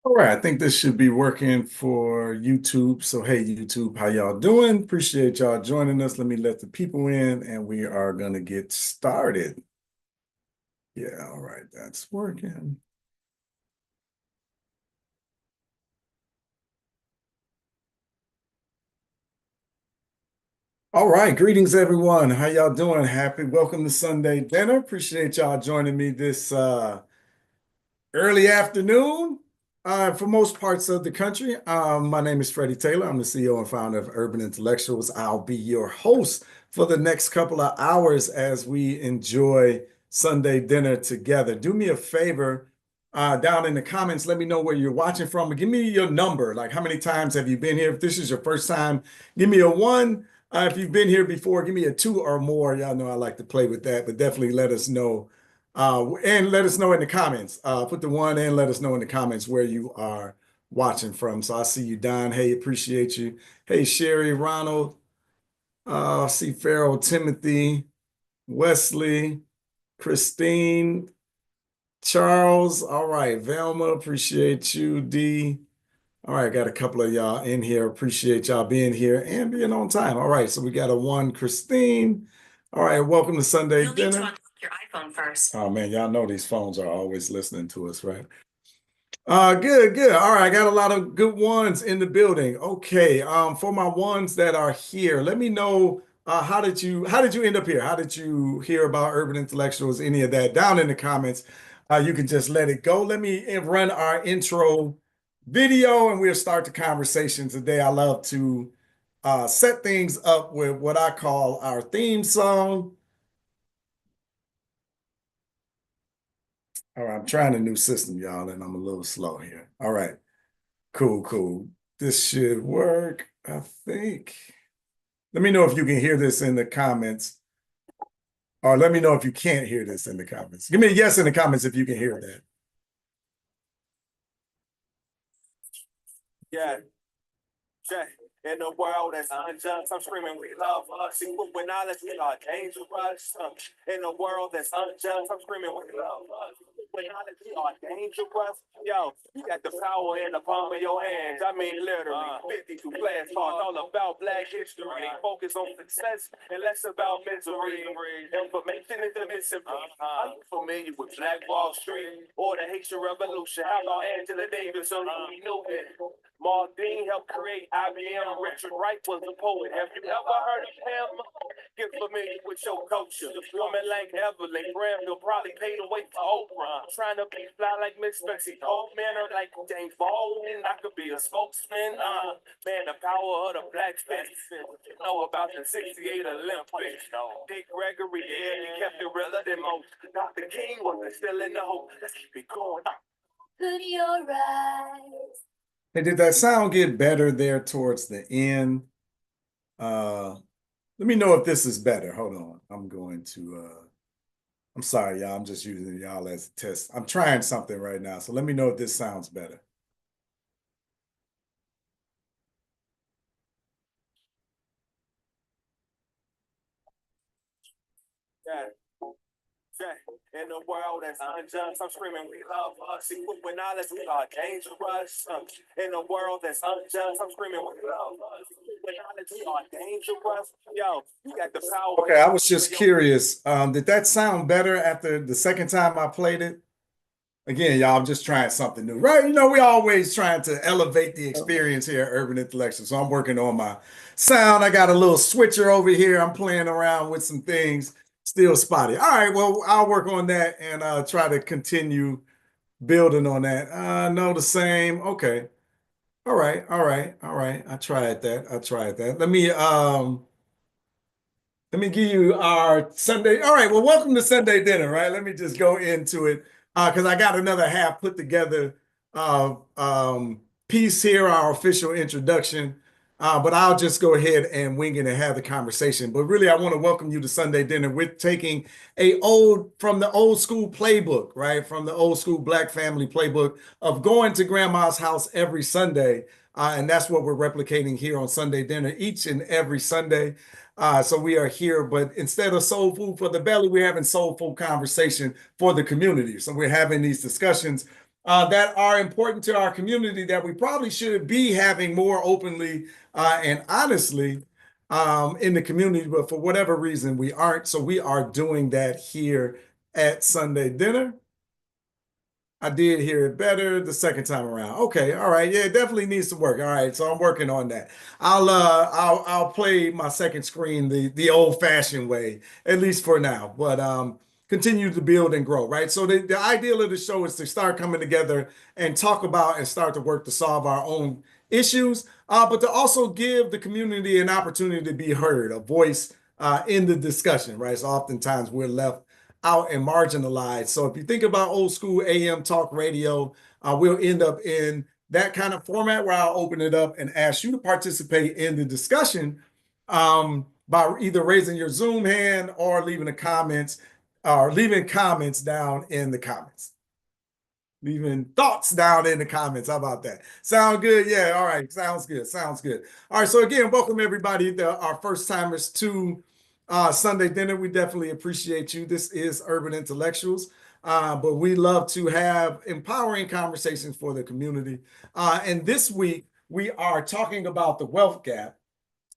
All right, I think this should be working for YouTube. So, hey, YouTube, how y'all doing? Appreciate y'all joining us. Let me let the people in and we are going to get started. Yeah, all right, that's working. All right, greetings, everyone. How y'all doing? Happy welcome to Sunday dinner. Appreciate y'all joining me this early afternoon for most parts of the country. My name is Freddie Taylor. I'm the CEO and founder of Urban Intellectuals. I'll be your host for the next couple of hours as we enjoy Sunday dinner together. Do me a favor, down in the comments, let me know where you're watching from. Give me your number. Like, how many times have you been here? If this is your first time, give me a one. If you've been here before, give me a two or more. Y'all know I like to play with that, but definitely let us know and let us know in the comments. Put the one and let us know in the comments where you are watching from. So I see you, Don. Hey, appreciate you. Hey, Sherry, Ronald, see Farrell, Timothy, Wesley, Christine, Charles. All right, Velma, appreciate you. D. All right, got a couple of y'all in here. Appreciate y'all being here and being on time. All right, so we got a one, Christine. All right, welcome to Sunday You'll need to dinner. unlock your iPhone first. Oh man, y'all know these phones are always listening to us, right? Good, good. All right, I got a lot of good ones in the building. Okay, for my ones that are here, let me know how did you end up here? How did you hear about Urban Intellectuals? Any of that down in the comments? You can just let it go. Let me run our intro video, and we'll start the conversation today. I love to set things up with what I call our theme song. All right, I'm trying a new system, y'all, and I'm a little slow here. All right. Cool, cool. This should work, I think. Let me know if you can hear this in the comments, or let me know if you can't hear this in the comments. Give me a yes in the comments if you can hear that. Yeah, yeah. In the world that's unjust, I'm screaming, we love us. See, when knowledge, we are dangerous. In the world that's unjust, I'm screaming, we love us. When knowledge, we are dangerous. Yo, you got the power in the palm of your hands. I mean, literally, 52 class cards, all about black history. Focus on success and less about misery. Information is the missing piece. I'm familiar with Black Wall Street or the Haitian Revolution. How about Angela Davis? So we know it. Mark Dean helped create IBM. Richard Wright was a poet. Have you ever heard of him? Get familiar with your culture. Woman like Evelyn Granville probably paid away for Oprah. Trying to be fly like Miss Betsy. Old man are like James Baldwin. I could be a spokesman. Man, the power of the black face. You know about the '68 Olympics. Dick Gregory, yeah, he kept it realer than most. Dr. King wasn't still in the hope. Let's keep it going. Could your eyes? Hey, did that sound get better there towards the end? Let me know if this is better. Hold on. I'm sorry, y'all. I'm just using y'all as a test. I'm trying something right now, so let me know if this sounds better. Yeah. In the world that's unjust, I'm screaming, we love us. See, when knowledge, we are dangerous. In the world that's unjust, I'm screaming, we love us. When knowledge, we are dangerous. Yo, you got the power. Okay, I was just curious. Did that sound better after the second time I played it? Again, y'all, I'm just trying something new, right? You know, we always trying to elevate the experience here at Urban Intellectual. So I'm working on my sound. I got a little switcher over here. I'm playing around with some things, still spotty. All right, well, I'll work on that and try to continue building on that. No, the same. Okay. All right, all right, all right. I tried that. I tried that. Let me give you our Sunday. All right, well, welcome to Sunday dinner, right? Let me just go into it because I got another half put together piece here, our official introduction. But I'll just go ahead and wing it and have the conversation. But really, I want to welcome you to Sunday dinner. We're taking from the old school playbook, right? From the old school Black family playbook of going to grandma's house every Sunday. And that's what we're replicating here on Sunday dinner each and every Sunday. So we are here, but instead of soul food for the belly, we're having soul food conversation for the community. So we're having these discussions that are important to our community that we probably should be having more openly and honestly in the community, but for whatever reason we aren't. So we are doing that here at Sunday Dinner. I did hear it better the second time around. Okay, all right. Yeah, it definitely needs to work. All right, so I'm working on that. I'll play my second screen the old-fashioned way, at least for now. But continue to build and grow, right? So the ideal of the show is to start coming together and talk about and start to work to solve our own issues, but to also give the community an opportunity to be heard, a voice in the discussion, right? So oftentimes we're left out and marginalized. So if you think about old school AM talk radio, we'll end up in that kind of format where I'll open it up and ask you to participate in the discussion by either raising your Zoom hand or leaving the comments or leaving comments down in the comments. Leaving thoughts down in the comments. How about that? Sound good? Yeah. All right. Sounds good. Sounds good. All right. So again, welcome everybody, our first timers to Sunday Dinner. We definitely appreciate you. This is Urban Intellectuals, but we love to have empowering conversations for the community. And this week we are talking about the wealth gap.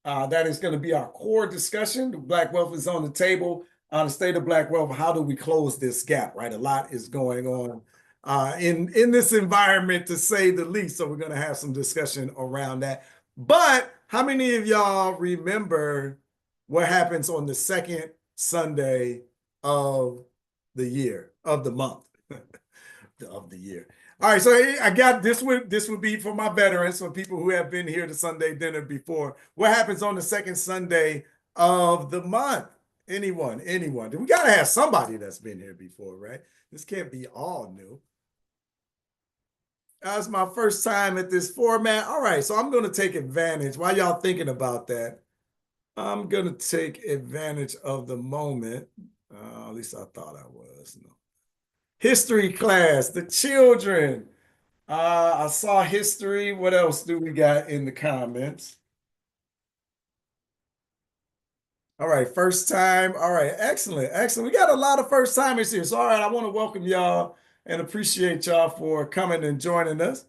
That is going to be our core discussion. Black wealth is on the table. The state of Black wealth. How do we close this gap? Right, a lot is going on in this environment, to say the least. So we're going to have some discussion around that. But how many of y'all remember what happens on the second Sunday of the year, of the month, of the year? All right, so I got this one. This would be for my veterans, for people who have been here to Sunday Dinner before. What happens on the second Sunday of the month? Anyone? Anyone? We got to have somebody that's been here before, right? This can't be all new. That's my first time at this format. All right, so I'm going to take advantage. While y'all thinking about that, I'm going to take advantage of the moment. At least I thought I was. No. History class, the children. I saw history. What else do we got in the comments? All right, first time. All right, excellent, excellent. We got a lot of first timers here. So, all right, I want to welcome y'all and appreciate y'all for coming and joining us.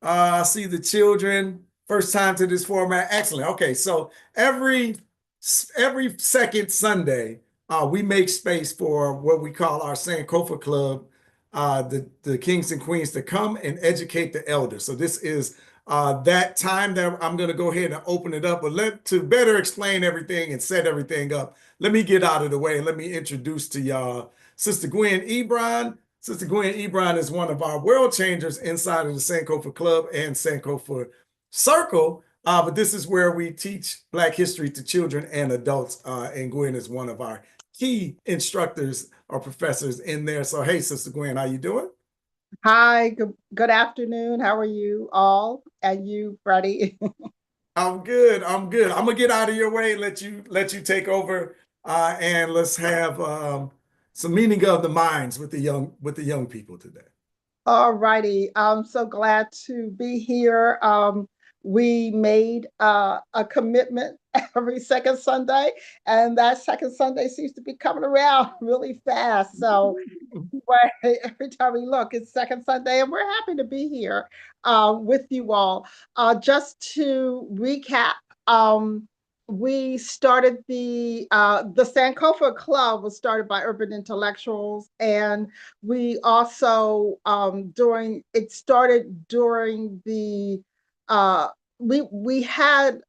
I see the children, first time to this format. Excellent. Okay, so every second Sunday, we make space for what we call our Sankofa Club, the kings and queens to come and educate the elders. So this is that time that I'm going to go ahead and open it up. But to better explain everything and set everything up, let me get out of the way and let me introduce to y'all Sister Gwen Ebron. Sister Gwen Ebron is one of our world changers inside of the Sankofa Club and Sankofa Circle. But this is where we teach Black history to children and adults. And Gwen is one of our key instructors or professors in there. So, hey, Sister Gwen, how you doing? Hi, good afternoon. How are you all? And you, Freddie? I'm good. I'm good. I'm gonna get out of your way, let you take over, and let's have some meaning of the minds with the young people today. All righty. I'm so glad to be here. We made a commitment every second Sunday, and that second Sunday seems to be coming around really fast. So every time we look, it's second Sunday, and we're happy to be here with you all. Just to recap, we started the Sankofa Club was started by urban intellectuals, and we also it started during the we had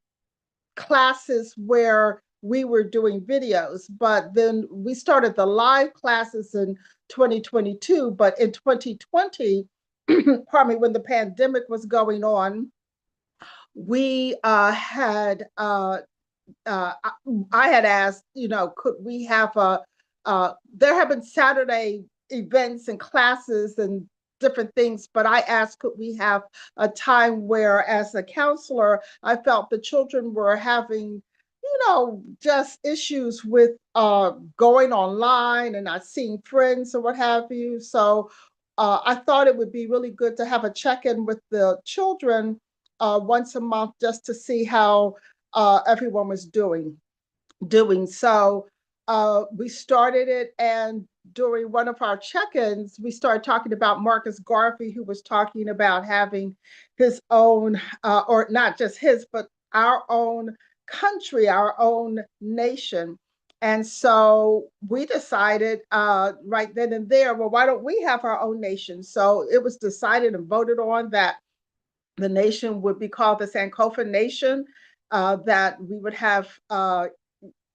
classes where we were doing videos, but then we started the live classes in 2022. But in 2020, pardon me, when the pandemic was going on, we had I had asked, could we have there have been Saturday events and classes and different things, but I asked, could we have a time where, as a counselor, I felt the children were having, just issues with going online and not seeing friends or what have you. So I thought it would be really good to have a check-in with the children once a month just to see how everyone was doing. So we started it, and during one of our check-ins, we started talking about Marcus Garvey, who was talking about having his own, or not just his, but our own country, our own nation. And so we decided right then and there, well, why don't we have our own nation? So it was decided and voted on that the nation would be called the Sankofa Nation, that we would have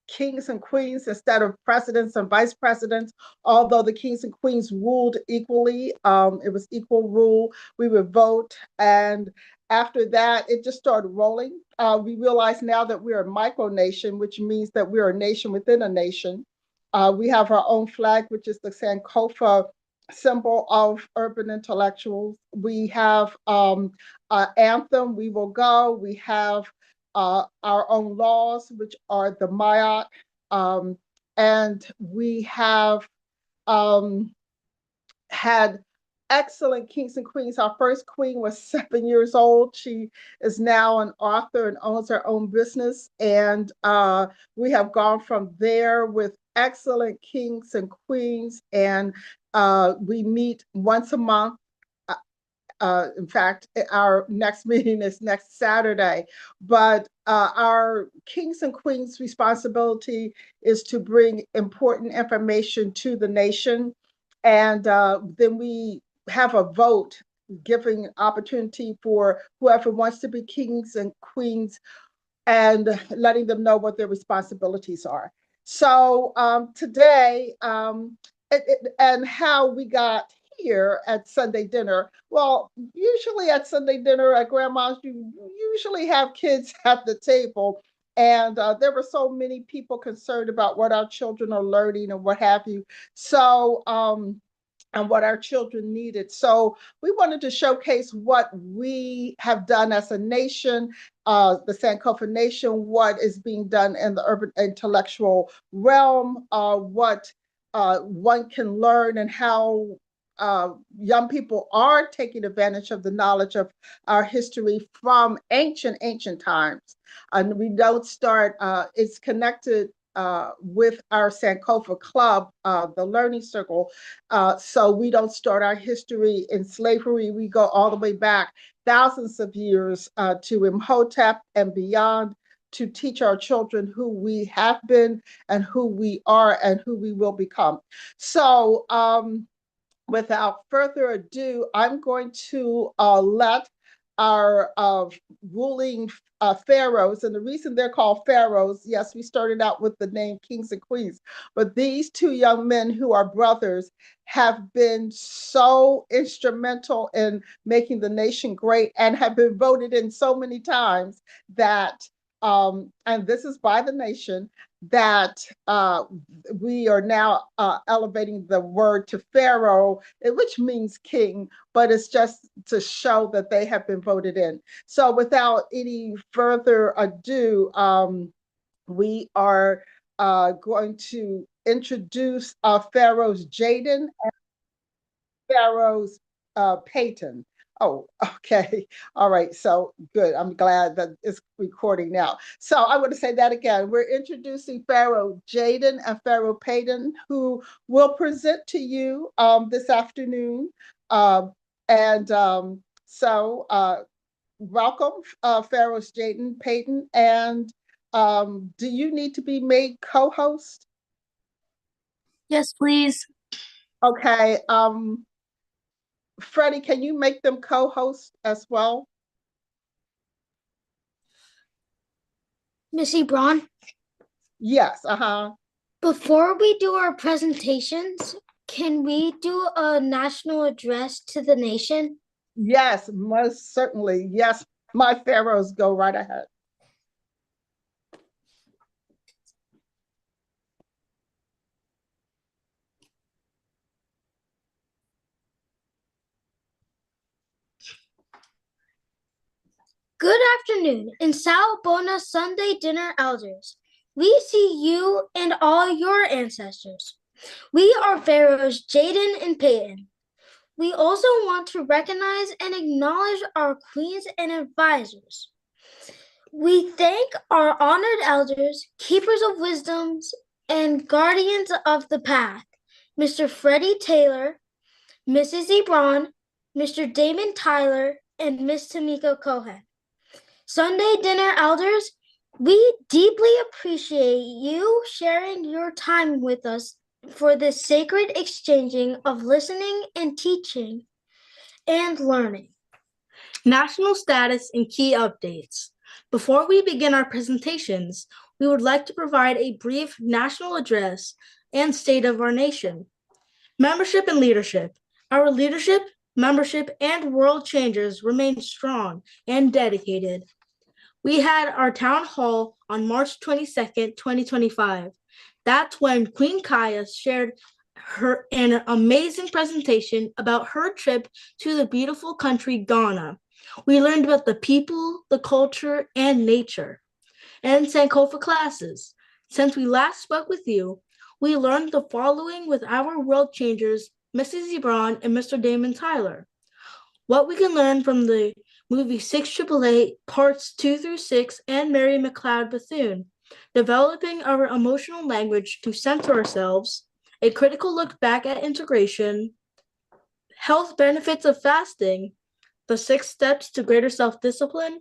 kings and queens instead of presidents and vice presidents. Although the kings and queens ruled equally, it was equal rule. We would vote, and after that, it just started rolling. We realize now that we're a micronation, which means that we're a nation within a nation. We have our own flag, which is the Sankofa symbol of urban intellectuals. We have anthem, We Will Go. We have our own laws, which are the Mayat, and we have had excellent kings and queens. Our first queen was 7 years old. She is now an author and owns her own business. And we have gone from there with excellent kings and queens. And we meet once a month. In fact, our next meeting is next Saturday. But our kings and queens responsibility is to bring important information to the nation. And then we have a vote giving opportunity for whoever wants to be kings and queens and letting them know what their responsibilities are. So today, and how we got here at Sunday dinner. Well, usually at Sunday dinner at grandma's, you usually have kids at the table. And there were so many people concerned about what our children are learning and what have you. So, and what our children needed. So we wanted to showcase what we have done as a nation, the Sankofa Nation, what is being done in the urban intellectual realm, what one can learn, and how young people are taking advantage of the knowledge of our history from ancient times. And we don't start, it's connected with our Sankofa Club, the Learning Circle. So we don't start our history in slavery. We go all the way back thousands of years to Imhotep and beyond, to teach our children who we have been and who we are and who we will become. So without further ado, I'm going to let our ruling pharaohs, and the reason they're called pharaohs, yes, we started out with the name kings and queens, but these two young men who are brothers have been so instrumental in making the nation great and have been voted in so many times that, and this is by the nation, that we are now elevating the word to Pharaoh, which means king, but it's just to show that they have been voted in. So without any further ado, we are going to introduce Pharaoh's Jaden and Pharaoh's Peyton. Oh, okay. All right. So good. I'm glad that it's recording now. So I want to say that again. We're introducing Pharaoh Jaden and Pharaoh Peyton, who will present to you this afternoon. And so welcome, Pharaoh's Jaden, Peyton. And do you need to be made co-host? Yes, please. Okay. Freddie, can you make them co-host as well? Missy Braun, Yes, before we do our presentations, can we do a national address to the nation? Yes, most certainly. Yes, my pharaohs, go right ahead. Good afternoon, and Sal Bona Sunday Dinner Elders. We see you and all your ancestors. We are pharaohs Jaden and Peyton. We also want to recognize and acknowledge our queens and advisors. We thank our honored elders, keepers of wisdoms, and guardians of the path, Mr. Freddie Taylor, Mrs. Ebron, Mr. Damon Tyler, and Miss Tamiko Cohen. Sunday dinner elders, we deeply appreciate you sharing your time with us for this sacred exchanging of listening and teaching and learning. National status and key updates. Before we begin our presentations, we would like to provide a brief national address and state of our nation. Membership and leadership. Our leadership, membership, and world changers remain strong and dedicated. We had our town hall on March 22nd, 2025. That's when Queen Kaya shared an amazing presentation about her trip to the beautiful country Ghana. We learned about the people, the culture, and nature. And Sankofa classes. Since we last spoke with you, we learned the following with our world changers, Mrs. Ebron and Mr. Damon Tyler. What we can learn from the movie 688 Parts 2 through 6 and Mary McLeod Bethune, developing our emotional language to center ourselves, a critical look back at integration, health benefits of fasting, the 6 steps to greater self-discipline,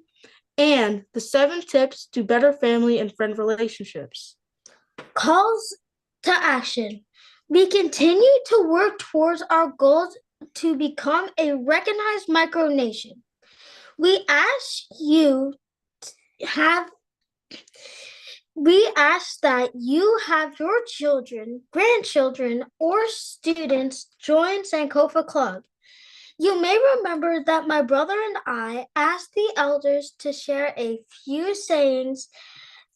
and the 7 tips to better family and friend relationships. Calls to action. We continue to work towards our goals to become a recognized micronation. We ask that you have your children, grandchildren, or students join Sankofa Club. You may remember that my brother and I asked the elders to share a few sayings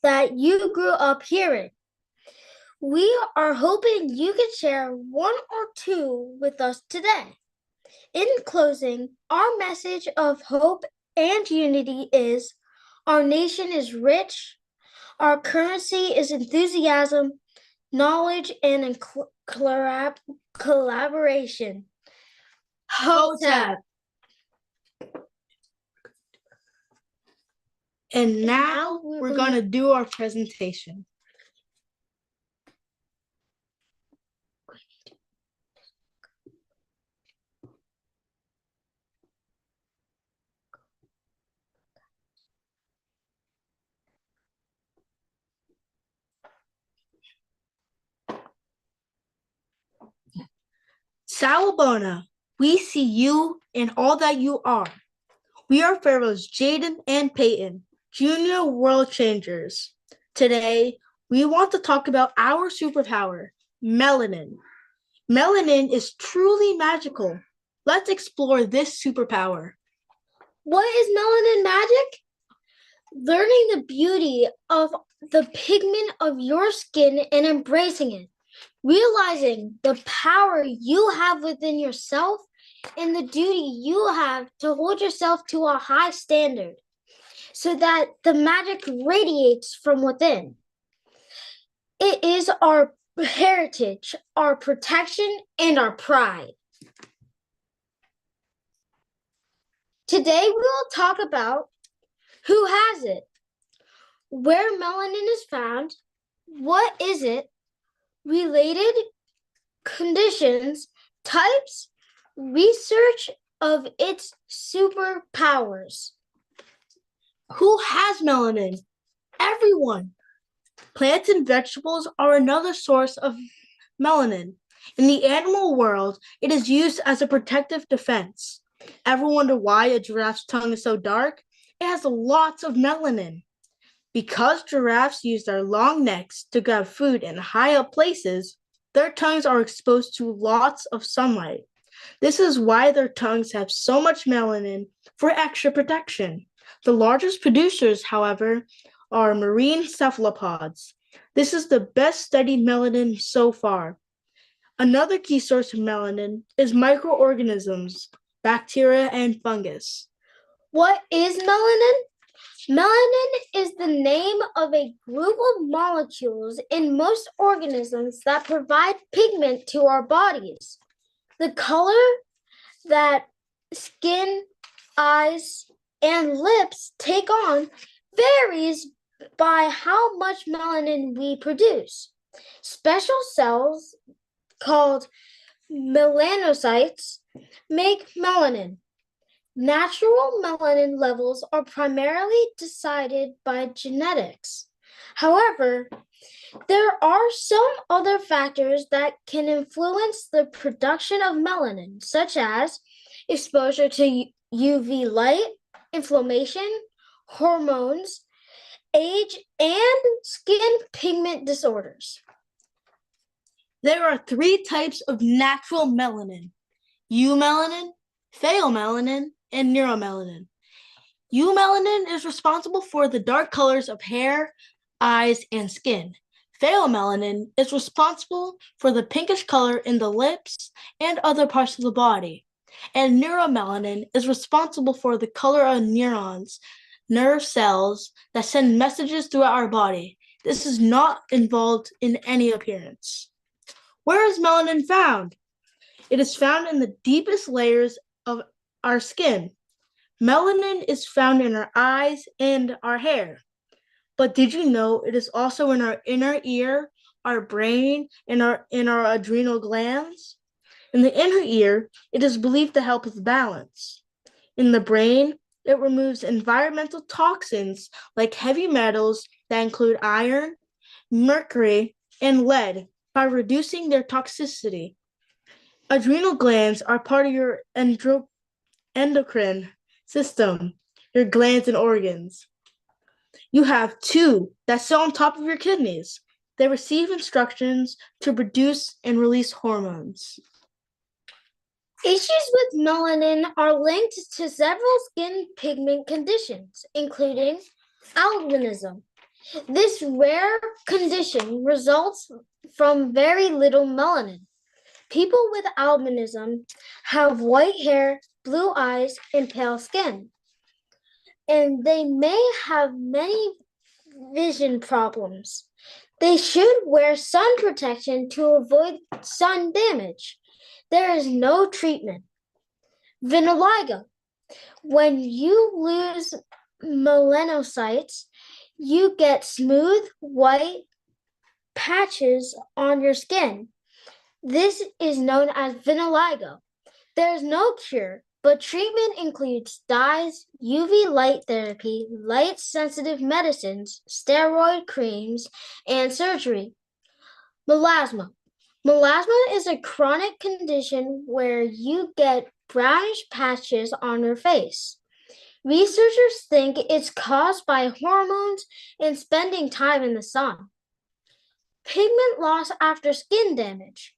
that you grew up hearing. We are hoping you can share 1 or 2 with us today. In closing, our message of hope and unity is: our nation is rich, our currency is enthusiasm, knowledge, and collaboration. Hotep. And now we're going to do our presentation. Sawubona, we see you in all that you are. We are Pharaohs Jaden and Peyton, Junior World Changers. Today, we want to talk about our superpower, melanin. Melanin is truly magical. Let's explore this superpower. What is melanin magic? Learning the beauty of the pigment of your skin and embracing it. Realizing the power you have within yourself and the duty you have to hold yourself to a high standard so that the magic radiates from within. It is our heritage, our protection, and our pride. Today, we will talk about who has it, where melanin is found, what is it, related conditions, types, research of its superpowers. Who has melanin? Everyone. Plants and vegetables are another source of melanin. In the animal world, it is used as a protective defense. Ever wonder why a giraffe's tongue is so dark? It has lots of melanin. Because giraffes use their long necks to grab food in high up places, their tongues are exposed to lots of sunlight. This is why their tongues have so much melanin for extra protection. The largest producers, however, are marine cephalopods. This is the best studied melanin so far. Another key source of melanin is microorganisms, bacteria, and fungus. What is melanin? Melanin is the name of a group of molecules in most organisms that provide pigment to our bodies. The color that skin, eyes, and lips take on varies by how much melanin we produce. Special cells called melanocytes make melanin. Natural melanin levels are primarily decided by genetics. However, there are some other factors that can influence the production of melanin, such as exposure to UV light, inflammation, hormones, age, and skin pigment disorders. There are 3 types of natural melanin: eumelanin, pheomelanin, and neuromelanin. Eumelanin is responsible for the dark colors of hair, eyes, and skin. Pheomelanin is responsible for the pinkish color in the lips and other parts of the body. And neuromelanin is responsible for the color of neurons, nerve cells that send messages throughout our body. This is not involved in any appearance. Where is melanin found? It is found in the deepest layers of our skin. Melanin is found in our eyes and our hair. But did you know it is also in our inner ear, our brain, and our adrenal glands? In the inner ear, it is believed to help with balance. In the brain, it removes environmental toxins like heavy metals that include iron, mercury, and lead by reducing their toxicity. Adrenal glands are part of your endocrine system, your glands and organs. You have 2 that sit on top of your kidneys. They receive instructions to produce and release hormones. Issues with melanin are linked to several skin pigment conditions, including albinism. This rare condition results from very little melanin. People with albinism have white hair, blue eyes, and pale skin, and they may have many vision problems. They should wear sun protection to avoid sun damage. There is no treatment. Vitiligo. When you lose melanocytes, you get smooth white patches on your skin. This is known as vitiligo. There is no cure, but treatment includes dyes, UV light therapy, light-sensitive medicines, steroid creams, and surgery. Melasma. Melasma is a chronic condition where you get brownish patches on your face. Researchers think it's caused by hormones and spending time in the sun. Pigment loss after skin damage.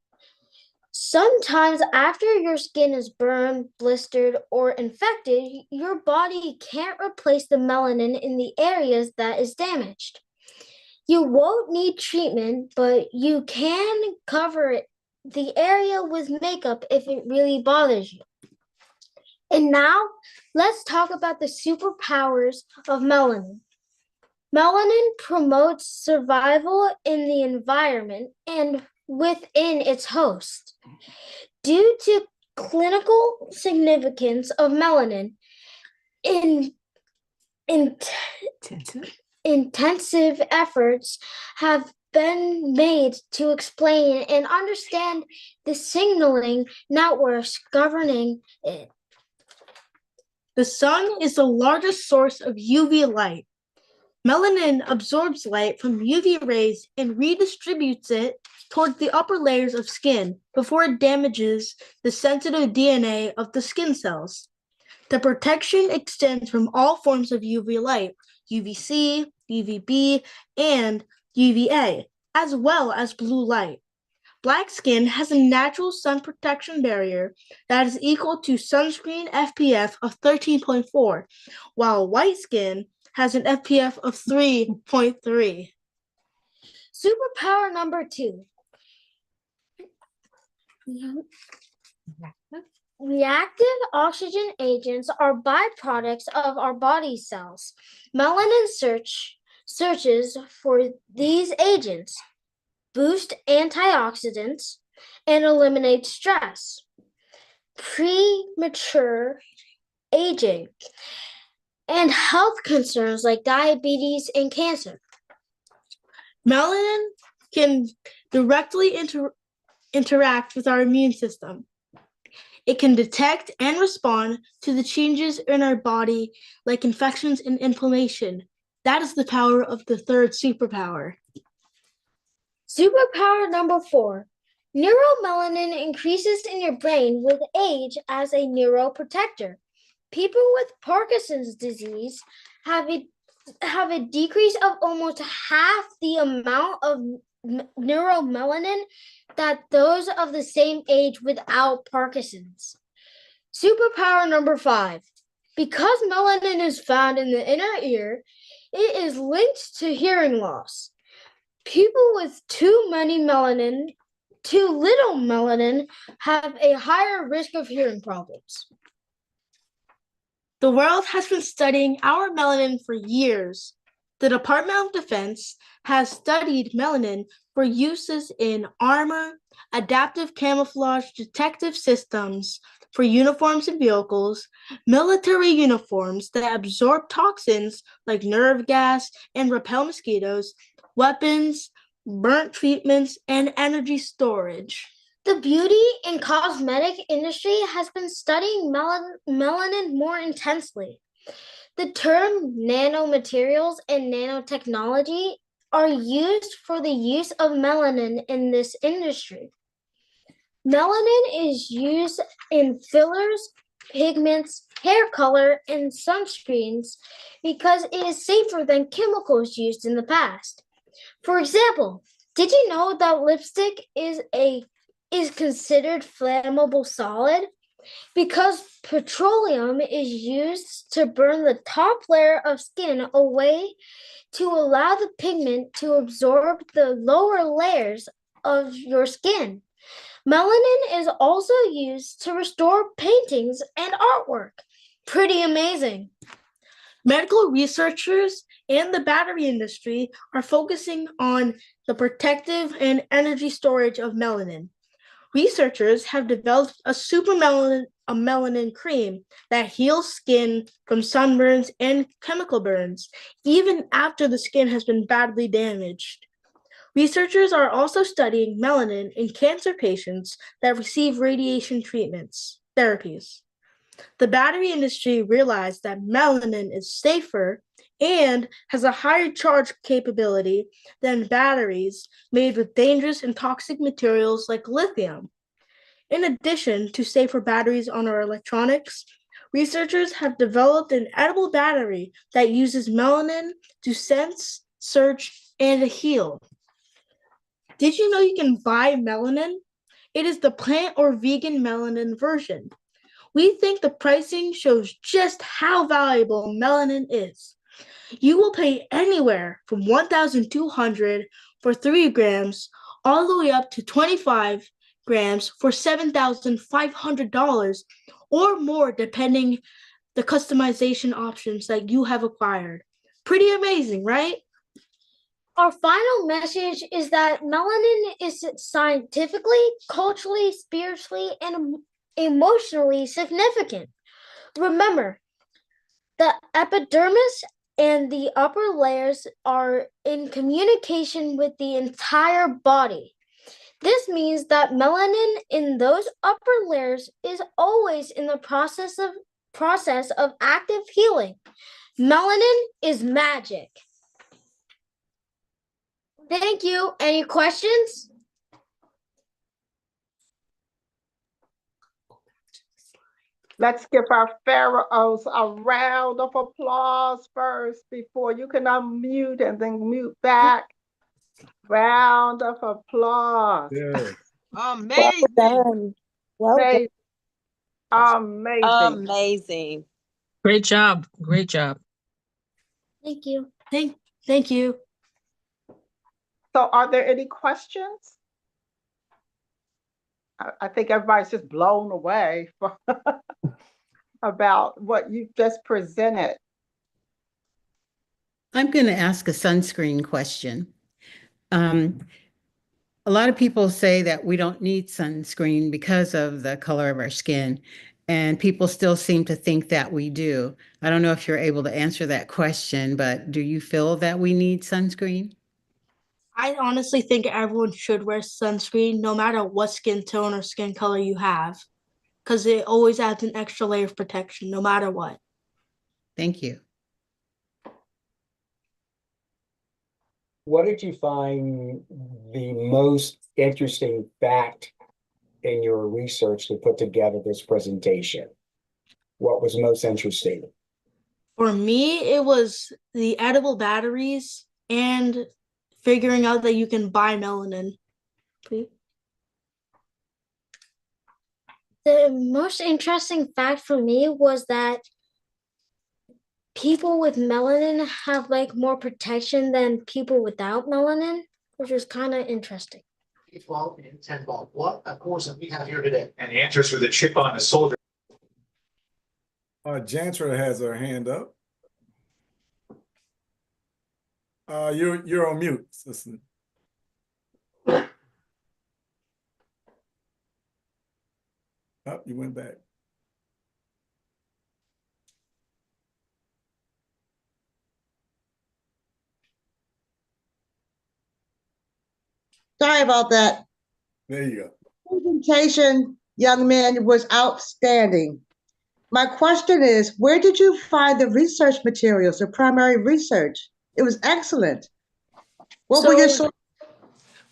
Sometimes after your skin is burned, blistered, or infected, your body can't replace the melanin in the areas that is damaged. You won't need treatment, but you can cover the area with makeup if it really bothers you. And now, let's talk about the superpowers of melanin. Melanin promotes survival in the environment and within its host. Due to clinical significance of melanin, intensive efforts have been made to explain and understand the signaling networks governing it. The sun is the largest source of UV light. Melanin absorbs light from UV rays and redistributes it towards the upper layers of skin before it damages the sensitive DNA of the skin cells. The protection extends from all forms of UV light, UVC, UVB, and UVA, as well as blue light. Black skin has a natural sun protection barrier that is equal to sunscreen SPF of 13.4, while white skin has an SPF of 3.3. Superpower number 2. Reactive oxygen agents are byproducts of our body cells. Melanin searches for these agents, boost antioxidants, and eliminate stress, premature aging, and health concerns like diabetes and cancer. Melanin can directly interact with our immune system. It can detect and respond to the changes in our body, like infections and inflammation. That is the power of the third superpower. Superpower number 4. Neuromelanin increases in your brain with age as a neuroprotector. People with Parkinson's disease have a decrease of almost half the amount of neuromelanin that those of the same age without Parkinson's. Superpower number 5. Because melanin is found in the inner ear, it is linked to hearing loss. People with too little melanin have a higher risk of hearing problems. The world has been studying our melanin for years. The Department of Defense has studied melanin for uses in armor, adaptive camouflage detective systems for uniforms and vehicles, military uniforms that absorb toxins like nerve gas and repel mosquitoes, weapons, burnt treatments, and energy storage. The beauty and cosmetic industry has been studying melanin more intensely. The term nanomaterials and nanotechnology are used for the use of melanin in this industry. Melanin is used in fillers, pigments, hair color, and sunscreens because it is safer than chemicals used in the past. For example, did you know that lipstick is considered flammable solid? Because petroleum is used to burn the top layer of skin away to allow the pigment to absorb the lower layers of your skin. Melanin is also used to restore paintings and artwork. Pretty amazing. Medical researchers and the battery industry are focusing on the protective and energy storage of melanin. Researchers have developed a melanin cream that heals skin from sunburns and chemical burns, even after the skin has been badly damaged. Researchers are also studying melanin in cancer patients that receive radiation therapies. The battery industry realized that melanin is safer and has a higher charge capability than batteries made with dangerous and toxic materials like lithium. In addition to safer batteries on our electronics, researchers have developed an edible battery that uses melanin to sense, search, and heal. Did you know you can buy melanin? It is the plant or vegan melanin version. We think the pricing shows just how valuable melanin is. You will pay anywhere from $1,200 for 3 grams all the way up to 25 grams for $7,500 or more, depending the customization options that you have acquired. Pretty amazing, right? Our final message is that melanin is scientifically, culturally, spiritually, and emotionally significant. Remember, the epidermis and the upper layers are in communication with the entire body. This means that melanin in those upper layers is always in the process of active healing. Melanin is magic. Thank you. Any questions? Let's give our pharaohs a round of applause first before you can unmute and then mute back. Round of applause. Good. Amazing. Well done. Amazing. Amazing. Great job. Great job. Thank you. Thank you. So are there any questions? I think everybody's just blown away about what you just presented. I'm going to ask a sunscreen question. A lot of people say that we don't need sunscreen because of the color of our skin, and people still seem to think that we do. I don't know if you're able to answer that question, but do you feel that we need sunscreen? I honestly think everyone should wear sunscreen no matter what skin tone or skin color you have, because it always adds an extra layer of protection no matter what. Thank you. What did you find the most interesting fact in your research to put together this presentation? What was most interesting? For me, it was the edible batteries and figuring out that you can buy melanin. Please. The most interesting fact for me was that people with melanin have like more protection than people without melanin, which was kind of interesting. 12 and 10 ball. What a course that we have here today. And the answers for the chip on the soldier. Jantra has her hand up. You're on mute, sister. Oh, you went back. Sorry about that. There you go. Presentation, young man, was outstanding. My question is, where did you find the research materials, the primary research? It was excellent. What were your sources?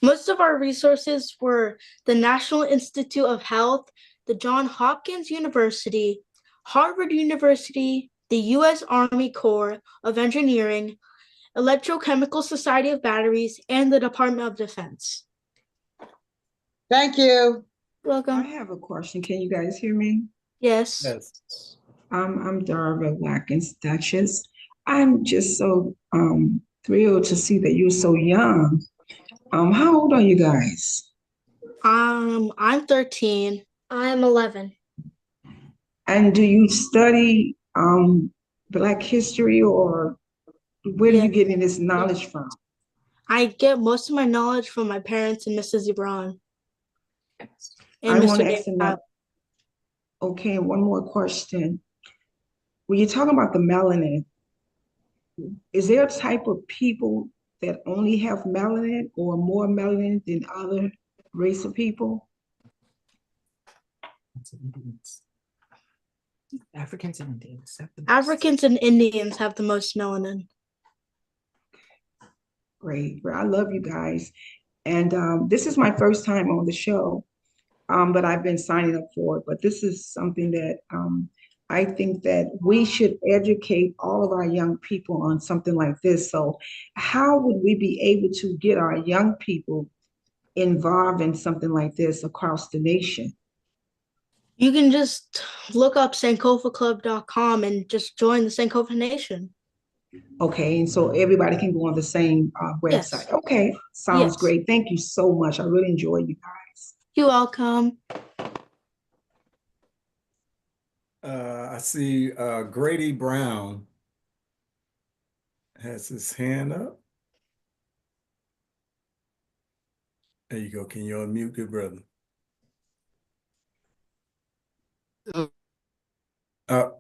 Most of our resources were the National Institute of Health, the Johns Hopkins University, Harvard University, the U.S. Army Corps of Engineering, Electrochemical Society of Batteries, and the Department of Defense. Thank you. Welcome. I have a question. Can you guys hear me? Yes. Yes. I'm Darva Watkins Duchess. I'm just so thrilled to see that you're so young. How old are you guys? I'm 13. I'm 11. And do you study Black history, or where are you getting this knowledge from? I get most of my knowledge from my parents and Mrs. Ebron. And I Mr. want to ask David. another. Okay, one more question. When you're talking about the melanin, is there a type of people that only have melanin or more melanin than other race of people? Africans and Indians. Africans and Indians have the most melanin. Great. Well, I love you guys. And this is my first time on the show, but I've been signing up for it. But this is something that I think that we should educate all of our young people on something like this. So how would we be able to get our young people involved in something like this across the nation? You can just look up sankofaclub.com and just join the Sankofa Nation. Okay, and so everybody can go on the same website. Yes. Okay, sounds Yes. great. Thank you so much. I really enjoy you guys. You're welcome. I see Grady Brown has his hand up. There you go. Can you unmute, good brother?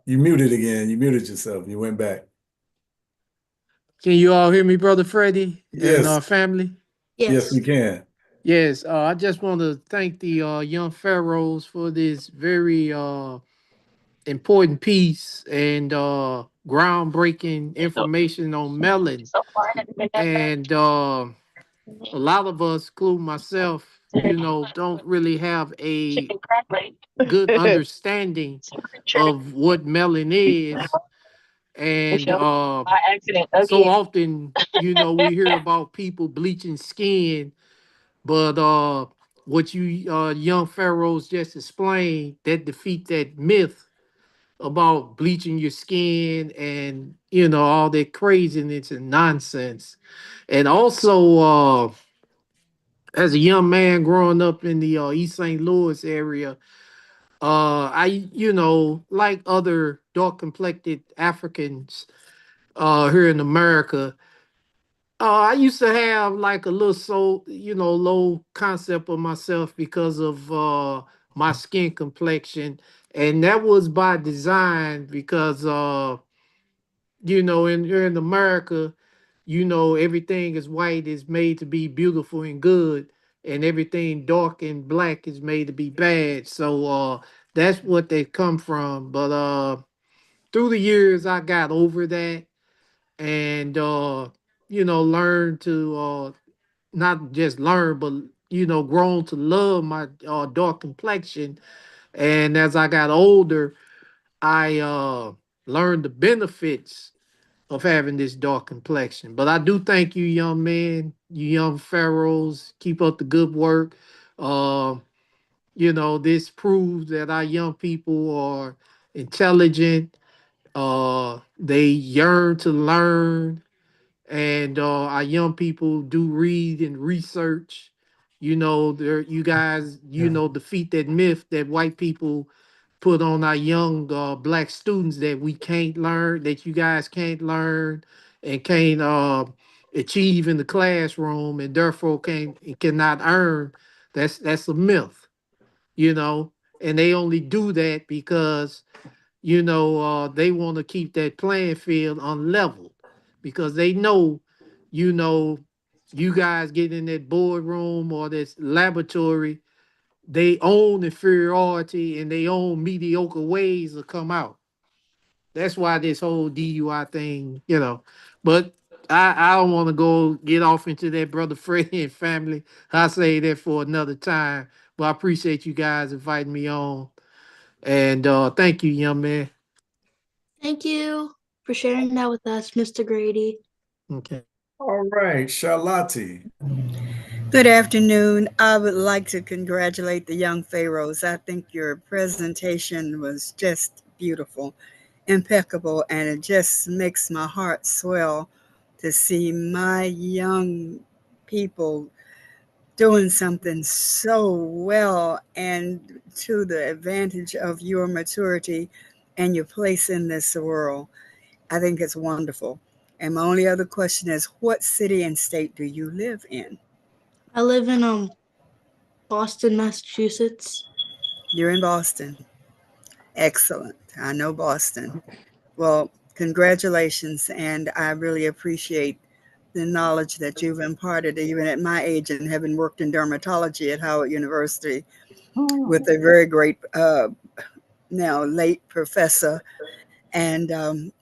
You muted again. You muted yourself. You went back. Can you all hear me, Brother Freddie Yes. and family? Yes, we can. Yes, I just want to thank the young pharaohs for this very important piece and groundbreaking information on melon. And a lot of us, including myself, don't really have a good understanding of what melon is. And so often, we hear about people bleaching skin, but what you young pharaohs just explained, that defeat that myth about bleaching your skin and all that craziness and nonsense. And also as a young man growing up in the East St. Louis area, I like other dark complected Africans here in America, I used to have like a little low concept of myself because of my skin complexion. And that was by design because, in here in America, everything is white is made to be beautiful and good, and everything dark and black is made to be bad. So that's what they come from. But through the years, I got over that and learned to not just learn, but grown to love my dark complexion. And as I got older, I learned the benefits of having this dark complexion. But I do thank you, young man, you young pharaohs. Keep up the good work. Uh, this proves that our young people are intelligent. They yearn to learn, and our young people do read and research. You guys, defeat that myth that white people put on our young black students that we can't learn, that you guys can't learn and can't achieve in the classroom, and therefore cannot earn. That's a myth, and they only do that because they want to keep that playing field unleveled because they know, you know, you guys get in that boardroom or this laboratory, they own inferiority and they own mediocre ways to come out. That's why this whole DUI thing, but I don't want to go get off into that brother Freddie and family. I'll say that for another time, but I appreciate you guys inviting me on. And thank you, young man. Thank you for sharing that with us, Mr. Grady. Okay. All right, Charlotte. Good afternoon. I would like to congratulate the young pharaohs. I think your presentation was just beautiful, impeccable, and it just makes my heart swell to see my young people doing something so well and to the advantage of your maturity and your place in this world. I think it's wonderful. And my only other question is, what city and state do you live in? I live in Boston, Massachusetts. You're in Boston. Excellent. I know Boston. Well, congratulations. And I really appreciate the knowledge that you've imparted, even at my age and having worked in dermatology at Howard University with a very great, now late professor and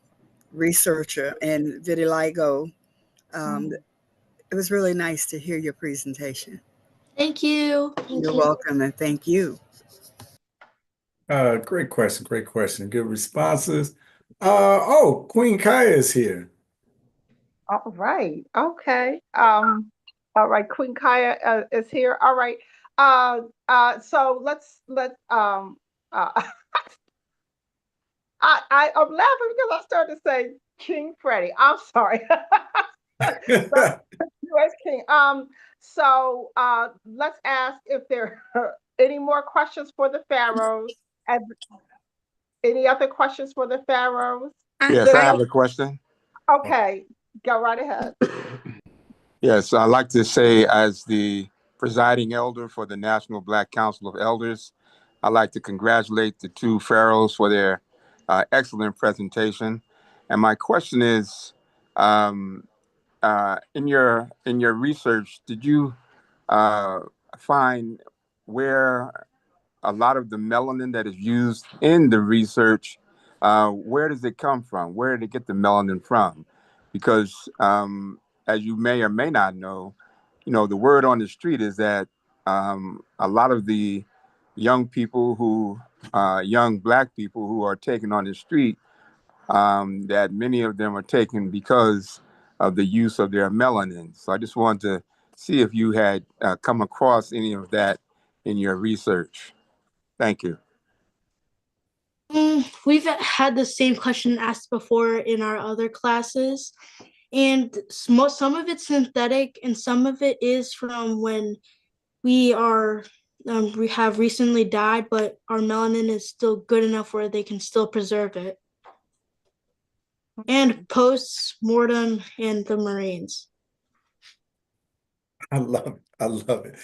researcher in vitiligo. It was really nice to hear your presentation. Thank you. You're welcome, and thank you. Great question. Great question. Good responses. Queen Kaya is here. All right. Okay. All right. Queen Kaya is here. All right. So let I'm laughing because I started to say King Freddie. I'm sorry. U.S. King. So let's ask if there are any more questions for the pharaohs. And any other questions for the pharaohs? Yes, I have a question. Okay, go right ahead. Yes, I'd like to say, as the presiding elder for the National Black Council of Elders, I'd like to congratulate the two pharaohs for their excellent presentation. And my question is, in your research, did you find where a lot of the melanin that is used in the research, where does it come from? Where did it get the melanin from? Because as you may or may not know, the word on the street is that a lot of the young people young Black people who are taken on the street, that many of them are taken because of the use of their melanin. So I just wanted to see if you had come across any of that in your research. Thank you. We've had the same question asked before in our other classes, and some of it's synthetic and some of it is from when we have recently died, but our melanin is still good enough where they can still preserve it. And post-mortem and the Marines. I love it. I love it.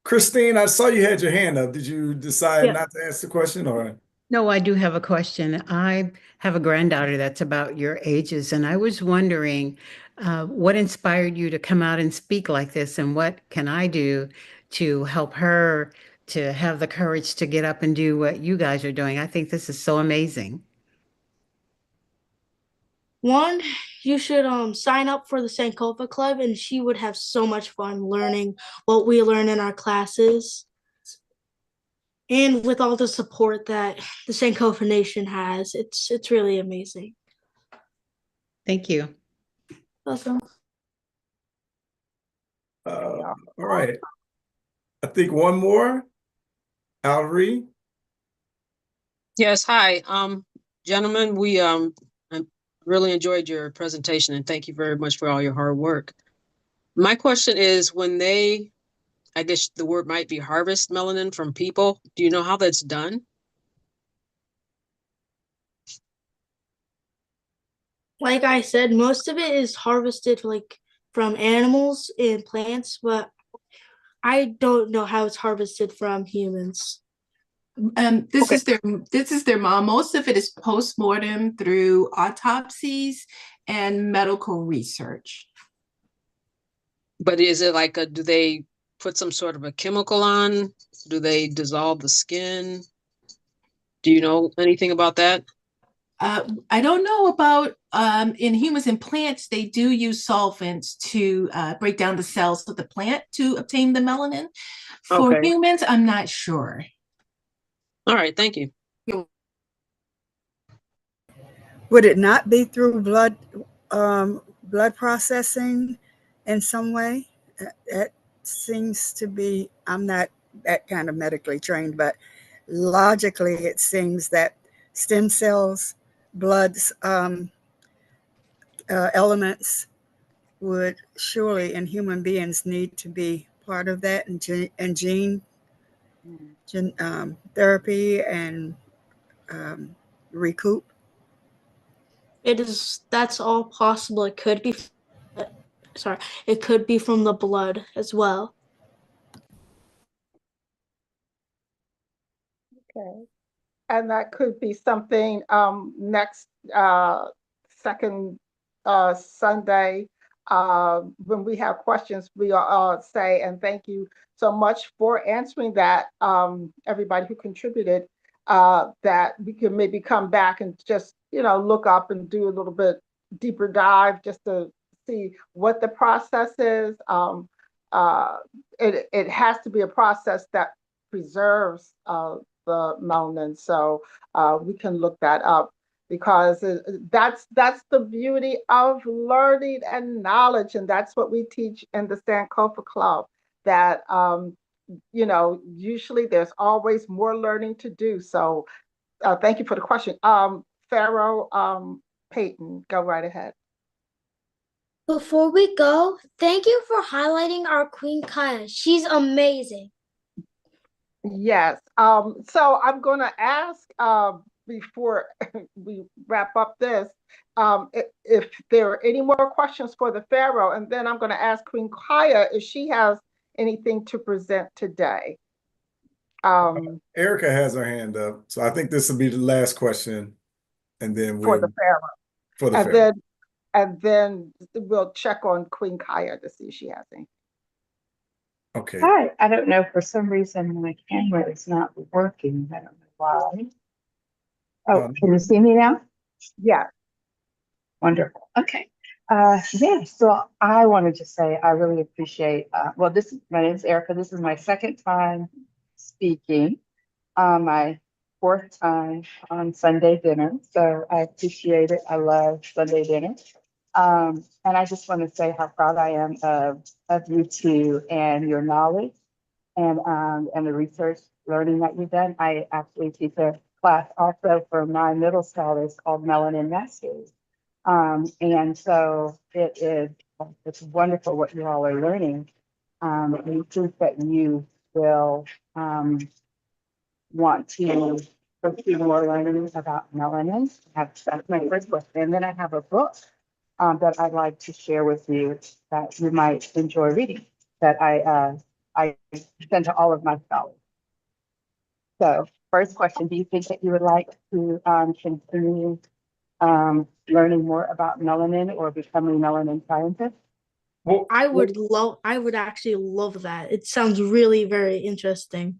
Christine, I saw you had your hand up. Did you decide not to ask the question or? No, I do have a question. I have a granddaughter that's about your ages, and I was wondering what inspired you to come out and speak like this, and what can I do to help her to have the courage to get up and do what you guys are doing? I think this is so amazing. One, you should sign up for the Sankofa Club, and she would have so much fun learning what we learn in our classes, and with all the support that the Sankofa Nation has, it's really amazing. Thank you. Welcome. All right. I think one more. Valerie. Yes, hi. Gentlemen, we I really enjoyed your presentation and thank you very much for all your hard work. My question is when they, I guess the word might be harvest melanin from people, do you know how that's done? Like I said, most of it is harvested like from animals and plants, but I don't know how it's harvested from humans. This is their mom. Most of it is post-mortem through autopsies and medical research. But is it like do they put some sort of a chemical on? Do they dissolve the skin? Do you know anything about that? I don't know about in humans and plants, they do use solvents to break down the cells of the plant to obtain the melanin. For Okay. humans, I'm not sure. All right, thank you. Would it not be through blood processing in some way? It seems to be, I'm not that kind of medically trained, but logically it seems that stem cells, blood's elements would surely in human beings need to be part of that, and gene therapy and recoup. That's all possible. It could be, sorry, it could be from the blood as well. Okay. And that could be something next second Sunday. When we have questions, we say, and thank you so much for answering that, everybody who contributed, that we can maybe come back and just, look up and do a little bit deeper dive just to see what the process is. It has to be a process that preserves the melanin. So we can look that up because that's the beauty of learning and knowledge, and that's what we teach in the Sankofa Club. That usually there's always more learning to do. So thank you for the question. Pharaoh Peyton, go right ahead. Before we go, thank you for highlighting our Queen Kaya. She's amazing. Yes. So I'm going to ask before we wrap up this, if there are any more questions for the Pharaoh, and then I'm going to ask Queen Kaya if she has anything to present today. Erica has her hand up, so I think this will be the last question, and then for the Pharaoh. For the and Pharaoh. then we'll check on Queen Kaya to see if she has anything. Okay. Hi, I don't know, for some reason my camera is not working. I don't know why. Oh, can you see me now? Yeah. Wonderful. Okay. Yeah, so I wanted to say I really appreciate, well, my name is Erica. This is my second time speaking, my fourth time on Sunday dinner. So I appreciate it. I love Sunday dinner. And I just want to say how proud I am of you two and your knowledge and the research learning that you've done. I actually teach a class also for my middle scholars called Melanin Masters. And so it's wonderful what you all are learning. We think that you will want to pursue more learning about melanin. That's my first question. And then I have a book that I'd like to share with you that you might enjoy reading that I send to all of my scholars. So first question, do you think that you would like to continue learning more about melanin or becoming a melanin scientist? Well, I would actually love that. It sounds really very interesting.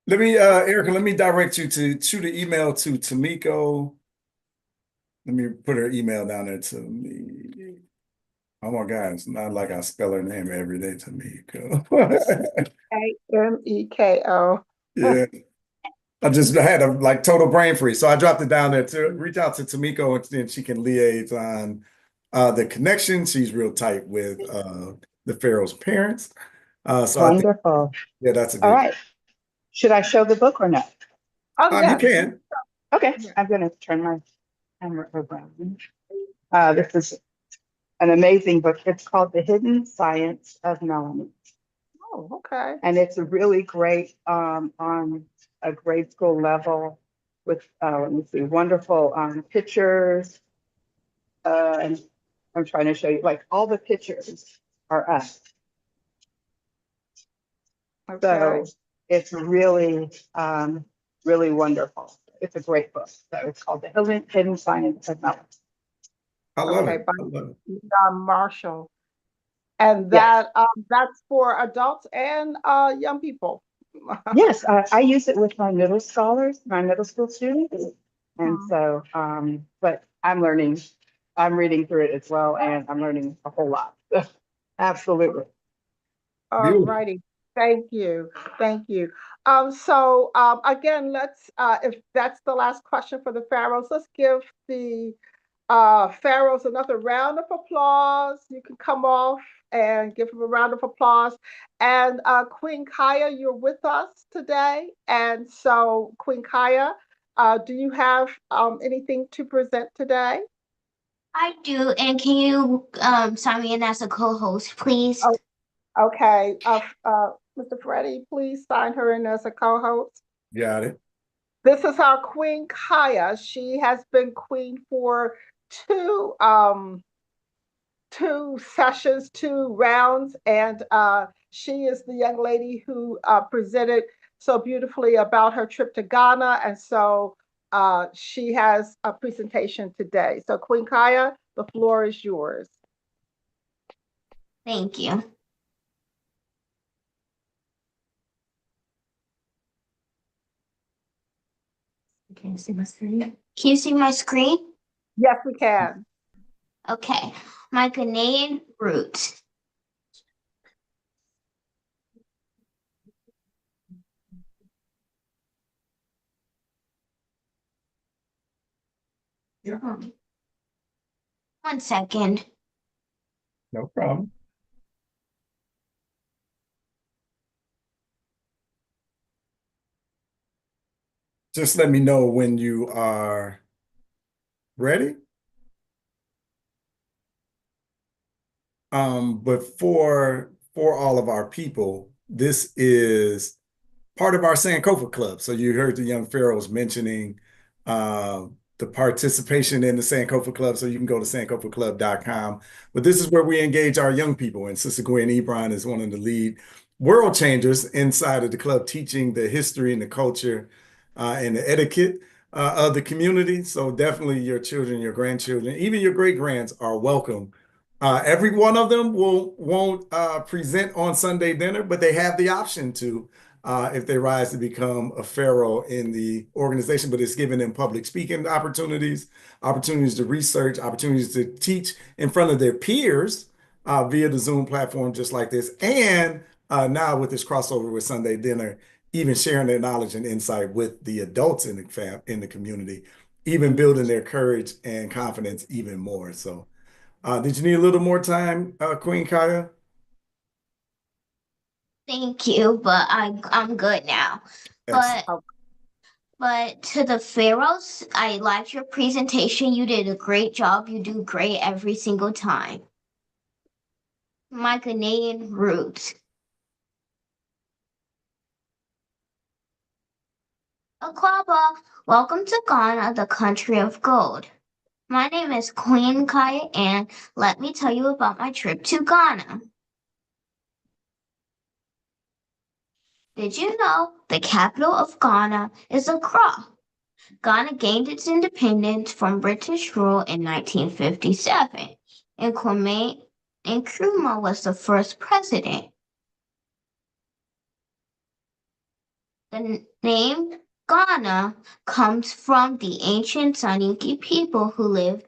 let me, Erica, let me direct you to shoot an email to Tamiko. Let me put her email down there to me. Oh my God, it's not like I spell her name every day, Tamiko. Ameko. Yeah. I just had a like total brain freeze. So I dropped it down there to reach out to Tamiko and then she can liaise on the connection. She's real tight with the Pharaoh's parents. So I think, Wonderful. yeah, that's a All good. right. Should I show the book or no? Oh, You yes. can. Okay, I'm going to turn my camera around. This is an amazing book. It's called The Hidden Science of Melanin. Oh, okay. And it's really great on a grade school level with, let me see, wonderful pictures. And I'm trying to show you, like all the pictures are us. Okay. So it's really, really wonderful. It's a great book. So it's called The Hidden Science of Melanin. I love Okay, it. by I love it. John Marshall. And Yes. that's for adults and young people. Yes, I use it with my middle scholars, my middle school students. And so, but I'm reading through it as well, and I'm learning a whole lot. Absolutely. All Beautiful. righty. Thank you. Thank you. So again, let's if that's the last question for the pharaohs, let's give the pharaohs another round of applause. You can come off and give them a round of applause. And Queen Kaya, you're with us today. And so, Queen Kaya, do you have anything to present today? I do, and can you sign me in as a co-host, please? Oh, okay. Mr. Freddie, please sign her in as a co-host. Got it. This is our Queen Kaya. She has been queen for two sessions, 2 rounds, and she is the young lady who presented so beautifully about her trip to Ghana, and so she has a presentation today. So Queen Kaya, the floor is yours. Thank you. Can you see my screen? Can you see my screen? Yes, we can. Okay. My Ghanaian roots. Yeah. 1 second. No problem. Just let me know when you are ready. But for all of our people, this is part of our Sankofa Club. So you heard the young pharaohs mentioning the participation in the Sankofa Club. So you can go to sankofaclub.com. But this is where we engage our young people. And Sister Gwen Ebron is one of the lead world changers inside of the club, teaching the history and the culture and the etiquette of the community. So definitely your children, your grandchildren, even your great grands are welcome. Every one of them won't present on Sunday dinner, but they have the option to if they rise to become a pharaoh in the organization, but it's giving them public speaking opportunities, opportunities to research, opportunities to teach in front of their peers via the Zoom platform, just like this. And now with this crossover with Sunday dinner, even sharing their knowledge and insight with the adults in the community, even building their courage and confidence even more. So did you need a little more time, Queen Kaya? Thank you, but I'm good now. Excellent. But to the pharaohs, I liked your presentation. You did a great job. You do great every single time. My Ghanaian roots. Akwaba, welcome to Ghana, the country of gold. My name is Queen Kaya, and let me tell you about my trip to Ghana. Did you know the capital of Ghana is Accra? Ghana gained its independence from British rule in 1957, and Kwame Nkrumah was the first president. The name Ghana comes from the ancient Soninke people who lived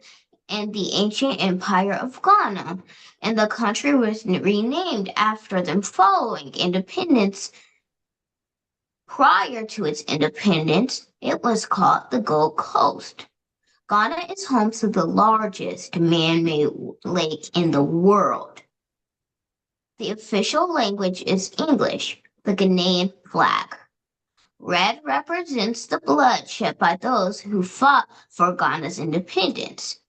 in the ancient empire of Ghana, and the country was renamed after them following independence. Prior to its independence, it was called the Gold Coast. Ghana is home to the largest man-made lake in the world. The official language is English, the Ghanaian flag. Red represents the blood shed by those who fought for Ghana's independence.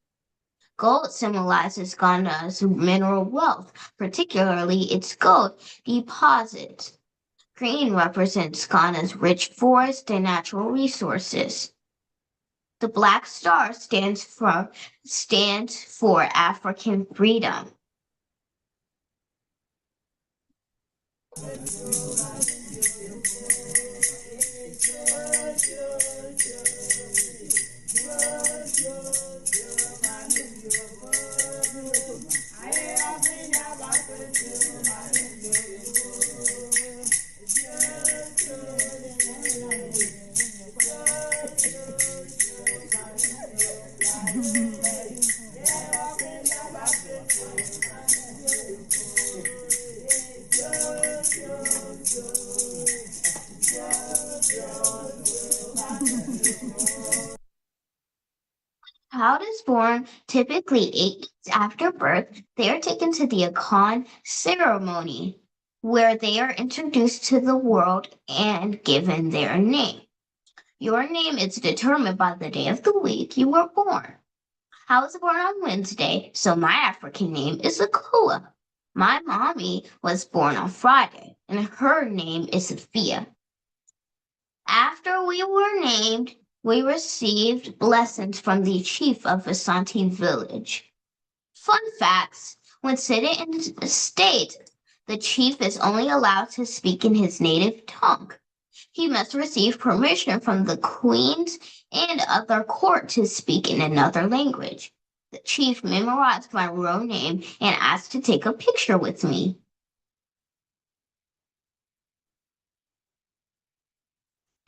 Gold symbolizes Ghana's mineral wealth, particularly its gold deposits. Green represents Ghana's rich forest and natural resources. The black star stands for African freedom. Child is born typically 8 days after birth. They are taken to the Akan ceremony, where they are introduced to the world and given their name. Your name is determined by the day of the week you were born. I was born on Wednesday, so my African name is Akua. My mommy was born on Friday, and her name is Sophia. After we were named, we received blessings from the chief of Asante village. Fun facts: when sitting in the state, the chief is only allowed to speak in his native tongue. He must receive permission from the queens and other court to speak in another language. The chief memorized my real name and asked to take a picture with me.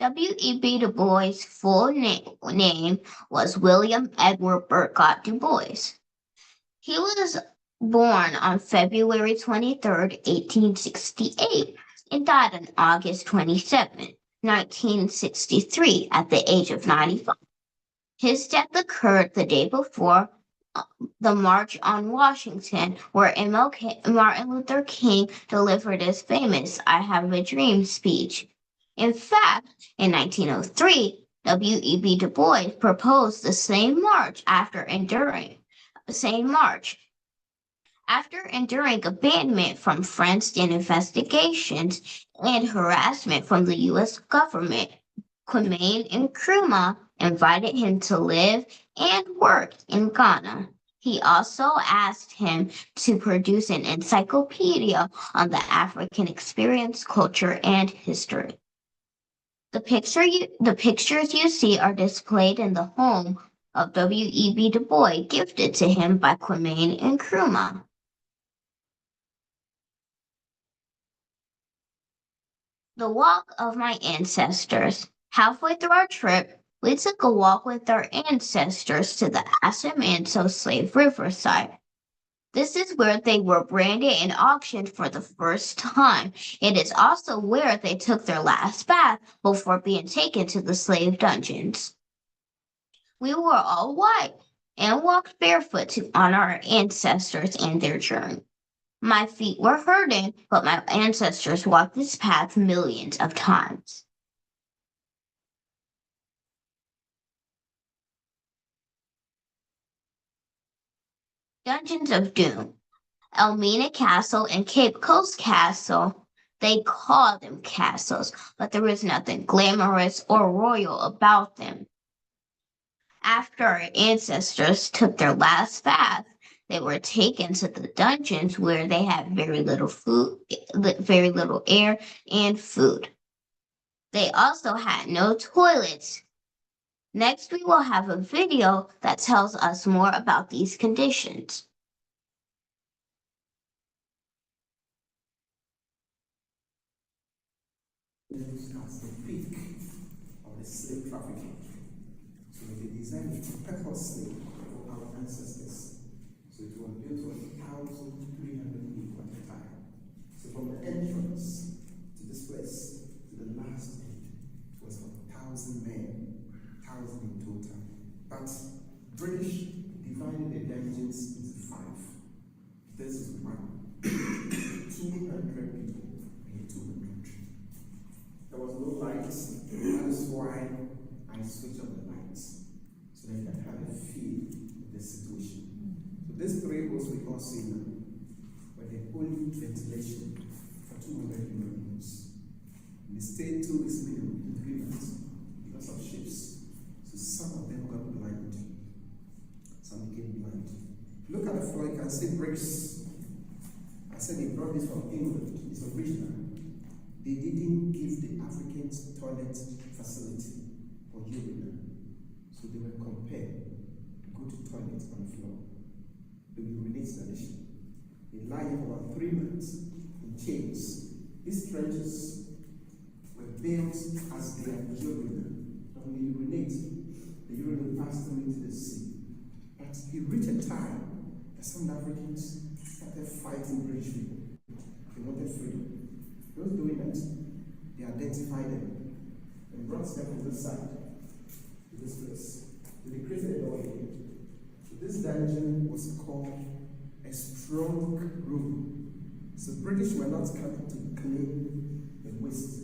W.E.B. Du Bois' full name was William Edward Burgott Du Bois. He was born on February 23rd, 1868, and died on August 27, 1963, at the age of 95. His death occurred the day before the March on Washington, where Martin Luther King delivered his famous I Have a Dream speech. In fact, in 1903, W.E.B. Du Bois proposed the same march after enduring abandonment from friends and investigations and harassment from the U.S. government. Kwame Nkrumah invited him to live and work in Ghana. He also asked him to produce an encyclopedia on the African experience, culture, and history. The pictures you see are displayed in the home of W.E.B. Du Bois, gifted to him by Kwame Nkrumah. The Walk of My Ancestors. Halfway through our trip, we took a walk with our ancestors to the Assamanso slave riverside. This is where they were branded and auctioned for the first time. It is also where they took their last bath before being taken to the slave dungeons. We were all white and walked barefoot to honor our ancestors and their journey. My feet were hurting, but my ancestors walked this path millions of times. Dungeons of Doom. Elmina Castle and Cape Coast Castle. They call them castles, but there is nothing glamorous or royal about them. After our ancestors took their last bath, they were taken to the dungeons where they had very little air and food. They also had no toilets. Next, we will have a video that tells us more about these conditions. As the peak of the slave trafficking. So they designed it purposely for our ancestors. So it was built for 1,300 people at the time. So from the entrance to this place to the last end, it was for 1,000 men, 1,000 in total. But British divided the dungeons into 5. This is one. 200 people in 200. There was no lights. That is why I switched on the lights so that you can have a feel of the situation. So these 3 rows we all see now were the only ventilation for 200 human beings. They stayed 2 weeks minimum in 3 months because of ships. So some of them got blind. Some became blind. Look at the floor, you can see bricks. I said they brought this from England. It's original. They didn't give the Africans toilet facility or urinal. So they were compared. Go to toilet on the floor. They will relate tradition. They lie for about 3 months in chains. These trenches were built as their urinal. And when you urinate, the urine will pass through into the sea. But it reached a time that some Africans started fighting British people. They wanted freedom. Those doing that, they identified them and brought them from this side to this place. So they created a door here. So this dungeon was called a strong room. So British were not coming to clean the waste.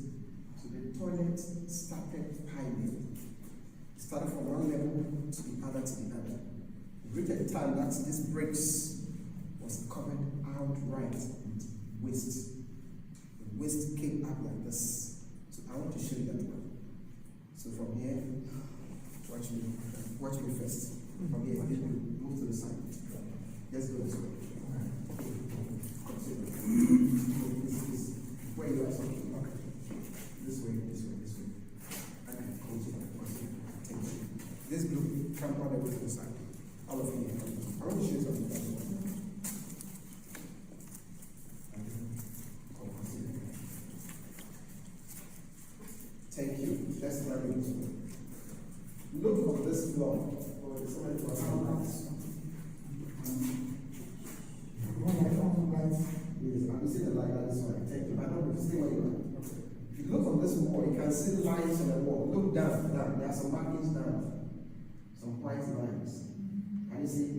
So the toilet started piling. It started from one level to the other to the other. It reached a time that this bricks was covered outright with waste. Waste came up like this. So I want to show you that one. So from here, watch me first. From here, move to the side. Let's go this way. This where you are talking. Okay. This way. Okay, continue. Thank you. This group come all the way to the side. All of you. I want to show you something. Thank you. That's very useful. Look on this floor. Or the somebody was yes, I'm seeing the light on this one. Thank you. I don't stay where you are. If you look on this wall, you can see lines on the wall. Look down. There are some markings down. Some white lines. Can you see?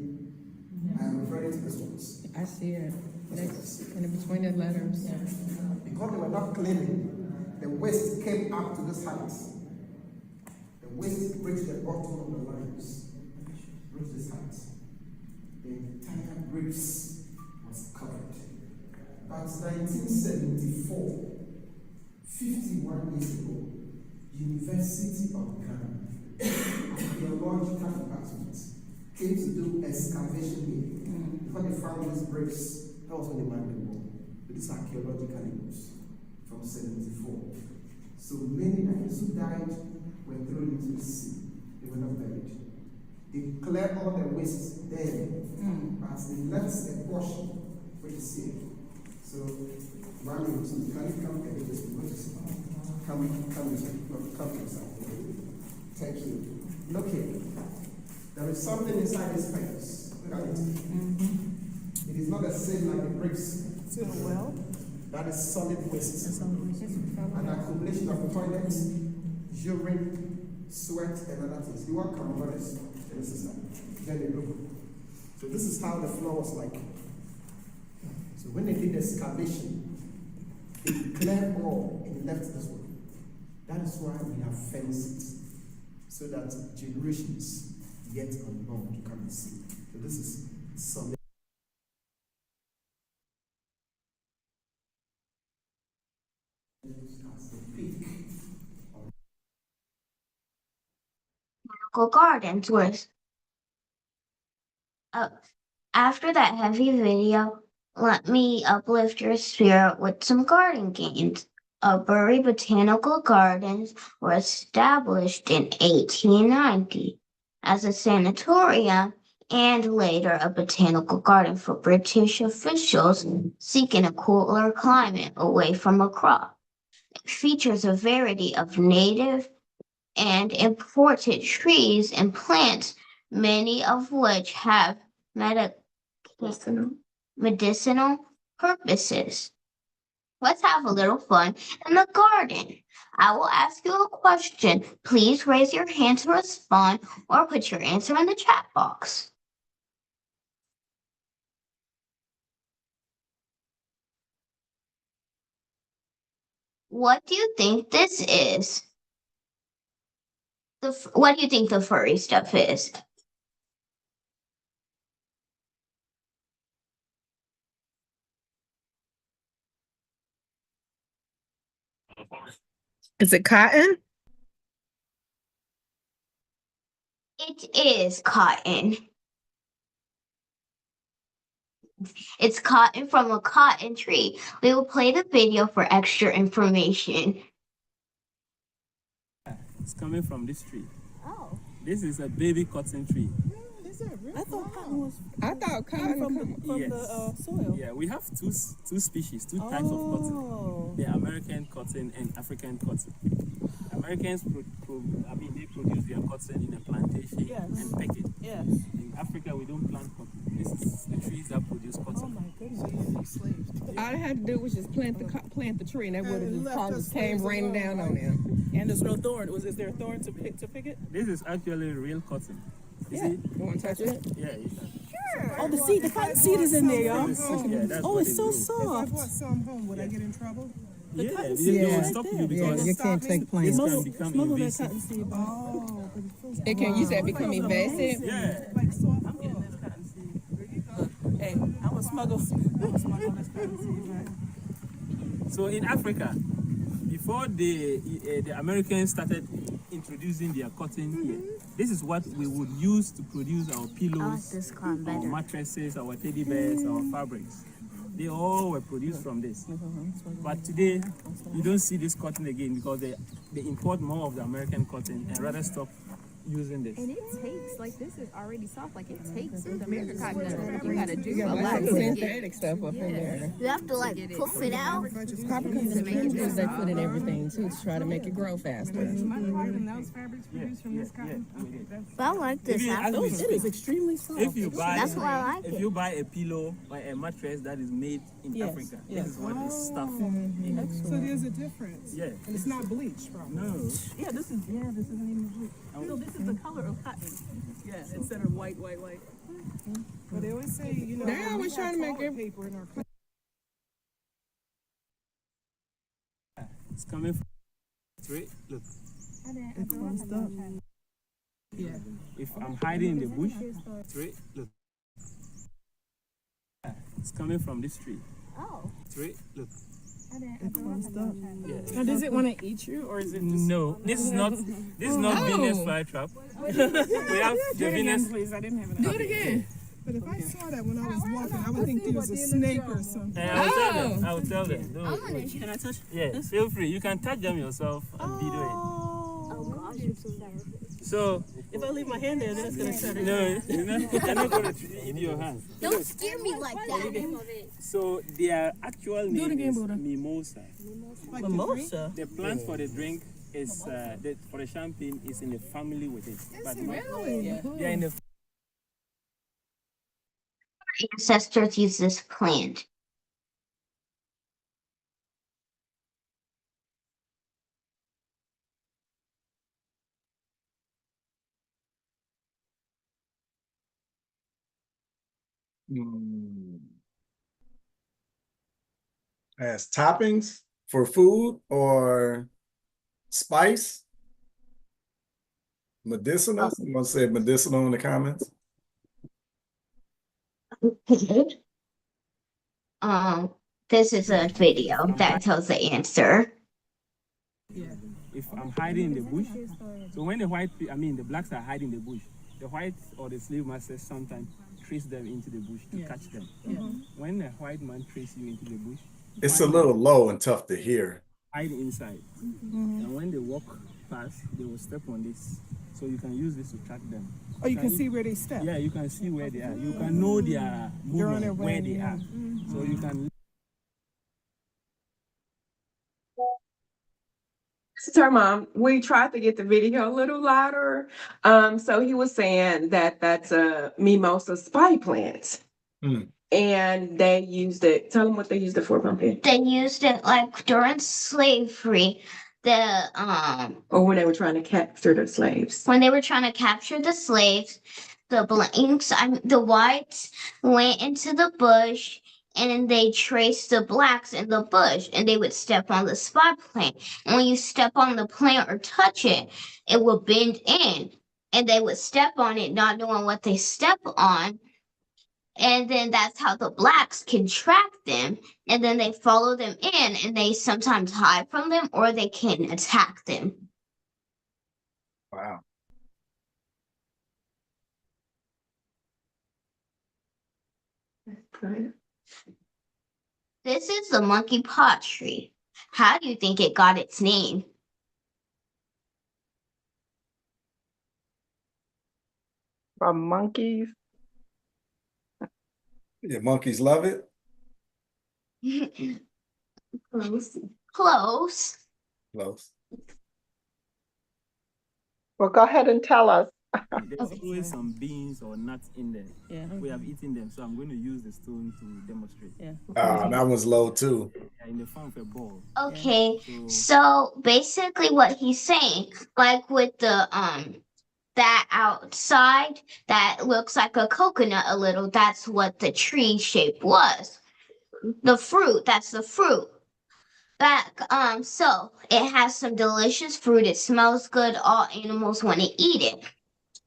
I'm referring to this ones. I see it. Next, in between the letters. Yeah. Because they were not cleaning. The waste came up to this height. The waste reached the bottom of the lines. Reached this height. The entire bricks was covered. But 1974, 51 years ago, University of Ghana, Archaeological Department, came to do excavation here. Before they found these bricks, that was when they mined the wall. But these archaeological labels. From 74. So many Africans who died were thrown into the sea. They were not buried. They cleared all the waste there, as they left a portion which is here. So, one minute, so can you come here? Come inside. Thank you. Look here. There is something inside this fence. Look at it. It is not the same like the bricks. Well. That is solid waste. An accumulation of toilets, urine, sweat, and other things. You want come over this? This is that. Then you look. So this is how the floor was like. So when they did the excavation, they cleared all and left this one. That is why we have fences, so that generations yet unborn come and see. So this is solid. Gardens was after that heavy video, let me uplift your spirit with some garden games. of Bury Botanical Gardens were established in 1890 as a sanatorium and later a botanical garden for British officials seeking a cooler climate away from a crop. It features a variety of native and imported trees and plants, many of which have medicinal purposes. Let's have a little fun in the garden. I will ask you a question. Please raise your hand to respond or put your answer in the chat box. What do you think this is? What do you think the furry stuff is? Is it cotton? It is cotton. It's cotton from a cotton tree. We will play the video for extra information. It's coming from this tree. Oh. This is a baby cotton tree. I thought cotton from the soil. Yeah, we have two species, two types of cotton. The American cotton and African cotton. Americans they produce their cotton in a plantation and pack it. Yes. In Africa, we don't plant cotton. This is the trees that produce cotton. Oh my goodness. All I had to do was just plant the tree, and that would have just came raining down on them. And there's no thorn. Is there a thorn to pick it? This is actually real cotton. You see? You want to touch it? Yeah, you can. Sure. Oh, the cotton seed is in there, y'all. Oh, it's so If I soft. brought some home, would I get in trouble? They will stop you because you can't take plants. this can become Smuggle that invasive. cotton seed. Oh, but it's It can use that become invasive. Yeah. like soft. I'm getting this cotton seed. Hey, I'm gonna smuggle this cotton seed, right? So in Africa, before the Americans started introducing their cotton here, this is what we would use to produce our pillows, our mattresses, our teddy bears, our fabrics. They all were produced from this. But today, you don't see this cotton again because they import more of the American cotton and rather stop using this. And it takes, like, this is already soft, like, it takes the American cotton. You gotta do a lot of synthetic stuff up in there. You have to, like, puff it out. Probably because of the chemicals they put in everything, too, to try to make it grow faster. Those fabrics produced from this cotton? But I like this. It is extremely soft. If you buy, That's why I like if it. you buy a pillow or a mattress that is made in Africa, this is what is stuff in. So there's a difference. Yeah. And it's not bleached, probably. No. Yeah, this isn't even blue. So this is the color of cotton. Yeah, instead of white. But they always say, you know, They're always trying to make it. paper in our country. It's coming from straight. Look. It's closed up. Yeah. If I'm hiding in the bush, straight. Look. It's coming from this tree. Oh. Straight. Look. It's closed up. Yeah. Now, does it want to eat you, or is it just... No, this is not Venus flytrap. We have the Venus. Please, I didn't have enough. Do it again. But if I saw that when I was walking, I would think there was a snake or something. And I will tell them. Don't worry. Can I touch? Yeah, feel free. You can touch them yourself and video it. Oh, gosh. So, If I leave my hand there, then it's going to shut it. no, you're not going to eat your hand. Don't scare me like that. So, their actual name again, is Buddha. mimosa. Mimosa? The plant for the drink is, for the champagne is in the family with it. But they are in the Ancestors use this plant. As toppings for food or spice? Medicinal? Someone said medicinal in the comments. This is a video that tells the answer. If I'm hiding in the bush, so when the blacks are hiding in the bush, the whites or the slave masters sometimes trace them into the bush to catch them. When a white man traces you into the bush, It's a little low and tough to hear. hide inside. And when they walk past, they will step on this. So you can use this to track them. Oh, you can see where they step. Yeah, you can see where they are. You can know their movement, where they are. So you can. This is her mom. We tried to get the video a little louder. So he was saying that that's a mimosa spy plant. And they used it. Tell them what they used it for, Pumpkin. They used it like during slavery. Or when they were trying to capture the slaves. When they were trying to capture the slaves, the whites went into the bush and then they traced the blacks in the bush and they would step on the spy plant. And when you step on the plant or touch it, it would bend in and they would step on it not knowing what they step on. And then that's how the blacks can track them. And then they follow them in and they sometimes hide from them or they can attack them. Wow. This is the monkey pot tree. How do you think it got its name? From monkeys. Yeah, monkeys love it. Close. Close. Close. Well, go ahead and tell us. There's always some beans or nuts in there. Yeah. We have eaten them, so I'm going to use the stone to demonstrate. Yeah. That one's low too. Yeah, in the form of a ball. Okay, so basically what he's saying, like with the that outside that looks like a coconut a little, that's what the tree shape was. The fruit, that's the fruit. So it has some delicious fruit. It smells good. All animals want to eat it.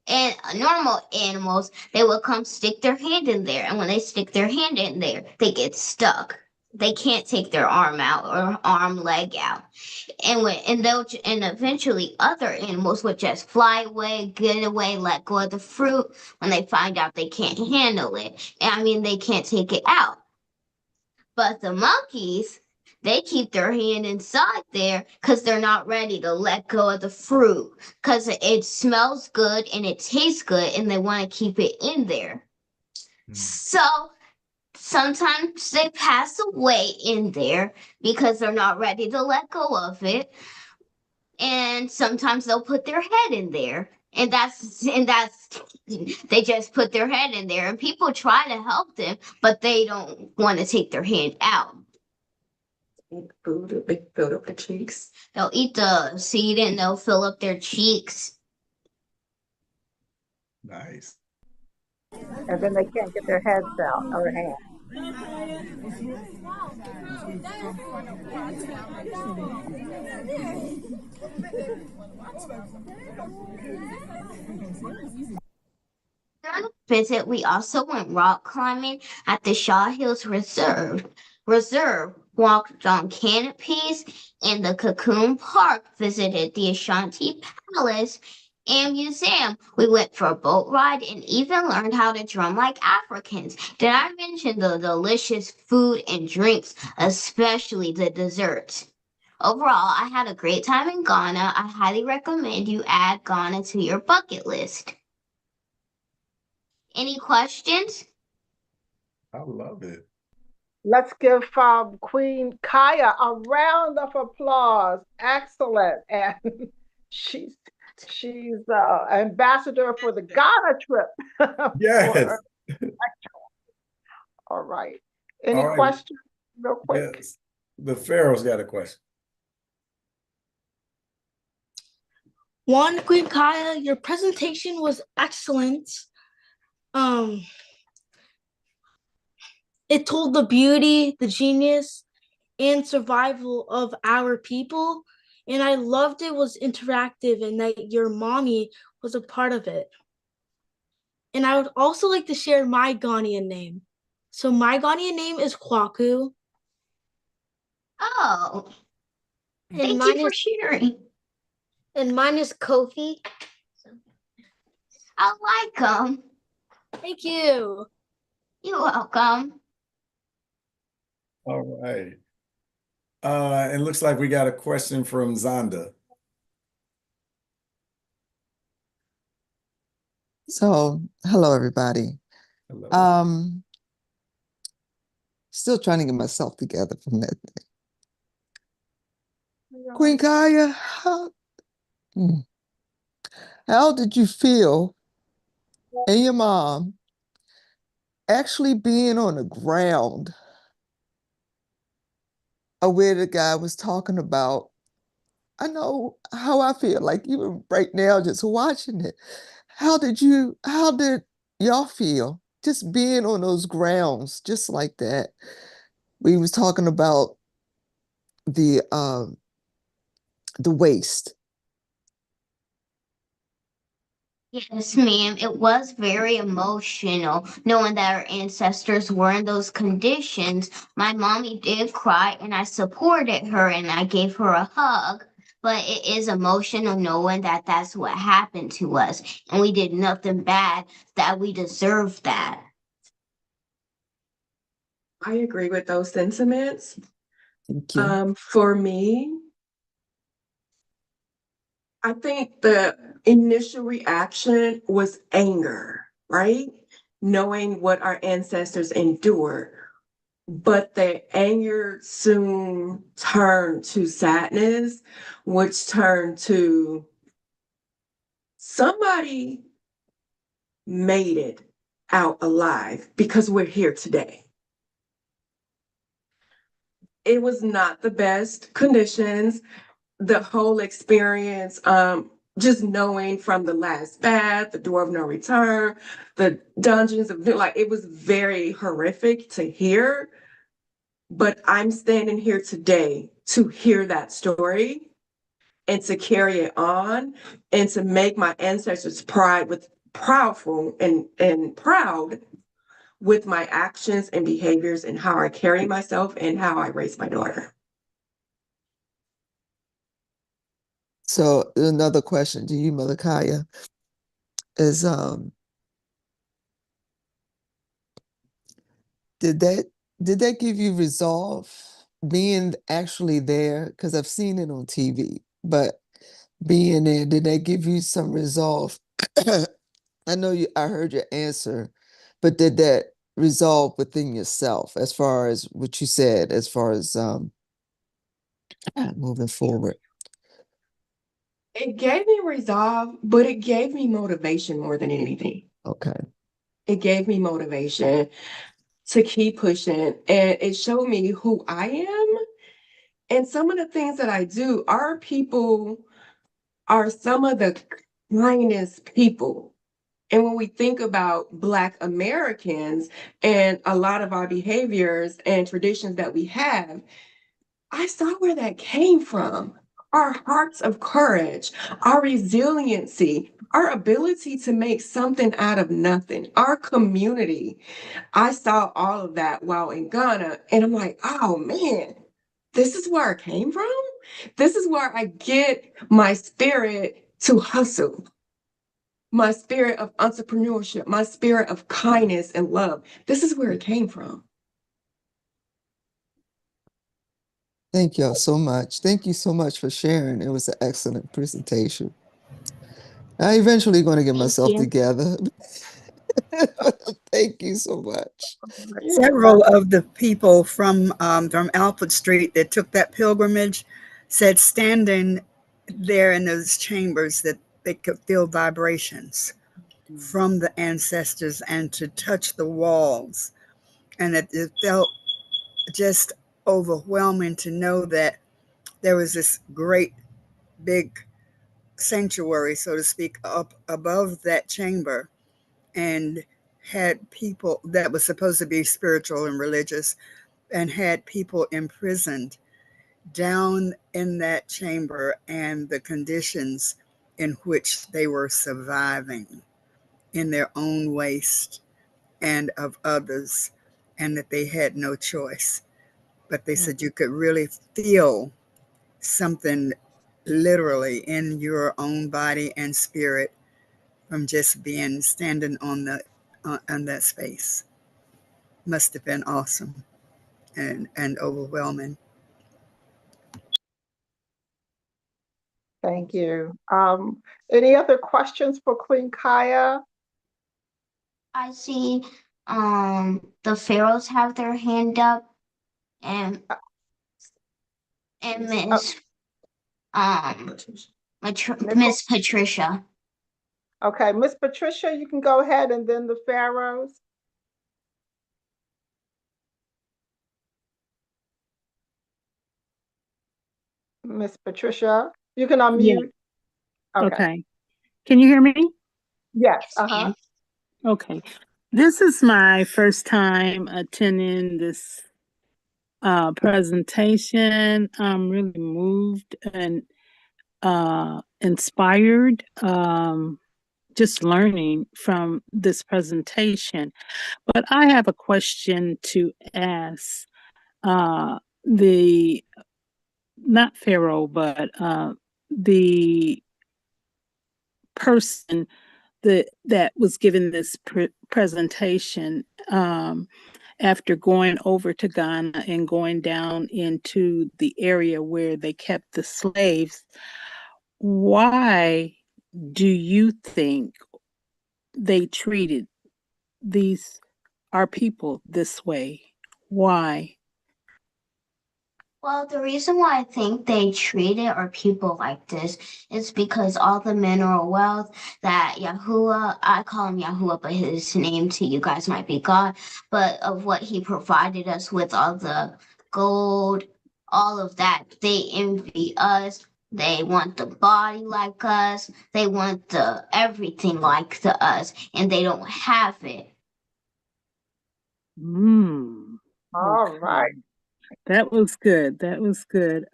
And normal animals, they will come stick their hand in there. And when they stick their hand in there, they get stuck. They can't take their arm out or leg out. And eventually other animals would just fly away, get away, let go of the fruit when they find out they can't handle it. They can't take it out. But the monkeys, they keep their hand inside there because they're not ready to let go of the fruit because it smells good and it tastes good and they want to keep it in there. So sometimes they pass away in there because they're not ready to let go of it. And sometimes they'll put their head in there. And that's they just put their head in there and people try to help them, but they don't want to take their hand out. Food, they fill up the cheeks. They'll eat the seed and they'll fill up their cheeks. Nice. And then they can't get their heads out or hands. During the visit, we also went rock climbing at the Shaw Hills Reserve, walked on canopies in the Cocoon Park, visited the Ashanti Palace and Museum. We went for a boat ride and even learned how to drum like Africans. Did I mention the delicious food and drinks, especially the desserts? Overall, I had a great time in Ghana. I highly recommend you add Ghana to your bucket list. Any questions? I love it. Let's give Queen Kaya a round of applause. Excellent. And she's ambassador for the Ghana trip. Yes. All right. Any questions real quick? Yes. The Pharaoh's got a question. One, Queen Kaya, your presentation was excellent. It told the beauty, the genius, and survival of our people. And I loved it was interactive and that your mommy was a part of it. And I would also like to share my Ghanaian name. So my Ghanaian name is Kwaku. Oh, thank you for sharing. And mine is Kofi. I like them. Thank you. You're welcome. All right. It looks like we got a question from Zonda. So, hello everybody. Hello. Still trying to get myself together from that day. Queen Kaya, how did you feel and your mom actually being on the ground of where the guy was talking about? I know how I feel, like even right now, just watching it. How did y'all feel just being on those grounds, just like that? We was talking about the waste. Yes, ma'am. It was very emotional knowing that our ancestors were in those conditions. My mommy did cry, and I supported her and I gave her a hug. But it is emotional knowing that that's what happened to us, and we did nothing bad, that we deserved that. I agree with those sentiments. Thank you. For me, I think the initial reaction was anger, right? Knowing what our ancestors endured. But the anger soon turned to sadness, which turned to somebody made it out alive because we're here today. It was not the best conditions. The whole experience, just knowing from the last bath, the door of no return, the dungeons of like, it was very horrific to hear. But I'm standing here today to hear that story and to carry it on and to make my ancestors proudful and proud with my actions and behaviors and how I carry myself and how I raise my daughter. So another question to you, Malakaya, is did that give you resolve being actually there? Because I've seen it on TV, but being there, did that give you some resolve? I know I heard your answer, but did that resolve within yourself as far as what you said, as far as moving forward? It gave me resolve, but it gave me motivation more than anything. Okay. It gave me motivation to keep pushing, and it showed me who I am and some of the things that I do. Our people are some of the kindest people. And when we think about Black Americans and a lot of our behaviors and traditions that we have, I saw where that came from. Our hearts of courage, our resiliency, our ability to make something out of nothing, our community. I saw all of that while in Ghana, and I'm like, oh man, this is where I came from. This is where I get my spirit to hustle, my spirit of entrepreneurship, my spirit of kindness and love. This is where it came from. Thank y'all so much. Thank you so much for sharing. It was an excellent presentation. I'm eventually going to get myself together. Thank you so much. Several of the people from Alfred Street that took that pilgrimage said standing there in those chambers that they could feel vibrations from the ancestors and to touch the walls. And it felt just overwhelming to know that there was this great big sanctuary, so to speak, up above that chamber and had people that was supposed to be spiritual and religious and had people imprisoned down in that chamber and the conditions in which they were surviving in their own waste and of others, and that they had no choice. But they said you could really feel something literally in your own body and spirit from just being standing on that space. Must have been awesome and overwhelming. Thank you. Any other questions for Queen Kaya? I see the pharaohs have their hand up, and Miss Miss Patricia. Okay, Miss Patricia, you can go ahead, and then the pharaohs. Miss Patricia, you can unmute. Yeah. Okay. Okay. Can you hear me? Yes. Uh-huh. Okay. This is my first time attending this presentation. I'm really moved and inspired, just learning from this presentation. But I have a question to ask the, not Pharaoh, but the person that was given this presentation, after going over to Ghana and going down into the area where they kept the slaves. Why do you think they treated our people this way? Why? Well, the reason why I think they treated our people like this is because all the mineral wealth that Yahuwah, I call him Yahuwah, but his name to you guys might be God, but of what he provided us with, all the gold, all of that, they envy us. They want the body like us. They want the everything like us, and they don't have it. All right. That was good. That was good.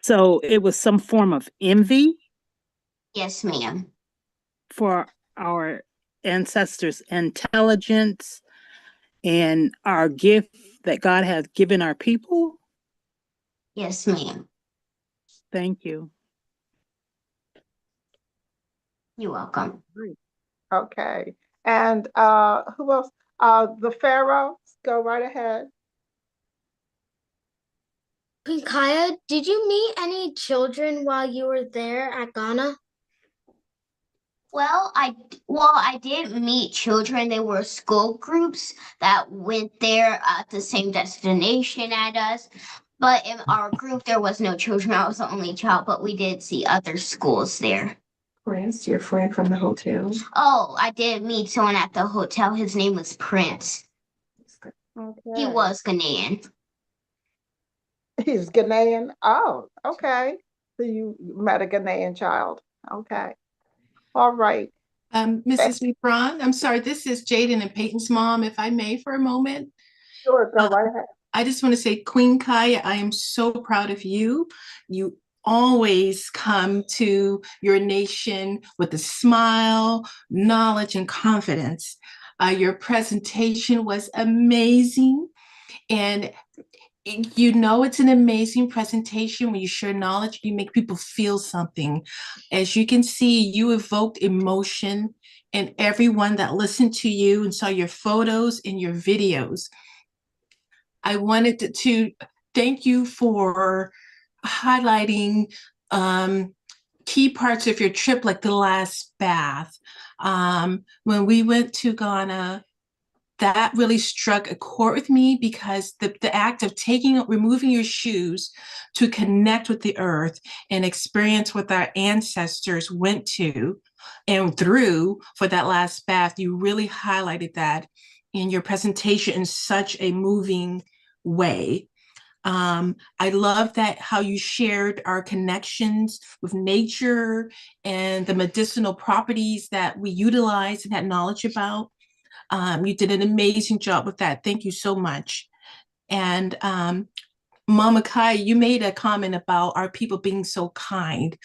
So it was some form of envy? Yes, ma'am. For our ancestors' intelligence and our gift that God has given our people? Yes, ma'am. Thank you. You're welcome. Okay. And who else? The pharaohs, go right ahead. Queen Kaya, did you meet any children while you were there at Ghana? Well, I did meet children. They were school groups that went there at the same destination at us. But in our group, there was no children. I was the only child, but we did see other schools there. Prince, your friend from the hotel. Oh, I did meet someone at the hotel. His name was Prince. Okay. He was Ghanaian. He's Ghanaian. Oh, okay. So you met a Ghanaian child. Okay. All right. Mrs. Lebron, I'm sorry, this is Jaden and Peyton's mom, if I may, for a moment. Sure, go right ahead. I just want to say, Queen Kaya, I am so proud of you. You always come to your nation with a smile, knowledge, and confidence. Your presentation was amazing. And you know it's an amazing presentation when you share knowledge, you make people feel something. As you can see, you evoked emotion in everyone that listened to you and saw your photos and your videos. I wanted to thank you for highlighting key parts of your trip, like the last bath. When we went to Ghana, that really struck a chord with me because the act of removing your shoes to connect with the earth and experience what our ancestors went to and through for that last bath, you really highlighted that in your presentation in such a moving way. I love that how you shared our connections with nature and the medicinal properties that we utilize and had knowledge about. You did an amazing job with that. Thank you so much. And Mama Kai, you made a comment about our people being so kind.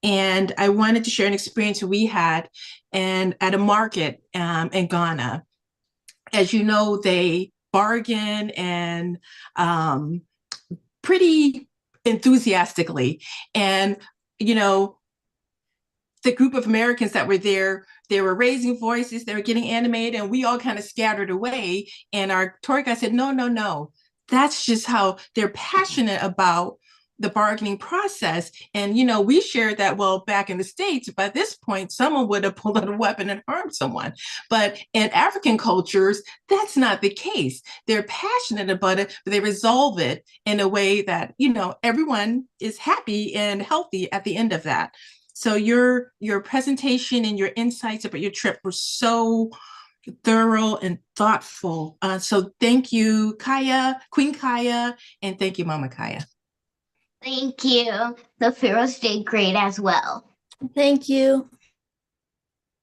And I wanted to share an experience we had at a market in Ghana. As you know, they bargain and pretty enthusiastically. And, you know, the group of Americans that were there, they were raising voices, they were getting animated, and we all kind of scattered away. And our tour guide said, no, that's just how they're passionate about the bargaining process. And, we shared that, well, back in the States, by this point, someone would have pulled out a weapon and harmed someone. But in African cultures, that's not the case. They're passionate about it, but they resolve it in a way that, everyone is happy and healthy at the end of that. So your presentation and your insights about your trip were so thorough and thoughtful. So thank you, Kaya, Queen Kaya, and thank you, Mama Kaya. Thank you. The Pharaohs did great as well. Thank you.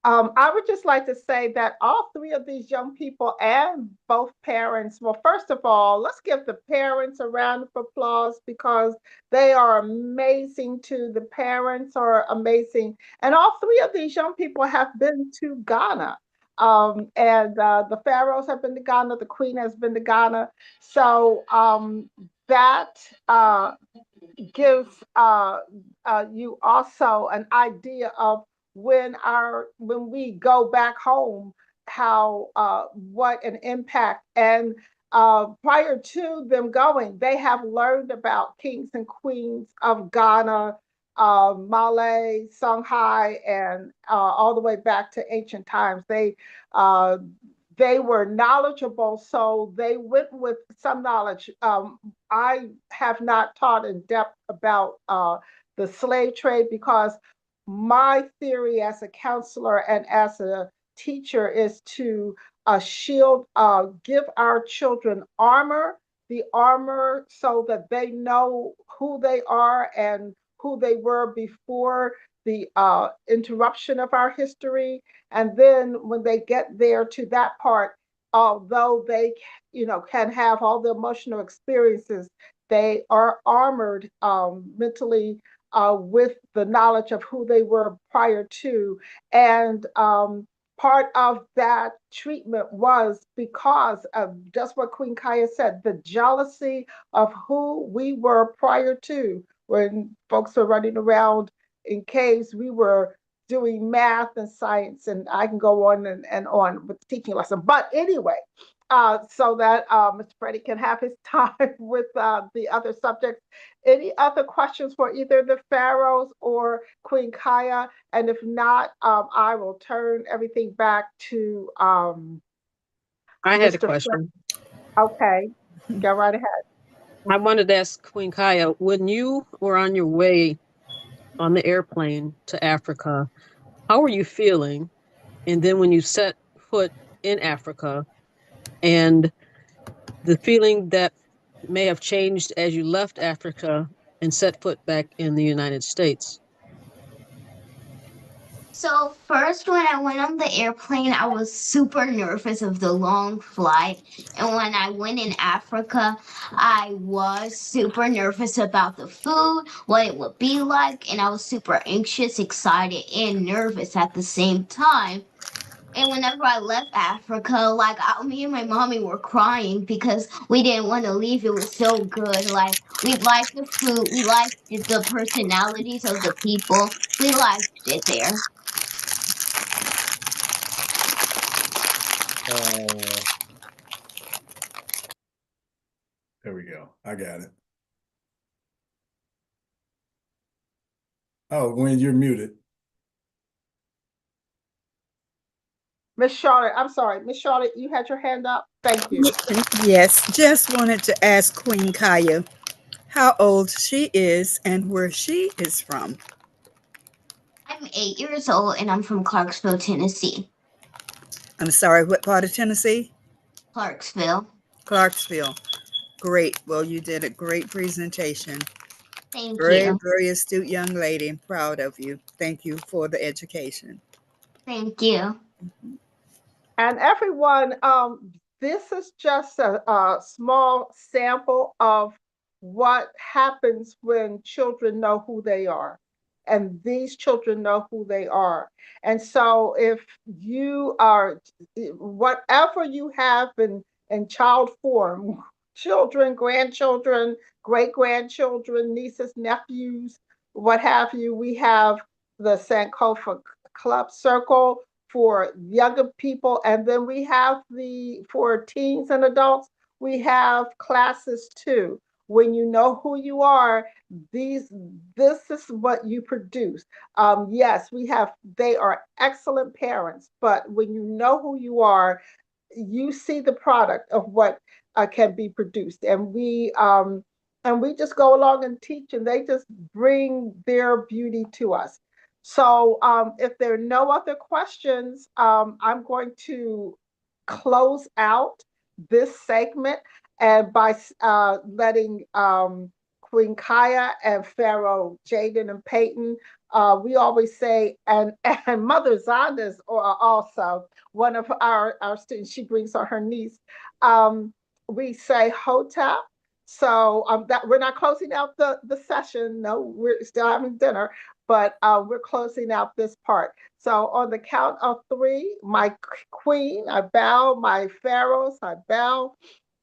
I would just like to say that all three of these young people and both parents, well, first of all, let's give the parents a round of applause because they are amazing too. The parents are amazing. And all three of these young people have been to Ghana. And the pharaohs have been to Ghana, the queen has been to Ghana. So that gives you also an idea of when we go back home, how what an impact. And prior to them going, they have learned about kings and queens of Ghana, Malay, Songhai, and all the way back to ancient times. They were knowledgeable, so they went with some knowledge. I have not taught in depth about the slave trade because my theory as a counselor and as a teacher is to give our children armor, the armor so that they know who they are and who they were before the interruption of our history. And then when they get there to that part, although they, can have all the emotional experiences, they are armored mentally with the knowledge of who they were prior to. And part of that treatment was because of just what Queen Kaya said, the jealousy of who we were prior to. When folks were running around in caves, we were doing math and science, and I can go on and on with the teaching lesson. But anyway, so that Mr. Freddie can have his time with the other subjects. Any other questions for either the pharaohs or Queen Kaya? And if not, I will turn everything back to I had a Mr. question. Okay, go right ahead. I wanted to ask Queen Kaya, when you were on your way on the airplane to Africa, how were you feeling? And then when you set foot in Africa and the feeling that may have changed as you left Africa and set foot back in the United States? So first, when I went on the airplane, I was super nervous of the long flight. And when I went in Africa, I was super nervous about the food, what it would be like. And I was super anxious, excited, and nervous at the same time. And whenever I left Africa, me and my mommy were crying because we didn't want to leave. It was so good. Like, we liked the food, we liked the personalities of the people. We liked it there. There we go. I got it. Oh, Gwen, you're muted. Miss Charlotte, I'm sorry. Miss Charlotte, you had your hand up. Thank you. Yes, just wanted to ask Queen Kaya how old she is and where she is from. I'm 8 years old and I'm from Clarksville, Tennessee. I'm sorry, what part of Tennessee? Clarksville. Clarksville. Great. Well, you did a great presentation. Thank Very, you. very astute young lady. I'm proud of you. Thank you for the education. Thank you. And everyone, this is just a small sample of what happens when children know who they are. And these children know who they are. And so if you are, whatever you have in child form, children, grandchildren, great-grandchildren, nieces, nephews, what have you, we have the Sankofa Club Circle for younger people. And then we have for teens and adults, we have classes too. when you know who you are, this is what you produce. Yes, they are excellent parents, but when you know who you are, you see the product of what can be produced. And we just go along and teach, and they just bring their beauty to us. So if there are no other questions, I'm going to close out this segment and by letting Queen Kaya and Pharaoh Jaden and Peyton, we always say, and Mother Zonda's also one of our students. She brings on her niece. We say Hotep. So that we're not closing out the session. No, we're still having dinner, but we're closing out this part. So on the count of three, my queen, I bow. My pharaohs, I bow.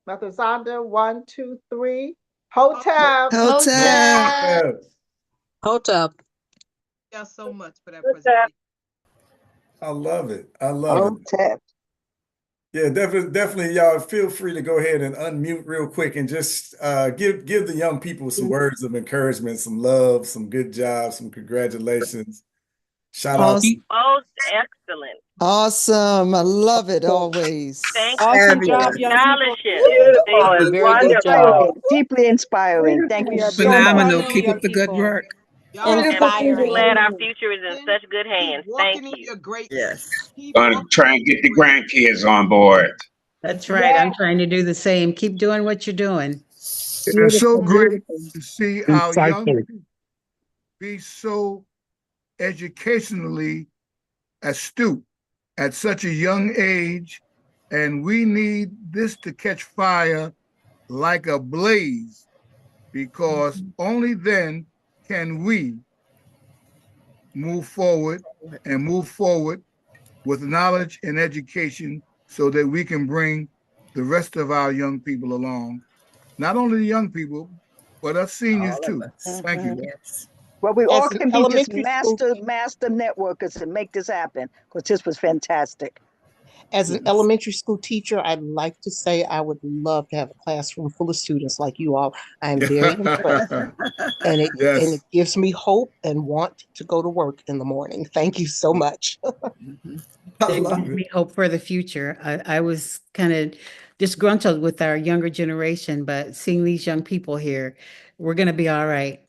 Mother Zonda, 1, 2, 3. Hotep. Hotep. Hotep. Thank y'all so much for that Hotep. presentation. I love it. I love it. Hotep. Yeah, definitely, y'all feel free to go ahead and unmute real quick and just give the young people some words of encouragement, some love, some good job, some congratulations. Shout out. Most excellent. Awesome. I love it always. Thank Awesome you. job, For young people. scholarship. Beautiful and Very good wonderful. job. Deeply inspiring. Thank We you are so very much. proud Phenomenal. of you, Keep young up the good people. work. Y'all I'm glad our future is in such good hands. Keep Thank walking in you. your greatness. Yes. Keep Gonna walking try and get the grandkids on board. That's right. I'm trying to do the same. Keep doing what you're doing. It is so Beautiful, great beautiful. to see our young Insightful. people be so educationally astute at such a young age, and we need this to catch fire like a blaze, because only then can we move forward with knowledge and education so that we can bring the rest of our young people along. Not only the young people, but us seniors All of too. us. Thank you. Yes. Well, we As all an can be just elementary school, master networkers and make this happen, because this was fantastic. as an Yes. elementary school teacher, I'd like to say I would love to have a classroom full of students like you all. I am very impressed. And it Yes. gives me hope and want to go to work in the morning. Thank you so much. I It love gives it. me hope for the future. I was kind of disgruntled with our younger generation, but seeing these young people here, we're going to be all right.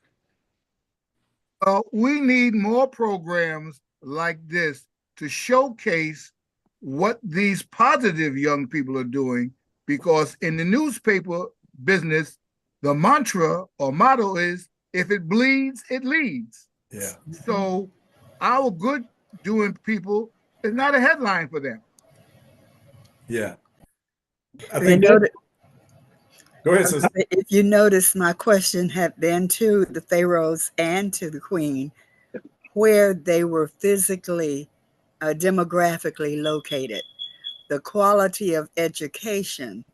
We need more programs like this to showcase what these positive young people are doing, because in the newspaper business, the mantra or motto is, if it bleeds, it leads. Yeah. So our good doing people is not a headline for them. Yeah. I You think know, go ahead, sister. if you notice, my question had been to the pharaohs and to the queen, where they were physically, demographically located, the quality of education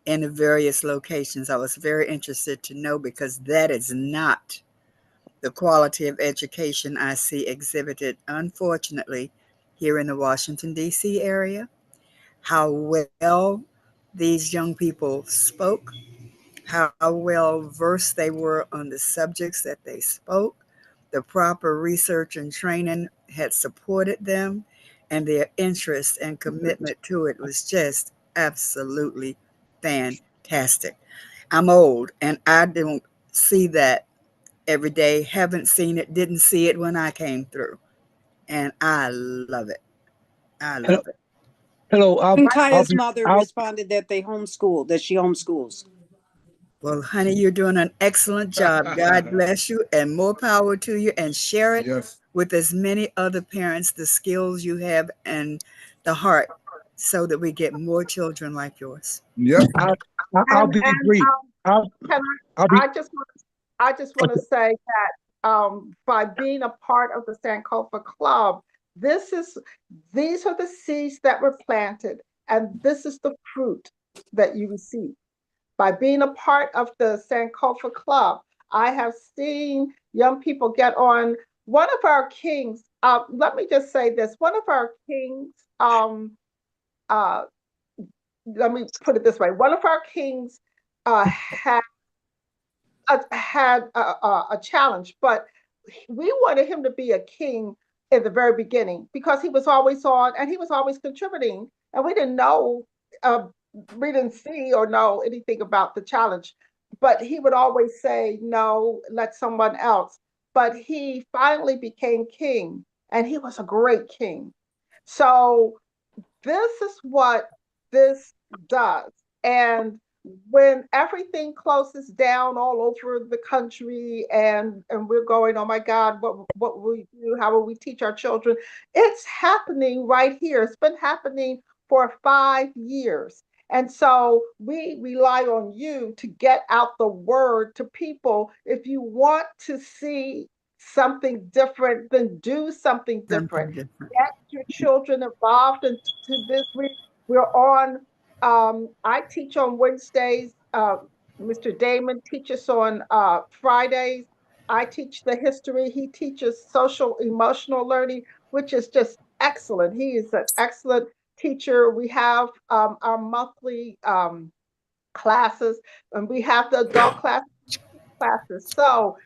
in the various locations. I was very interested to know, because that is not the quality of education I see exhibited, unfortunately, here in the Washington, D.C. area. How well these young people spoke, how well versed they were on the subjects that they spoke, the proper research and training had supported them, and their interest and commitment to it was just absolutely fantastic. I'm old and I don't see that every day, haven't seen it, didn't see it when I came through. And I love it. I love it. Hello, Kaya's mother responded that they homeschool, that she homeschools. Well, honey, you're doing an excellent job. God bless you and more power to you, and share it with as many other parents, the skills you have and the heart, so that we get more children like yours. Yep. I'll be brief. I just want to say that by being a part of the Sankofa Club, these are the seeds that were planted, and this is the fruit that you receive. By being a part of the Sankofa Club, I have seen young people get on. One of our kings, let me just say this, one of our kings, let me put it this way, one of our kings had had a challenge, but we wanted him to be a king in the very beginning because he was always on and he was always contributing, and we didn't know, uh, we didn't see or know anything about the challenge, but he would always say, "No, let someone else." But he finally became king, and he was a great king. So this is what this does. And when everything closes down all over the country and we're going, oh my God, what will we do? How will we teach our children? It's happening right here. It's been happening for 5 years. And so we rely on you to get out the word to people. If you want to see something different, then do something different. Something different. Get your children involved into this. We're on, I teach on Wednesdays. Mr. Damon teaches on Fridays. I teach the history. He teaches social emotional learning, which is just excellent. He is an excellent teacher. We have our monthly classes, and we have the adult classes. So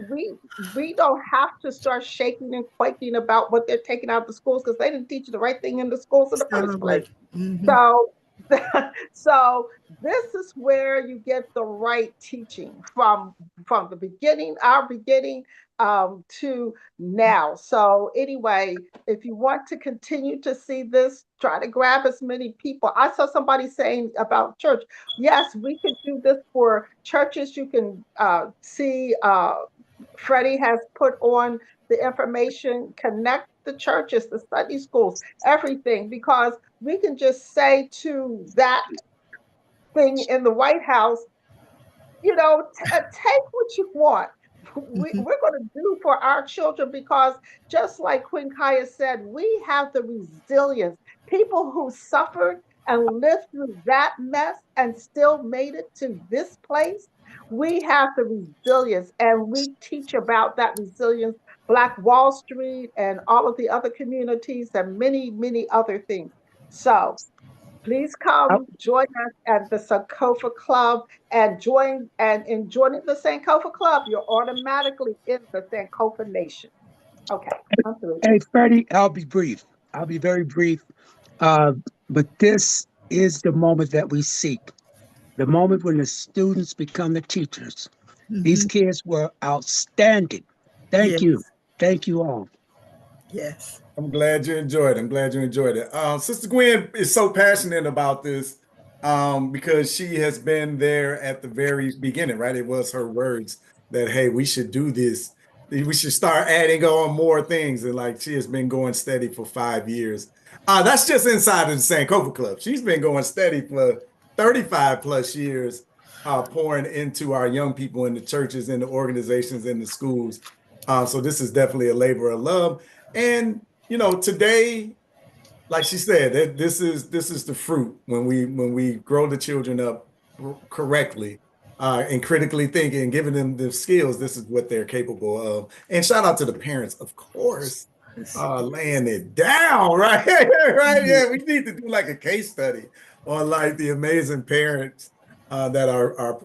we don't have to start shaking and quaking about what they're taking out of the schools because they didn't teach the right thing in the schools in the first place. So so this is where you get the right teaching from the beginning, our beginning, to now. So anyway, if you want to continue to see this, try to grab as many people. I saw somebody saying about church. Yes, we could do this for churches. You can see Freddie has put on the information, connect the churches, the Sunday schools, everything, because we can just say to that thing in the White House, take what you want. We're going to do for our children because, just like Queen Kaya said, we have the resilience. People who suffered and lived through that mess and still made it to this place, we have the resilience, and we teach about that resilience. Black Wall Street and all of the other communities and many, many other things. So please come join us at the Sankofa Club and in joining the Sankofa Club, you're automatically in the Sankofa Nation. Okay, I'm through. Hey, Freddie, I'll be brief. I'll be very brief. But this is the moment that we seek. The moment when the students become the teachers. These kids were outstanding. Thank you. Thank you all. Yes. I'm glad you enjoyed it. I'm glad you enjoyed it. Sister Gwen is so passionate about this because she has been there at the very beginning, right? It was her words that, hey, we should do this. We should start adding on more things. And like she has been going steady for 5 years. That's just inside of the Sankofa Club. She's been going steady for 35 plus years, pouring into our young people in the churches, in the organizations, in the schools. So this is definitely a labor of love. And today, like she said, this is the fruit when we grow the children up correctly, and critically thinking and giving them the skills. This is what they're capable of. And shout out to the parents, of course, laying it down, right? Right? Yeah, we need to do like a case study on like the amazing parents that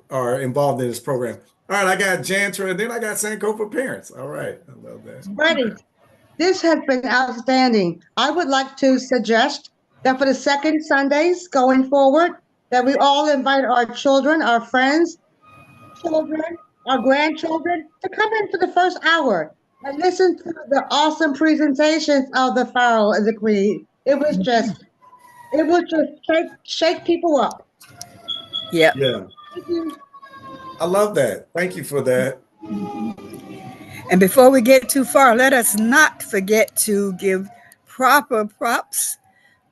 are involved in this program. All right, I got Jantra, and then I got Sankofa parents. All right, I love that. Freddie, this has been outstanding. I would like to suggest that for the second Sundays going forward, that we all invite our children, our friends, children, our grandchildren to come in for the first hour and listen to the awesome presentations of the Pharaoh and the Queen. It was just shake people up. Yeah. Yeah. I love that. Thank you for that. And before we get too far, let us not forget to give proper props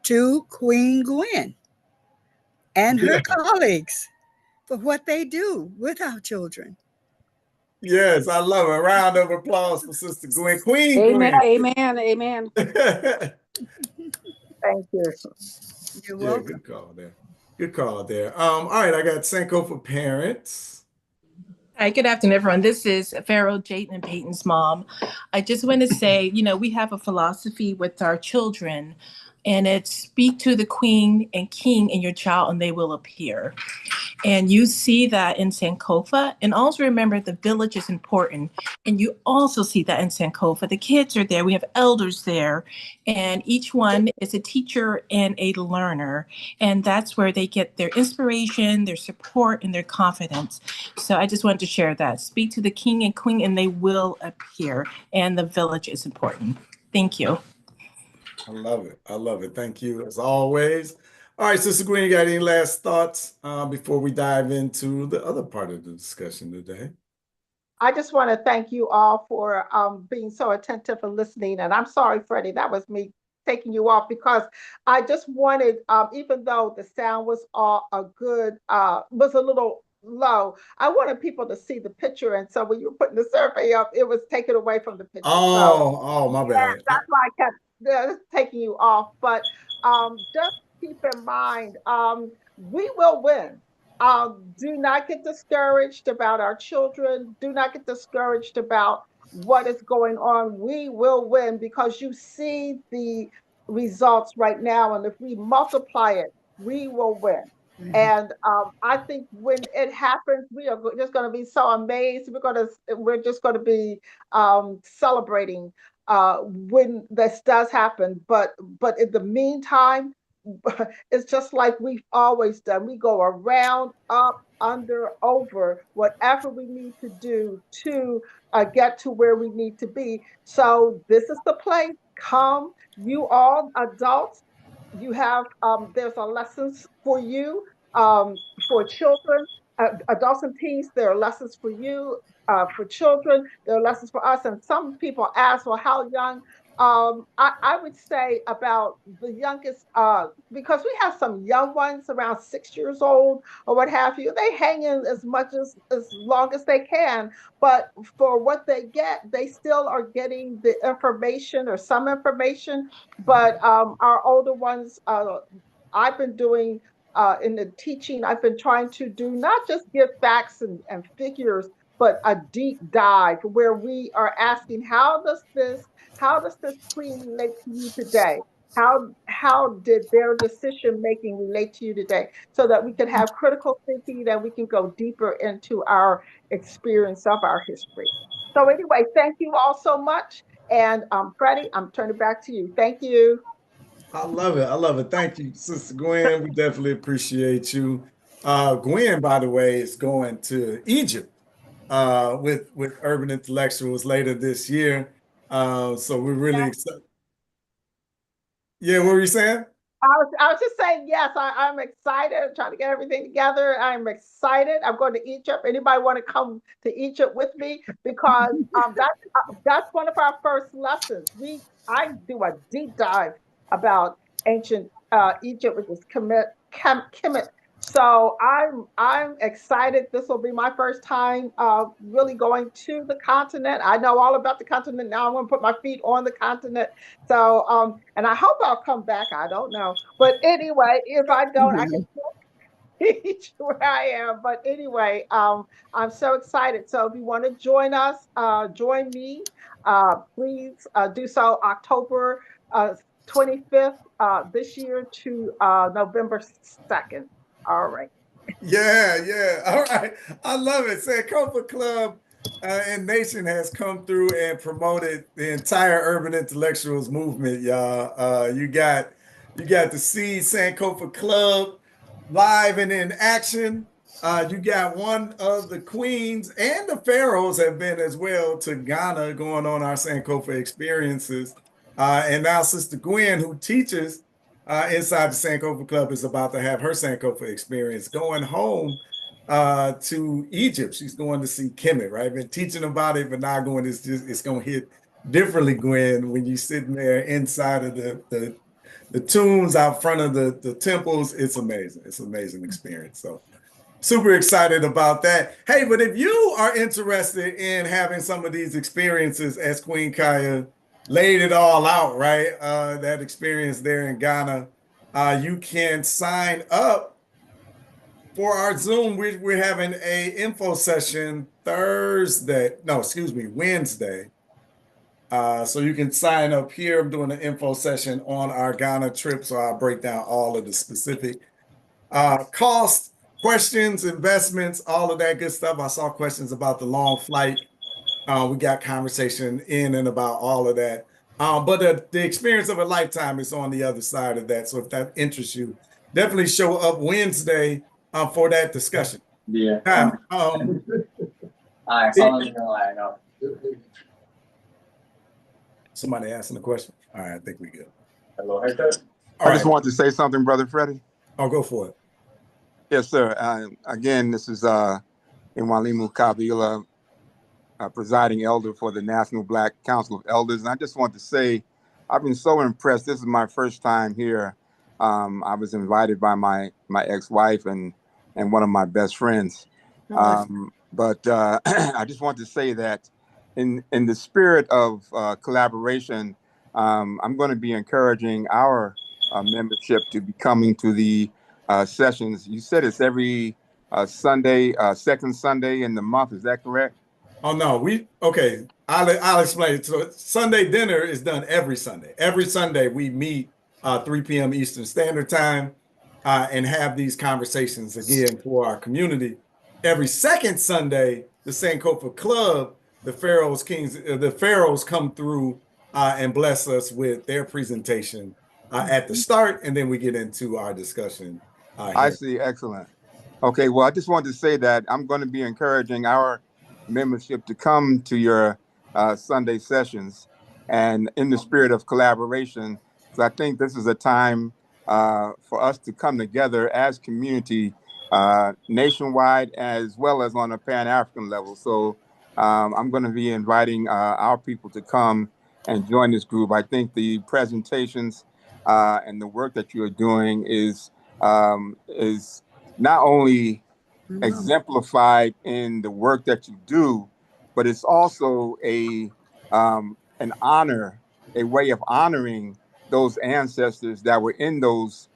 to Queen Gwen and her colleagues for what they do with our children. Yes, I love it. A round of applause for Sister Gwen. Queen Amen, Gwen. amen. Thank you. You're welcome. Good call there. Good call there. All right, I got Sankofa parents. Hi, good afternoon, everyone. This is Pharaoh, Jayden, and Peyton's mom. I just want to say, we have a philosophy with our children And it's speak to the queen and king in your child and they will appear. And you see that in Sankofa. And also remember the village is important. And you also see that in Sankofa. The kids are there. We have elders there. And each one is a teacher and a learner. And that's where they get their inspiration, their support, and their confidence. So I just wanted to share that. Speak to the king and queen and they will appear. And the village is important. Thank you. I love it. I love it. Thank you as always. All right, Sister Gwen, you got any last thoughts before we dive into the other part of the discussion today? I just want to thank you all for being so attentive and listening. And I'm sorry, Freddie, that was me taking you off because I just wanted, even though the sound was all was a little low, I wanted people to see the picture. And so when you were putting the survey up, it was taken away from the picture. Oh, my Yeah, bad. that's why I kept taking you off. But just keep in mind, we will win. Do not get discouraged about our children. Do not get discouraged about what is going on. We will win because you see the results right now. And if we multiply it, we will win. And I think when it happens, we are just going to be so amazed. We're just going to be celebrating when this does happen. But in the meantime, it's just like we've always done. We go around, up, under, over, whatever we need to do to get to where we need to be. So this is the place. Come, you all adults. You have there's a lessons for you for children, adults and teens. There are lessons for you. For children, there are lessons for us. And some people ask, well, how young? I would say about the youngest, because we have some young ones around 6 years old or what have you. They hang in as long as they can, but for what they get, they still are getting the information or some information. But our older ones, I've been doing in the teaching, I've been trying to do not just give facts and figures, but a deep dive where we are asking, how does this queen relate to you today? How did their decision making relate to you today? So that we can have critical thinking, that we can go deeper into our experience of our history. So anyway, thank you all so much. And Freddie, I'm turning back to you. Thank you. I love it. I love it. Thank you, Sister Gwen. We definitely appreciate you. Gwen, by the way, is going to Egypt with Urban Intellectuals later this year. So we're really excited. Yeah, what were you saying? I was just saying, yes, I'm excited. I'm trying to get everything together. I'm excited. I'm going to Egypt. Anybody want to come to Egypt with me? Because that's one of our first lessons. I do a deep dive about ancient Egypt, which is Kemet. So I'm excited. This will be my first time really going to the continent. I know all about the continent now. I want to put my feet on the continent. So and I hope I'll come back. I don't know. But anyway, if I don't, I can teach where I am. But anyway, I'm so excited. So if you want to join us, join me. Please do so October 25th this year to November 2nd. All right. Yeah. All right. I love it. Sankofa Club and Nation has come through and promoted the entire urban intellectuals movement, y'all. You got to see Sankofa Club live and in action. You got one of the queens and the pharaohs have been as well to Ghana going on our Sankofa experiences. And now Sister Gwen, who teaches inside the Sankofa Club, is about to have her Sankofa experience going home to Egypt. She's going to see Kemet, right? Been teaching about it, but now going, it's going to hit differently, Gwen, when you're sitting there inside of the tombs out front of the temples. It's amazing. It's an amazing experience. So super excited about that. Hey, but if you are interested in having some of these experiences as Queen Kaya laid it all out, right? That experience there in Ghana, you can sign up for our Zoom. We're having a info session Wednesday. So you can sign up here. I'm doing an info session on our Ghana trip, so I'll break down all of the specific costs, questions, investments, all of that good stuff. I saw questions about the long flight. We got conversation in and about all of that. But the experience of a lifetime is on the other side of that. So if that interests you, definitely show up Wednesday for that discussion. Yeah. Now, I know. Somebody asking a question. All right, I think we good. Hello, Hector. All I just right. wanted to say something, Brother Freddie. I'll go for it. Yes, sir. Again, this is Imwalimu Kabila, presiding elder for the National Black Council of Elders. And I just want to say, I've been so impressed. This is my first time here. I was invited by my ex-wife and one of my best friends. But I just want to say that in the spirit of collaboration, I'm going to be encouraging our membership to be coming to the sessions. You said it's every Sunday, second Sunday in the month. Is that correct? Oh no, okay. I'll explain it. So Sunday dinner is done every Sunday. Every Sunday we meet 3 p.m. Eastern Standard Time and have these conversations again for our community. Every second Sunday, the Sankofa Club, the Pharaohs come through and bless us with their presentation at the start, and then we get into our discussion. I see. Excellent. Okay. Well, I just wanted to say that I'm going to be encouraging our membership to come to your Sunday sessions, and in the spirit of collaboration, because I think this is a time for us to come together as community nationwide as well as on a Pan-African level. So I'm going to be inviting our people to come and join this group. I think the presentations and the work that you're doing is not only exemplified in the work that you do, but it's also an honor, a way of honoring those ancestors that were in those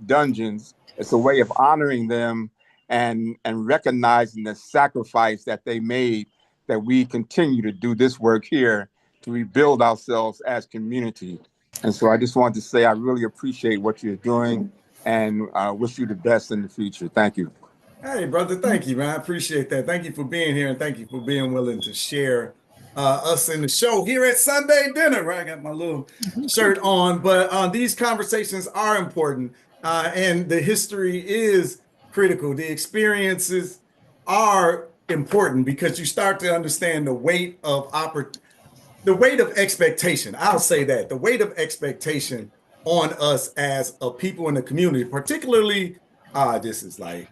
dungeons. It's a way of honoring them and recognizing the sacrifice that they made, that we continue to do this work here to rebuild ourselves as community. And so I just want to say I really appreciate what you're doing and wish you the best in the future. Thank you. Hey, brother, thank you, man. I appreciate that. Thank you for being here, and thank you for being willing to share us in the show here at Sunday Dinner, right? I got my little shirt on, but these conversations are important, and the history is critical. The experiences are important because you start to understand the weight of expectation. I'll say that the weight of expectation on us as a people in the community, particularly, this is like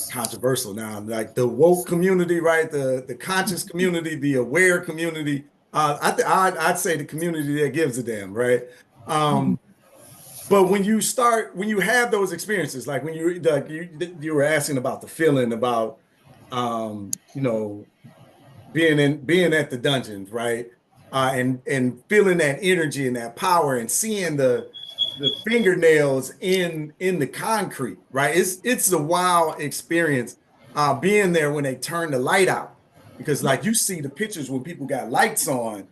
controversial now, like the woke community, right? The conscious community, the aware community. I'd say the community that gives a damn, right? But when you have those experiences, like when you were asking about the feeling about, being at the dungeons, right? And feeling that energy and that power and seeing the fingernails in the concrete, right? It's a wild experience being there when they turn the light out, because like you see the pictures when people got lights on,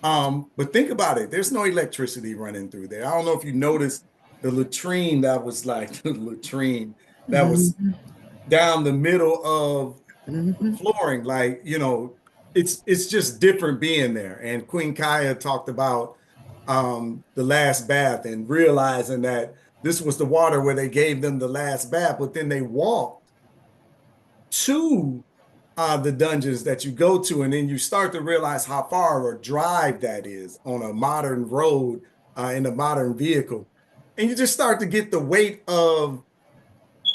but think about it, there's no electricity running through there. I don't know if you noticed the latrine that was like the latrine that was down the middle of flooring, like, it's just different being there. And Queen Kaya talked about the last bath and realizing that this was the water where they gave them the last bath, but then they walked to the dungeons that you go to, and then you start to realize how far a drive that is on a modern road in a modern vehicle. And you just start to get the weight of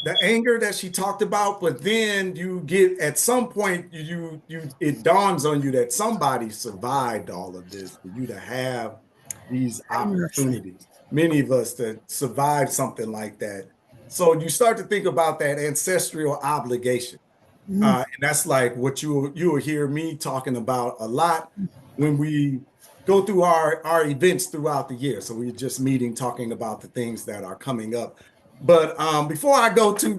the anger that she talked about, but then you get at some point it dawns on you that somebody survived all of this for you to have these opportunities. Many of us that survived something like that. So you start to think about that ancestral obligation. And that's like what you will hear me talking about a lot when we go through our events throughout the year. So we're just meeting, talking about the things that are coming up. But before I go too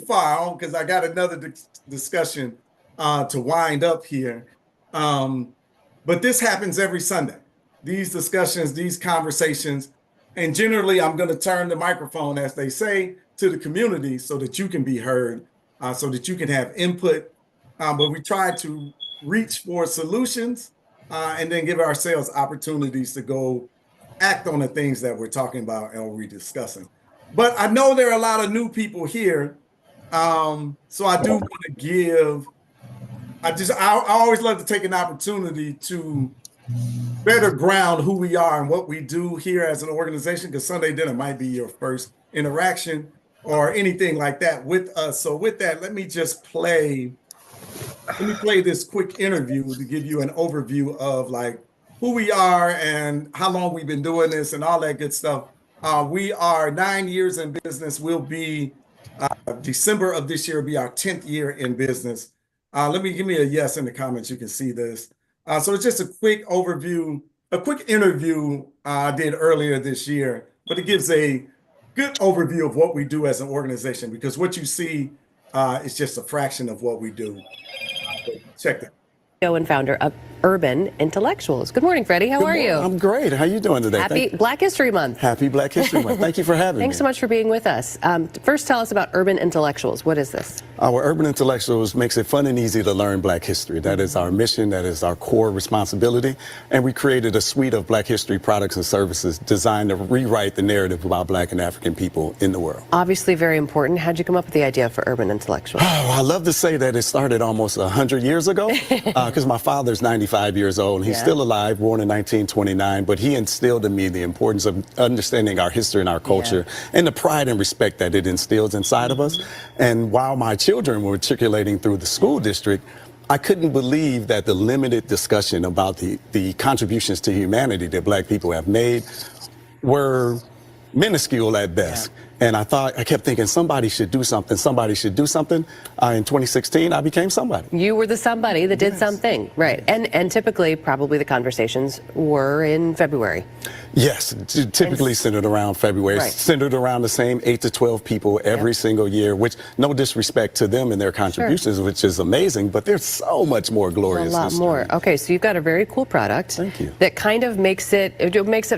far, because I got another discussion to wind up here. But this happens every Sunday. These discussions, these conversations, and generally I'm going to turn the microphone, as they say, to the community so that you can be heard, so that you can have input. But we try to reach for solutions and then give ourselves opportunities to go act on the things that we're talking about and we're discussing. But I know there are a lot of new people here. So I do want to give, I always love to take an opportunity to better ground who we are and what we do here as an organization, because Sunday Dinner might be your first interaction or anything like that with us. So with that, let me play this quick interview to give you an overview of like who we are and how long we've been doing this and all that good stuff. We are 9 years in business. We'll be December of this year will be our 10th year in business. Give me a yes in the comments. You can see this. So it's just a quick overview, a quick interview I did earlier this year, but it gives a good overview of what we do as an organization, because what you see is just a fraction of what we do. Check that. And founder of Urban Intellectuals. Good morning, Freddie. How are you? I'm great. How are you doing today? Happy Black History Month. Happy Black History Month. Thank you for having me. Thanks so much for being with us. First, tell us about Urban Intellectuals. What is this? Our Urban Intellectuals makes it fun and easy to learn Black history. That is our mission. That is our core responsibility. And we created a suite of Black history products and services designed to rewrite the narrative about Black and African people in the world. Obviously very important. How'd you come up with the idea for Urban Intellectuals? Oh, I love to say that it started almost 100 years ago because my father's 95 years old. He's still alive, born in 1929, but he instilled in me the importance of understanding our history and our culture and the pride and respect that it instills inside of us. And while my children were matriculating through the school district, I couldn't believe that the limited discussion about the contributions to humanity that Black people have made were minuscule at best. And I kept thinking somebody should do something. Somebody should do something. In 2016, I became somebody. You were the somebody that did something, right? And typically, probably the conversations were in February. Yes, typically centered around February, centered around the same 8 to 12 people every single year, which no disrespect to them and their contributions, which is amazing, but there's so much more glorious. A lot more. Okay, so you've got a very cool product. Thank you. That kind of makes it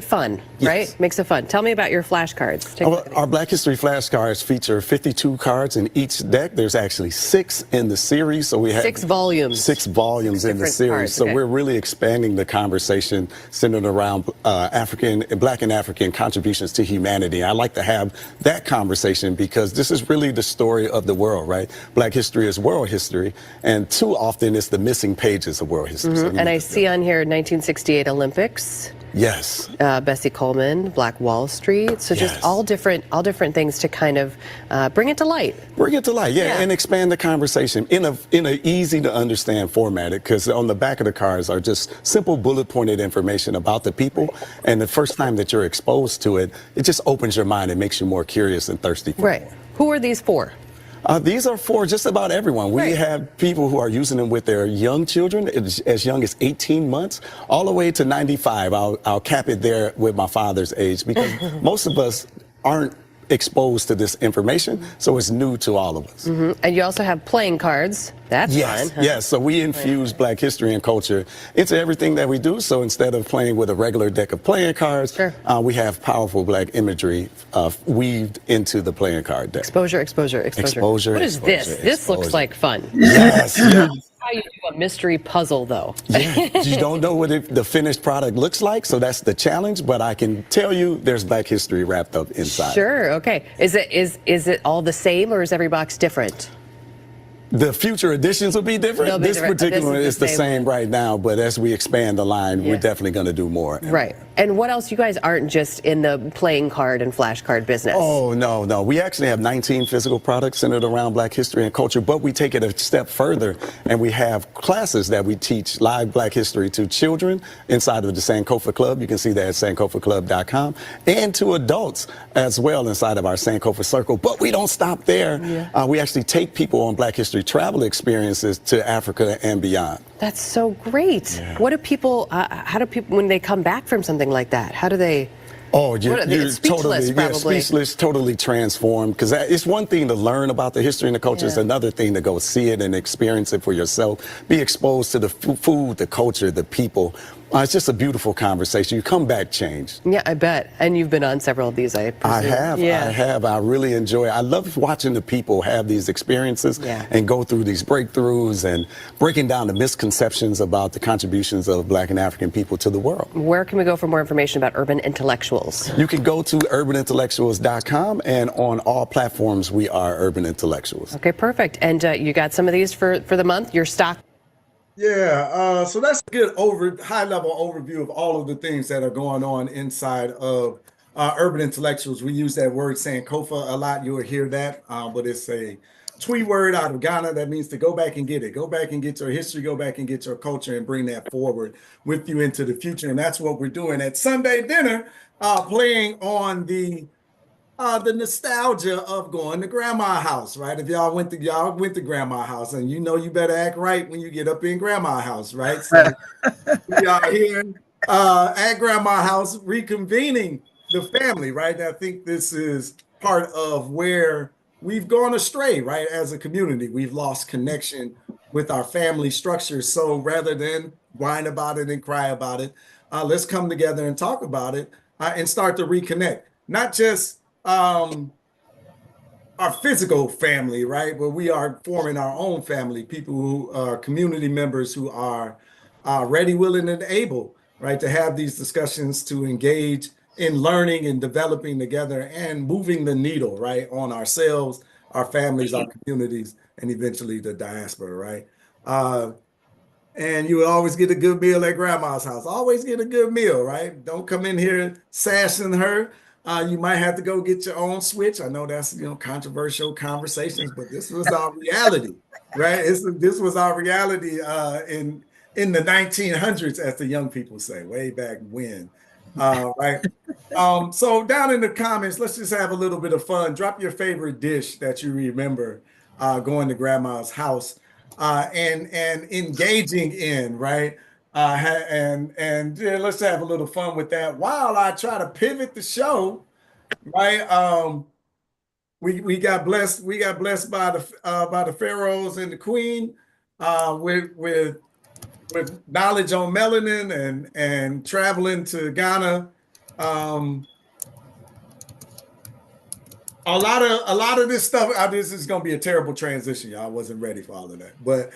fun, right? Makes it fun. Tell me about your flashcards. Our Black History flashcards feature 52 cards in each deck. There's actually 6 in the series, so we have 6 volumes. 6 volumes in the series. Cards. So we're really expanding the conversation centered around Black and African contributions to humanity. I like to have that conversation because this is really the story of the world, right? Black history is world history, and too often it's the missing pages of world history. So and I see on here 1968 Olympics. Yes. Bessie Coleman, Black Wall Street. So just all different things to kind of bring it to light. Bring it to light, and expand the conversation in a easy to understand format. Because on the back of the cards are just simple bullet pointed information about the people. And the first time that you're exposed to it, it just opens your mind and makes you more curious and thirsty for it. Who are these for? These are for just about everyone. We have people who are using them with their young children, as young as 18 months, all the way to 95. I'll cap it there with my father's age because most of us aren't exposed to this information, so it's new to all of us. And you also have playing cards. That's fun. Yes, so we infuse Black history and culture into everything that we do. So instead of playing with a regular deck of playing cards, we have powerful Black imagery weaved into the playing card deck. Exposure. What is this? This looks like fun. Yes. How you do a mystery puzzle, though. You don't know what the finished product looks like, so that's the challenge. But I can tell you, there's Black history wrapped up inside. Sure. Okay. Is it all the same, or is every box different? The future editions will be different. This particular one is the same right now, but as we expand the line, we're definitely going to do more. Right. And what else? You guys aren't just in the playing card and flashcard business. Oh, no. We actually have 19 physical products centered around Black history and culture, but we take it a step further, and we have classes that we teach live Black history to children inside of the Sankofa Club. You can see that at sankofaclub.com, and to adults as well inside of our Sankofa Circle. But we don't stop there. We actually take people on Black history travel experiences to Africa and beyond. That's so great. What do people, how do people, when they come back from something like that, how do they Oh, you're speechless, totally, probably. speechless, totally transformed. Because it's one thing to learn about the history and the culture. It's another thing to go see it and experience it for yourself. Be exposed to the food, the culture, the people. It's just a beautiful conversation. You come back changed. Yeah, I bet. And you've been on several of these, I presume. I have. Yeah. I have. I really enjoy it. I love watching the people have these experiences and go through these breakthroughs and breaking down the misconceptions about the contributions of Black and African people to the world. Where can we go for more information about Urban Intellectuals? You can go to urbanintellectuals.com, and on all platforms, we are Urban Intellectuals. Okay, perfect. And you got some of these for the month, your stock. Yeah, so that's a good high-level overview of all of the things that are going on inside of Urban Intellectuals. We use that word Sankofa a lot. You'll hear that, but it's a Twi word out of Ghana that means to go back and get it. Go back and get your history, go back and get your culture, and bring that forward with you into the future. And that's what we're doing at Sunday dinner, playing on the nostalgia of going to grandma's house, right? If y'all went to grandma's house, and you know you better act right when you get up in grandma's house, right? So we are here at grandma's house reconvening the family, right? I think this is part of where we've gone astray, right? As a community, we've lost connection with our family structure. So rather than whine about it and cry about it, let's come together and talk about it and start to reconnect. Not just our physical family, right? But we are forming our own family, people who are community members who are ready, willing, and able, right? To have these discussions, to engage in learning and developing together and moving the needle, right? On ourselves, our families, our communities, and eventually the diaspora, right? And you will always get a good meal at grandma's house. Always get a good meal, right? Don't come in here sassing her. You might have to go get your own switch. I know that's, controversial conversations, but this was our reality, right? This was our reality in the 1900s, as the young people say, way back when, right? So down in the comments, let's just have a little bit of fun. Drop your favorite dish that you remember going to grandma's house and engaging in, right? Let's have a little fun with that while I try to pivot the show, right? We got blessed by the pharaohs and the queen with knowledge on melanin and traveling to Ghana. A lot of this stuff. This is gonna be a terrible transition, y'all. I wasn't ready for all of that, but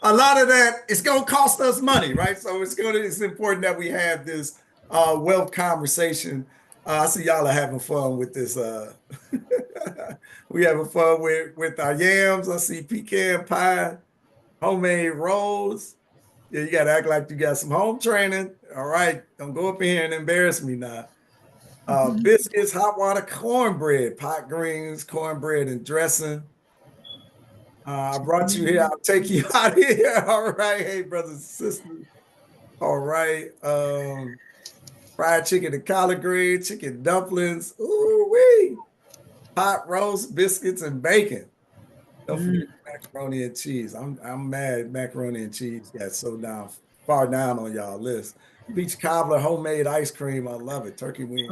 a lot of that it's gonna cost us money, right? So it's important that we have this wealth conversation. I see y'all are having fun with this. We having fun with our yams. I see pecan pie, homemade rolls. Yeah, you gotta act like you got some home training. All right, don't go up in here and embarrass me now. Biscuits, hot water, cornbread, pot greens, cornbread, and dressing. I brought you here. I'll take you out of here. All right. Hey, brothers and sisters. All right. Fried chicken and collard greens, chicken dumplings. Ooh-wee. Hot roast, biscuits, and bacon. Don't forget macaroni and cheese. I'm mad macaroni and cheese got so far down on y'all list. Peach cobbler, homemade ice cream. I love it. Turkey wings.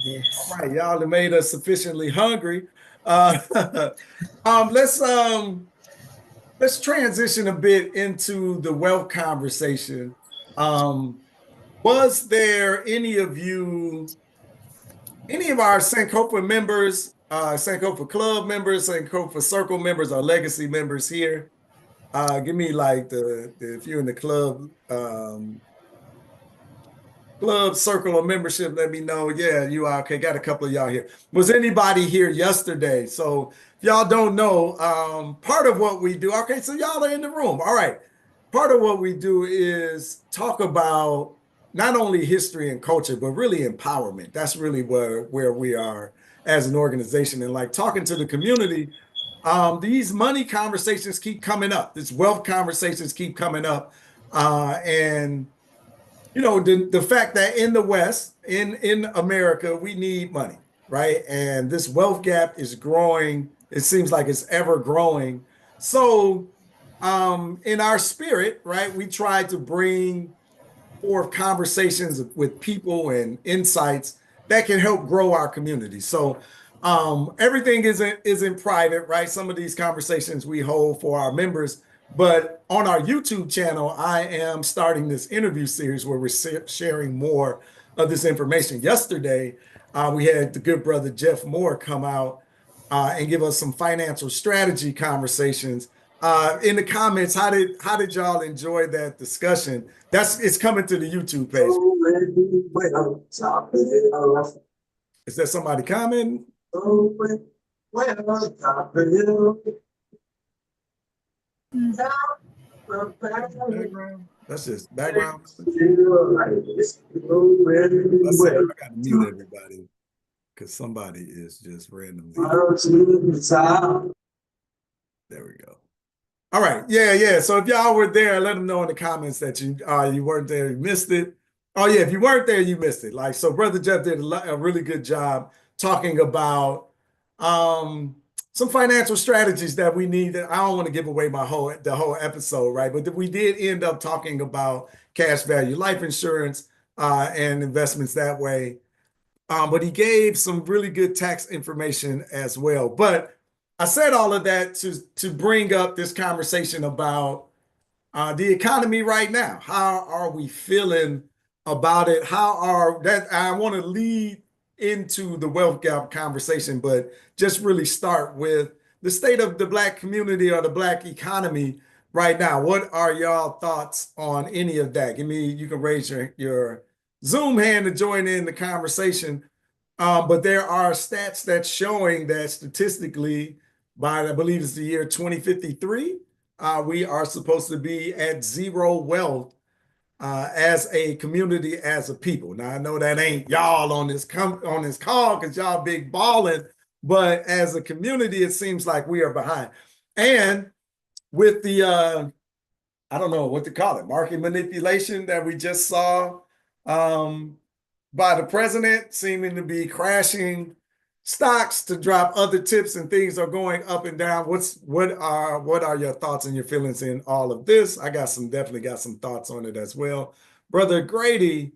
Yes. All right, y'all have made us sufficiently hungry. Let's transition a bit into the wealth conversation. Was there any of our Sankofa members, Sankofa Club members, Sankofa Circle members, or Legacy members here? Give me like if you're in the club circle or membership, let me know. Yeah, you are. Okay, got a couple of y'all here. Was anybody here yesterday? So if y'all don't know, part of what we do, okay, so y'all are in the room. All right. Part of what we do is talk about not only history and culture, but really empowerment. That's really where we are as an organization. And like talking to the community, these money conversations keep coming up. These wealth conversations keep coming up. And the fact that in the West, in America, we need money, right? And this wealth gap is growing. It seems like it's ever growing. So in our spirit, right, we try to bring forth conversations with people and insights that can help grow our community. So everything isn't private, right? Some of these conversations we hold for our members, but on our YouTube channel, I am starting this interview series where we're sharing more of this information. Yesterday, we had the good brother Jeff Moore come out and give us some financial strategy conversations. In the comments, how did y'all enjoy that discussion? It's coming to the YouTube page. Is there somebody commenting? Background? That's just background. Let's see. I got to mute everybody because somebody is just randomly. There we go. All right. Yeah. So if y'all were there, let them know in the comments that you weren't there, you missed it. Oh yeah, if you weren't there, you missed it. Like, so Brother Jeff did a really good job talking about some financial strategies that we need. I don't want to give away the whole episode, right? But we did end up talking about cash value life insurance and investments that way. But he gave some really good tax information as well. But I said all of that to bring up this conversation about the economy right now. How are we feeling about it? I want to lead into the wealth gap conversation, but just really start with the state of the Black community or the Black economy right now. What are y'all thoughts on any of that? You can raise your Zoom hand to join in the conversation. But there are stats that's showing that statistically, by I believe it's the year 2053, we are supposed to be at zero wealth as a community, as a people. Now I know that ain't y'all on this call because y'all big balling, but as a community, it seems like we are behind. And with the I don't know what to call it, market manipulation that we just saw by the president, seeming to be crashing stocks to drop other tips, and things are going up and down. What are your thoughts and your feelings in all of this? I definitely got some thoughts on it as well. Brother Grady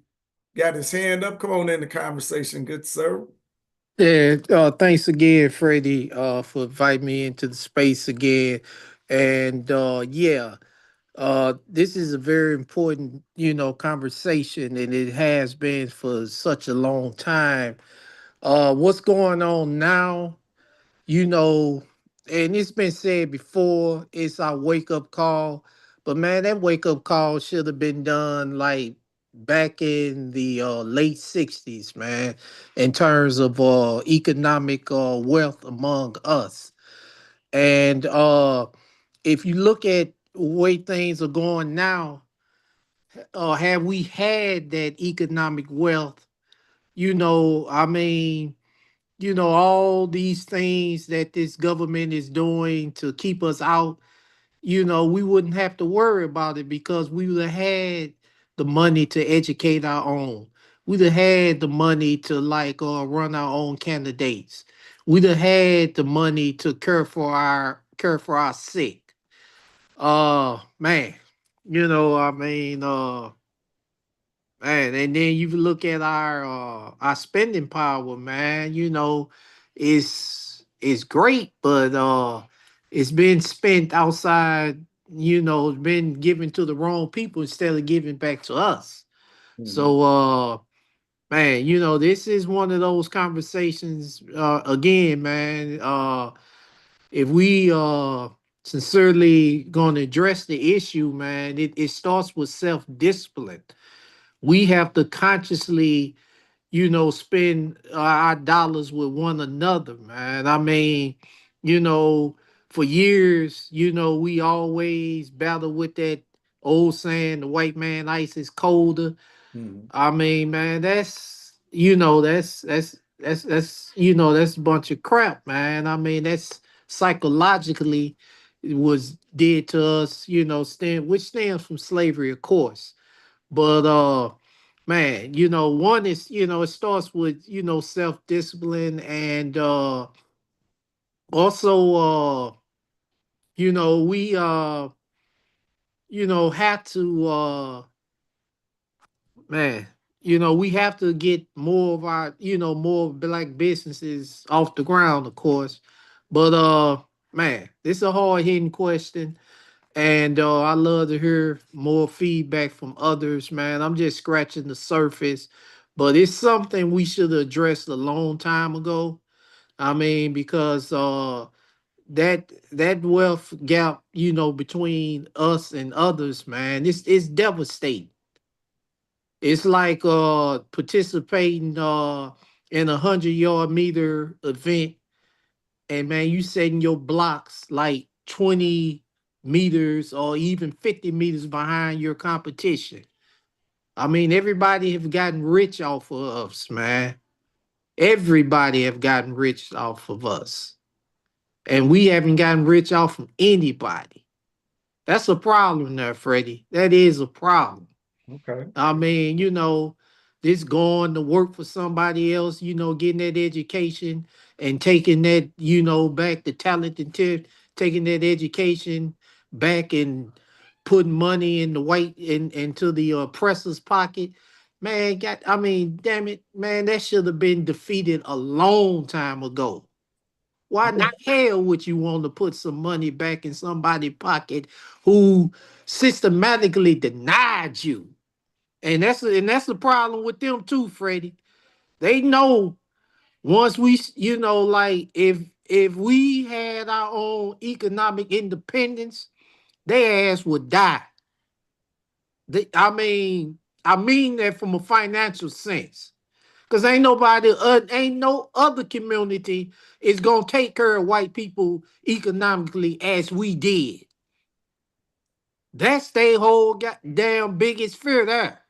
got his hand up. Come on in the conversation, good sir. Yeah, thanks again, Freddie, for inviting me into the space again. And this is a very important, conversation, and it has been for such a long time. What's going on now, you know, and it's been said before, it's our wake up call. But man, that wake up call should have been done like back in the late 60s, man, in terms of economic wealth among us. And if you look at the way things are going now, have we had that economic wealth? I mean, all these things that this government is doing to keep us out, we wouldn't have to worry about it because we would have had the money to educate our own. We'd have had the money to run our own candidates. We'd have had the money to care for our sick. Man, I mean, man, and then you look at our spending power, man. It's great, but it's been spent outside. It's been given to the wrong people instead of giving back to us. So, man, this is one of those conversations. Again, man, if we sincerely going to address the issue, man, it starts with self-discipline. We have to consciously, spend our dollars with one another, man. I mean, you know, for years, we always battle with that old saying, the white man ice is colder. I mean, man, that's a bunch of crap, man. I mean, that's psychologically it was did to us, which stems from slavery, of course. But man, one is, it starts with, self-discipline, and also we have to man, you know, we have to get more of our, you know, more black businesses off the ground, of course. But man, this is a hard hitting question. And I love to hear more feedback from others, man. I'm just scratching the surface, but it's something we should have addressed a long time ago. I mean, because that wealth gap, you know, between us and others, man, it's devastating. It's like participating in 100-yard meter event, and man, you setting your blocks like 20 meters or even 50 meters behind your competition. I mean, everybody have gotten rich off of us, man. Everybody have gotten rich off of us. And we haven't gotten rich off of anybody. That's a problem there, Freddie. That is a problem. Okay. I mean, you know, this going to work for somebody else, you know, getting that education and taking that, you know, back the talent and taking that education back and putting money in the into the oppressor's pocket. Man, I mean, damn it, man, that should have been defeated a long time ago. Why the hell would you want to put some money back in somebody's pocket who systematically denied you? And that's the problem with them too, Freddie. They know once we, you know, like if we had our own economic independence, their ass would die. I mean that from a financial sense. Cause ain't no other community is gonna take care of white people economically as we did. That's their whole goddamn biggest fear there.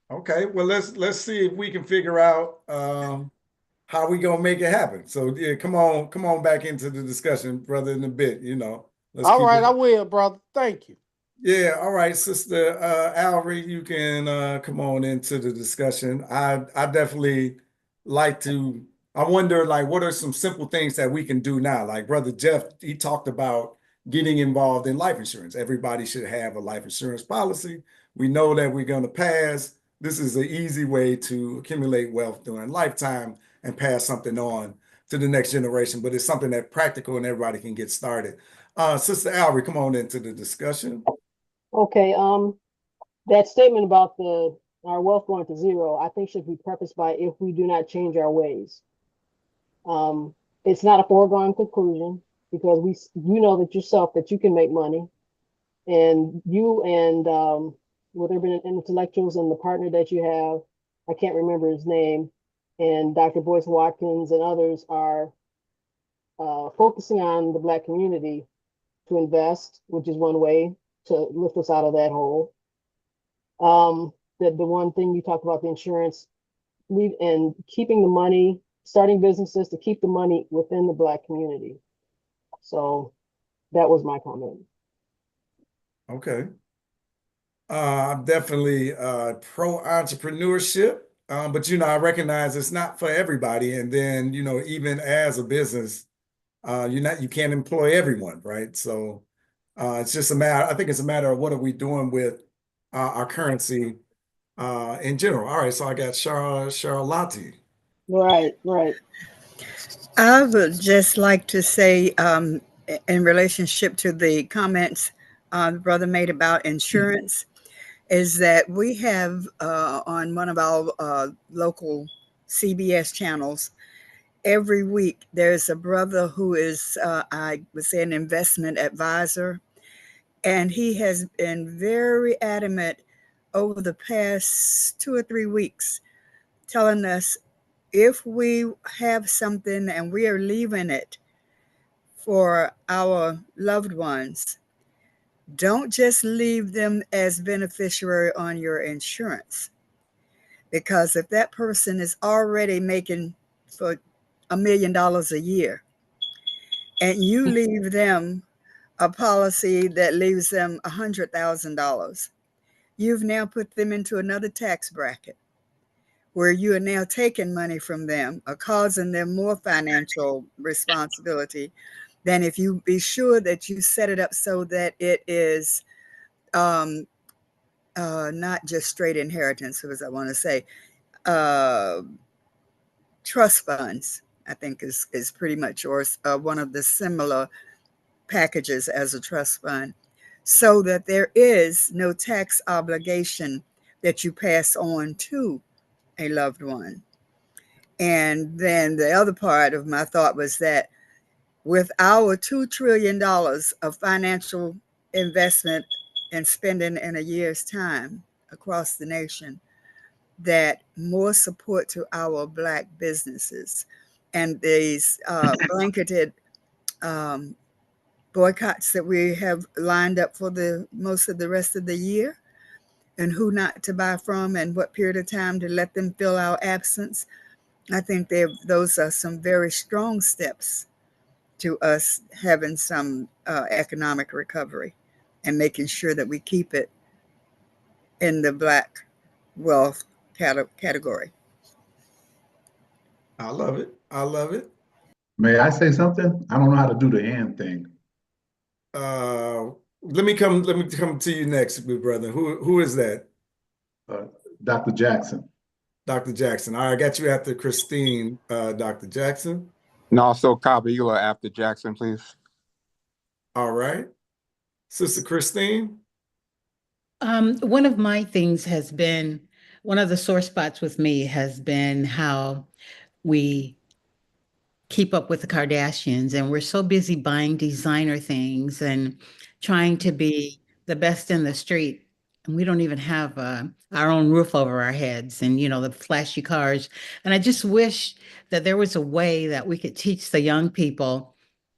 Okay, well let's see if we can figure out how we gonna make it happen. So yeah, come on back into the discussion, brother, in a bit. You know, let's All keep right, it. I will, brother. Thank you. Yeah, all right, Sister Alry, you can come on into the discussion. I definitely like to. I wonder, like, what are some simple things that we can do now? Like Brother Jeff, he talked about getting involved in life insurance. Everybody should have a life insurance policy. We know that we're going to pass. This is an easy way to accumulate wealth during lifetime and pass something on to the next generation. But it's something that practical and everybody can get started. Sister Alry, come on into the discussion. Okay, that statement about our wealth going to zero, I think should be prefaced by if we do not change our ways. It's not a foregone conclusion because you know that yourself that you can make money, and you and with urban intellectuals and the partner that you have, I can't remember his name, and Dr. Boyce Watkins and others are focusing on the Black community to invest, which is one way to lift us out of that hole. The one thing you talked about, the insurance, and keeping the money, starting businesses to keep the money within the Black community. So that was my comment. Okay. I'm definitely pro entrepreneurship, but you know, I recognize it's not for everybody. And then, you know, even as a business, you can't employ everyone, right? So it's just a matter. I think it's a matter of what are we doing with our currency in general. All right, so I got Charlotte. Right. I would just like to say, in relationship to the comments the brother made about insurance, is that we have on one of our local CBS channels, every week there's a brother who is, I would say, an investment advisor. And he has been very adamant over the past 2 or 3 weeks, telling us if we have something and we are leaving it for our loved ones, don't just leave them as beneficiary on your insurance. Because if that person is already making for $1 million a year, and you leave them a policy that leaves them $100,000, you've now put them into another tax bracket where you are now taking money from them or causing them more financial responsibility than if you be sure that you set it up so that it is not just straight inheritance, as I want to say, uh, trust funds, I think is pretty much, or one of the similar packages as a trust fund, so that there is no tax obligation that you pass on to a loved one. And then the other part of my thought was that with our $2 trillion of financial investment and spending in a year's time across the nation, that more support to our Black businesses and these blanketed boycotts that we have lined up for the most of the rest of the year, and who not to buy from and what period of time to let them fill our absence. I think those are some very strong steps to us having some economic recovery and making sure that we keep it in the Black wealth category. I love it. I love it. May I say something? I don't know how to do the hand thing. Let me come to you next, good brother. Who is that? Dr. Jackson. Dr. Jackson. All right, I got you after Christine, Dr. Jackson. And also Kabila after Jackson, please. All right. Sister Christine. One of my things has been, one of the sore spots with me has been how we keep up with the Kardashians, and we're so busy buying designer things and trying to be the best in the street, and we don't even have our own roof over our heads, and the flashy cars. And I just wish that there was a way that we could teach the young people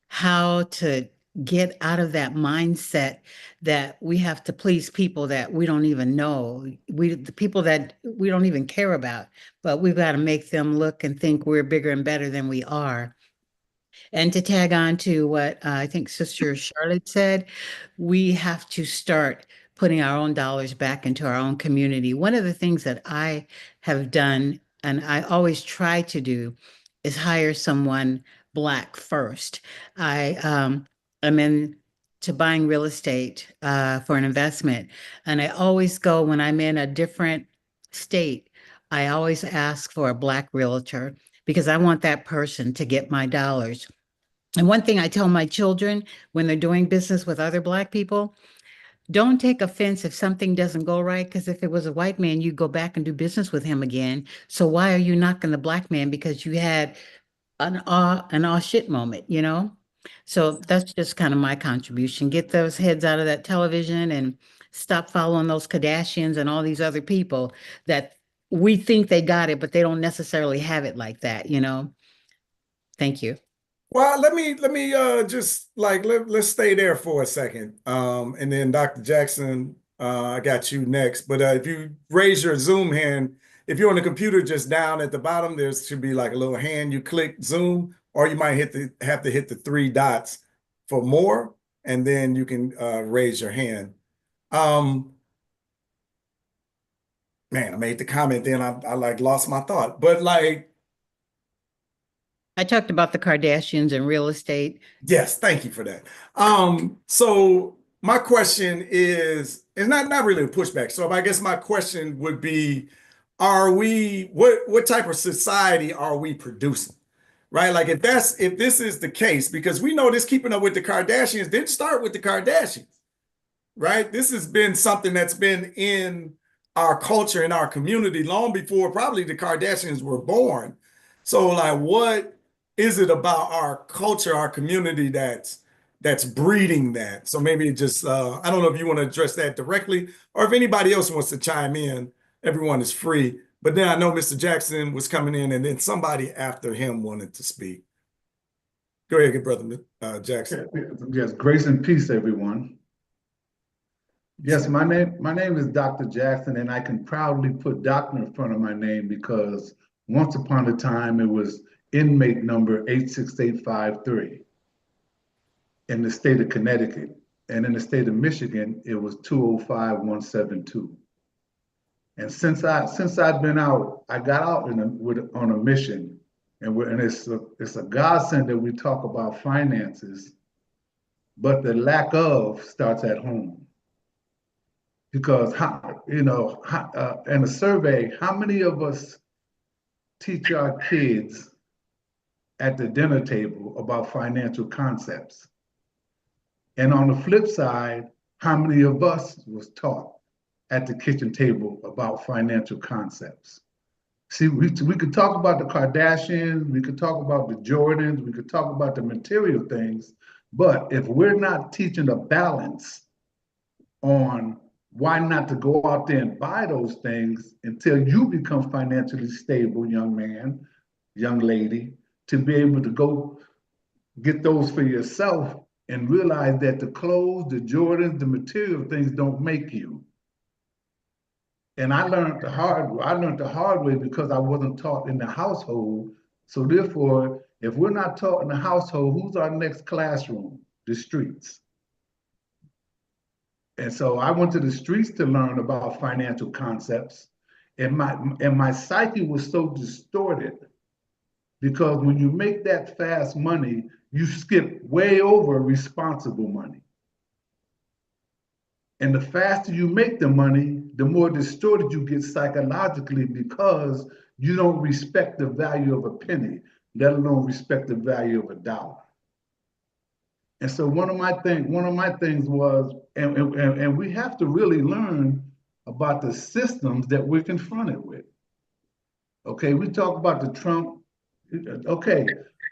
how to get out of that mindset that we have to please people that we don't even know, the people that we don't even care about, but we've got to make them look and think we're bigger and better than we are. And to tag on to what I think Sister Charlotte said, we have to start putting our own dollars back into our own community. One of the things that I have done, and I always try to do, is hire someone Black first. I am into buying real estate for an investment, and I always go when I'm in a different state. I always ask for a Black realtor because I want that person to get my dollars. And one thing I tell my children when they're doing business with other Black people, don't take offense if something doesn't go right, because if it was a white man, you'd go back and do business with him again. So why are you knocking the Black man because you had an aw shit moment, So that's just kind of my contribution. Get those heads out of that television and stop following those Kardashians and all these other people that we think they got it, but they don't necessarily have it like that, Thank you. Well, let me just let's stay there for a second. And then Dr. Jackson, I got you next. But if you raise your Zoom hand, if you're on the computer, just down at the bottom, there should be like a little hand. You click Zoom, or you might have to hit the three dots for more, and then you can raise your hand. Man, I made the comment, then I lost my thought. But I talked about the Kardashians and real estate. Yes, thank you for that. So my question is not really a pushback. So I guess my question would be, what type of society are we producing? Right? Like if this is the case, because we know this keeping up with the Kardashians didn't start with the Kardashians, right? This has been something that's been in our culture, in our community long before probably the Kardashians were born. So what is it about our culture, our community that's breeding that? So maybe just I don't know if you want to address that directly, or if anybody else wants to chime in, everyone is free. But then I know Mr. Jackson was coming in, and then somebody after him wanted to speak. Go ahead, good brother Jackson. Yes, grace and peace, everyone. Yes, my name is Dr. Jackson, and I can proudly put doctor in front of my name because once upon a time it was inmate number 86853 in the state of Connecticut, and in the state of Michigan it was 205172. And since I've been out, I got out on a mission, and it's a godsend that we talk about finances, but the lack of starts at home. Because in a survey, how many of us teach our kids at the dinner table about financial concepts? And on the flip side, how many of us was taught at the kitchen table about financial concepts? See, we could talk about the Kardashians, we could talk about the Jordans, we could talk about the material things, but if we're not teaching a balance on why not to go out there and buy those things until you become financially stable, young man, young lady, to be able to go get those for yourself and realize that the clothes, the Jordans, the material things don't make you. And I learned the hard way because I wasn't taught in the household. So therefore, if we're not taught in the household, who's our next classroom? The streets. And so I went to the streets to learn about financial concepts. And my psyche was so distorted because when you make that fast money, you skip way over responsible money. And the faster you make the money, the more distorted you get psychologically because you don't respect the value of a penny, let alone respect the value of a dollar. And so one of my things was, and we have to really learn about the systems that we're confronted with. Okay, we talk about the Trump. Okay,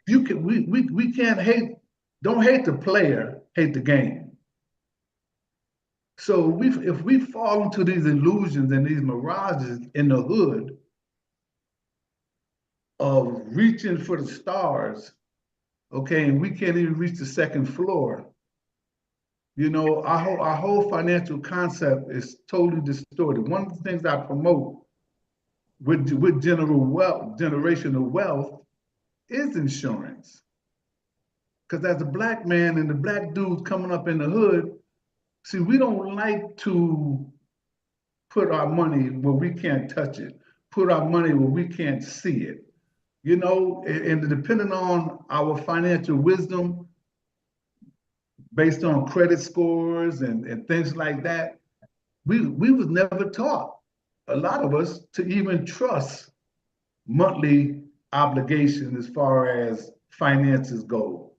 we can't hate. Don't hate the player, hate the game. So if we fall into these illusions and these mirages in the hood of reaching for the stars, okay, and we can't even reach the second floor, you know, our whole financial concept is totally distorted. One of the things I promote with generational wealth is insurance. Because as a black man and the black dudes coming up in the hood, see, we don't like to put our money where we can't touch it, put our money where we can't see it. You know, and depending on our financial wisdom, based on credit scores and things like that, we was never taught, a lot of us, to even trust monthly obligation as far as finances go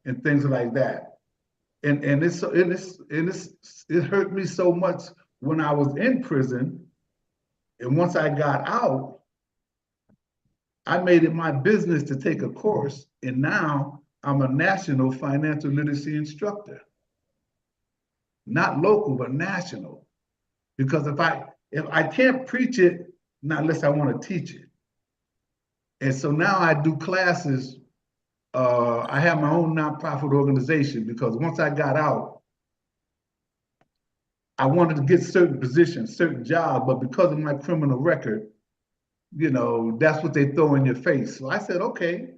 and things like that. And it hurt me so much when I was in prison. And once I got out, I made it my business to take a course. And now I'm a national financial literacy instructor. Not local, but national. Because if I can't preach it, not unless I want to teach it. And so now I do classes. I have my own nonprofit organization because once I got out, I wanted to get certain positions, certain jobs, but because of my criminal record, you know, that's what they throw in your face. So I said, okay.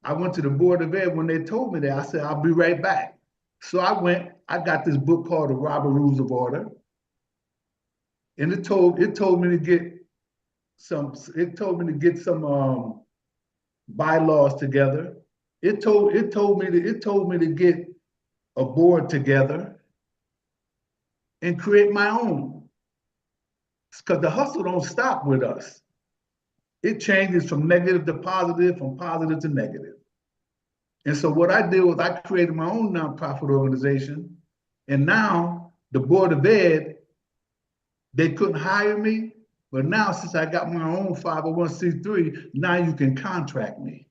I went to the Board of Ed when they told me that. I said, I'll be right back. So I went, I got this book called The Robert Rules of Order. And it told me to get some bylaws together. It told me to get a board together and create my own. Because the hustle don't stop with us. It changes from negative to positive, from positive to negative. And so what I did was I created my own nonprofit organization. And now the Board of Ed, they couldn't hire me. But now since I got my own 501c3, now you can contract me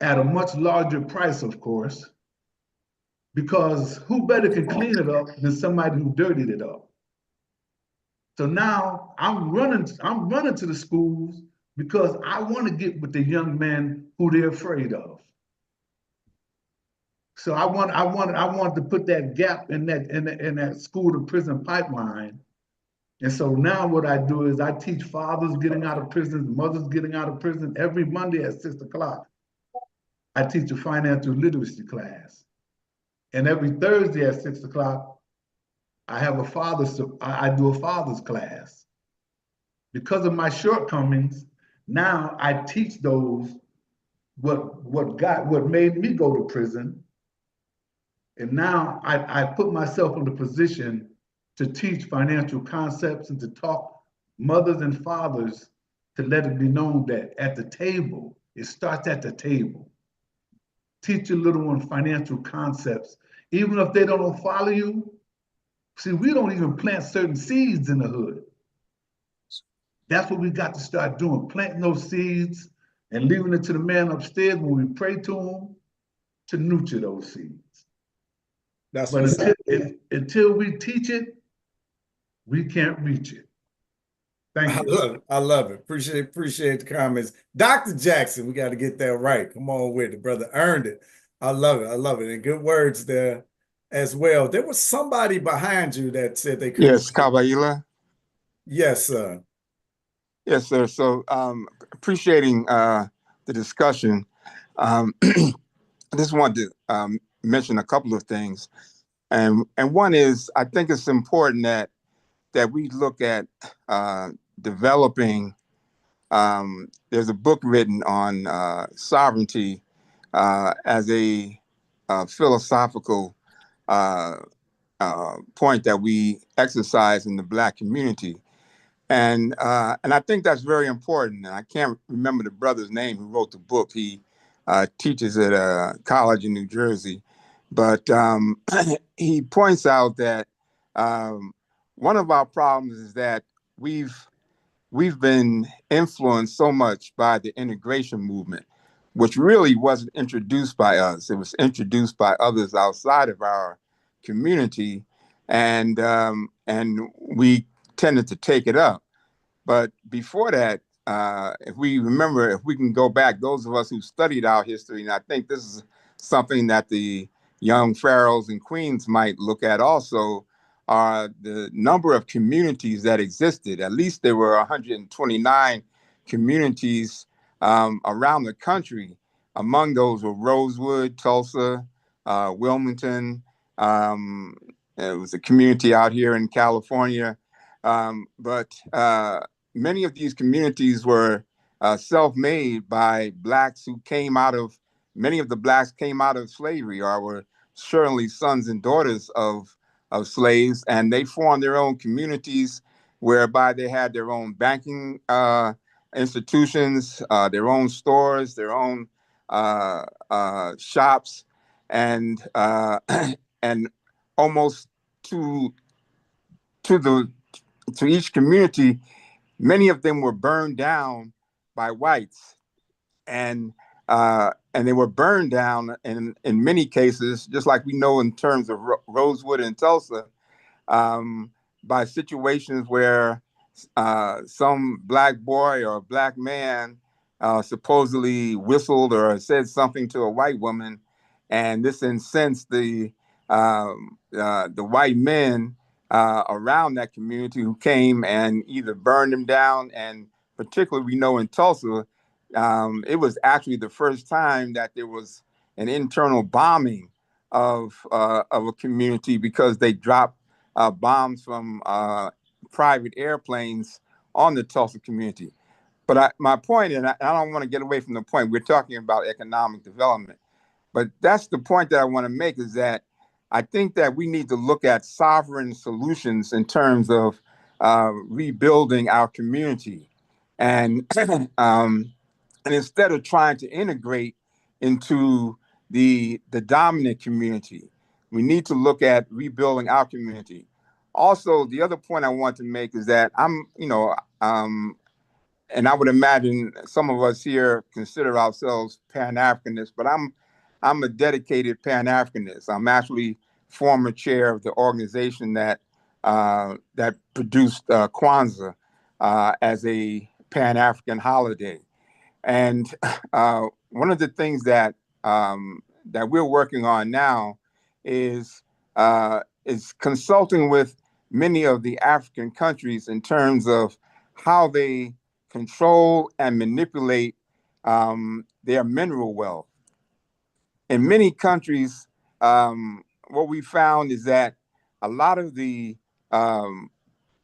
at a much larger price, of course, because who better can clean it up than somebody who dirtied it up? So now I'm running to the schools because I want to get with the young men who they're afraid of. So I want to put that gap in that school to prison pipeline. And so now what I do is I teach fathers getting out of prison, mothers getting out of prison every Monday at 6 o'clock. I teach a financial literacy class. And every Thursday at 6 o'clock, I do a father's class. Because of my shortcomings, now I teach those what made me go to prison. And now I put myself in the position to teach financial concepts and to talk mothers and fathers to let it be known that at the table, it starts at the table. Teach your little one financial concepts, even if they don't follow you. See, we don't even plant certain seeds in the hood. That's what we got to start doing, planting those seeds and leaving it to the man upstairs when we pray to him to nurture those seeds. That's But what's up. until we teach it, we can't reach it. Thank you. love it. I love it. Appreciate the comments. Dr. Jackson, we got to get that right. Come on with it, brother. Earned it. I love it. I love it. And good words there as well. There was somebody behind you that said they couldn't. Yes, Kabaila. Yes, sir. Yes, sir. So appreciating the discussion. I just wanted to mention a couple of things. And one is, I think it's important that we look at developing. There's a book written on sovereignty as a philosophical point that we exercise in the Black community. And I think that's very important. And I can't remember the brother's name who wrote the book. He teaches at a college in New Jersey. But he points out that one of our problems is that we've been influenced so much by the integration movement, which really wasn't introduced by us. It was introduced by others outside of our community, and we tended to take it up. But before that, if we remember, if we can go back, those of us who studied our history, and I think this is something that the young pharaohs and queens might look at also, are the number of communities that existed. At least there were 129 communities around the country. Among those were Rosewood, Tulsa, Wilmington. It was a community out here in California. But many of these communities were self-made by Blacks who came out of, many of the Blacks came out of slavery or were certainly sons and daughters of slaves, and they formed their own communities whereby they had their own banking institutions, their own stores, their own shops, and and almost to each community, many of them were burned down by whites, and they were burned down in many cases, just like we know in terms of Rosewood and Tulsa, by situations where some Black boy or Black man supposedly whistled or said something to a white woman, and this incensed the white men around that community, who came and either burned them down. And particularly, we know in Tulsa, it was actually the first time that there was an internal bombing of a community, because they dropped bombs from private airplanes on the Tulsa community. But my point, and I don't want to get away from the point, we're talking about economic development. But that's the point that I want to make, is that I think that we need to look at sovereign solutions in terms of rebuilding our community. And instead of trying to integrate into the dominant community, we need to look at rebuilding our community. Also, the other point I want to make is that and I would imagine some of us here consider ourselves Pan-Africanists, but I'm a dedicated Pan-Africanist. I'm actually former chair of the organization that produced Kwanzaa as a Pan-African holiday. And one of the things that we're working on now is consulting with many of the African countries in terms of how they control and manipulate their mineral wealth. In many countries, what we found is that a lot of the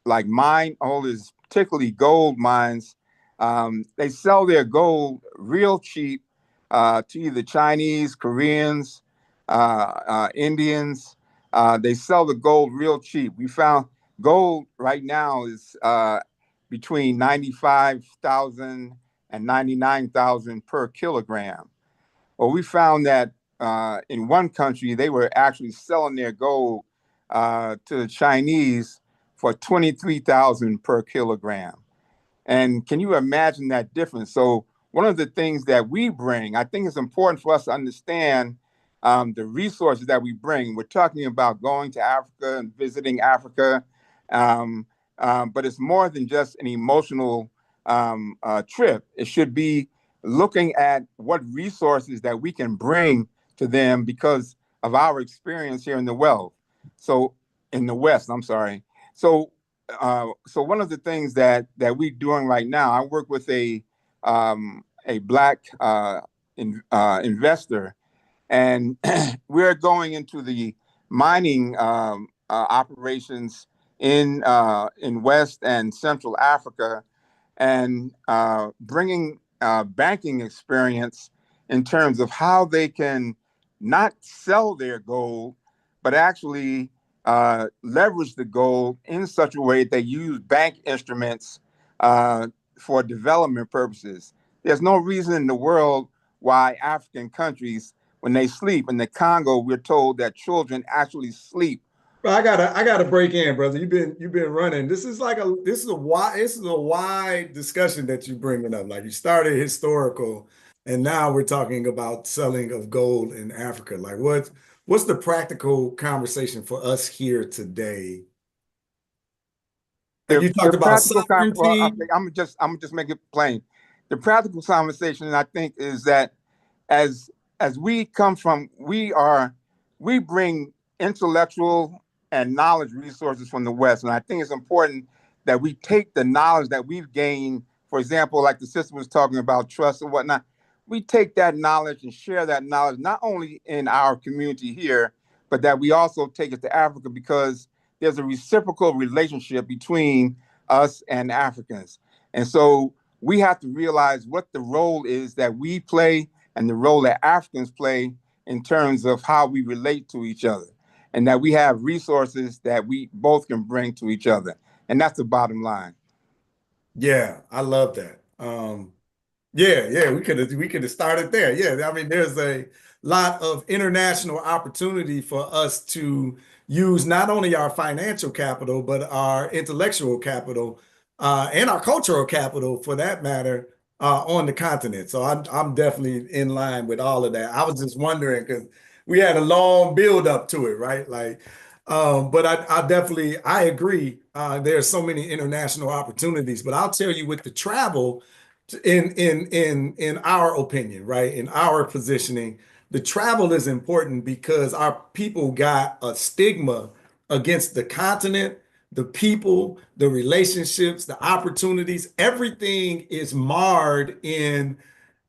like mine holders, particularly gold mines, they sell their gold real cheap to either Chinese, Koreans, Indians. They sell the gold real cheap. We found gold right now is between 95,000 and 99,000 per kilogram. Well, we found that in one country, they were actually selling their gold to the Chinese for 23,000 per kilogram. And can you imagine that difference? So one of the things that we bring, I think it's important for us to understand the resources that we bring. We're talking about going to Africa and visiting Africa, but it's more than just an emotional trip. It should be looking at what resources that we can bring to them because of our experience here in the West, I'm sorry. So one of the things that we're doing right now, I work with a Black investor, and we're going into the mining operations in West and Central Africa, and bringing banking experience in terms of how they can not sell their gold, but actually leverage the gold in such a way that they use bank instruments for development purposes. There's no reason in the world why African countries, when they sleep in the Congo, we're told that children actually sleep. Well, I gotta break in, brother. You've been running. This is a wide discussion that you're bringing up. Like, you started historical, and now we're talking about selling of gold in Africa. Like, what's the practical conversation for us here today? And you talked about sovereignty. Okay, I'm just make it plain. The practical conversation, I think, is that as we come from, we bring intellectual and knowledge resources from the West, and I think it's important that we take the knowledge that we've gained. For example, like the sister was talking about trust and whatnot, we take that knowledge and share that knowledge not only in our community here, but that we also take it to Africa, because there's a reciprocal relationship between us and Africans. And so we have to realize what the role is that we play and the role that Africans play in terms of how we relate to each other, and that we have resources that we both can bring to each other. And that's the bottom line. Yeah, I love that. Yeah, we could have started there. Yeah, I mean, there's a lot of international opportunity for us to use not only our financial capital, but our intellectual capital, and our cultural capital, for that matter, on the continent. So I'm definitely in line with all of that. I was just wondering, because we had a long build up to it, right? Like, but I agree. There's so many international opportunities, but I'll tell you, with the travel, in our opinion, right, in our positioning, the travel is important because our people got a stigma against the continent, the people, the relationships, the opportunities. Everything is marred in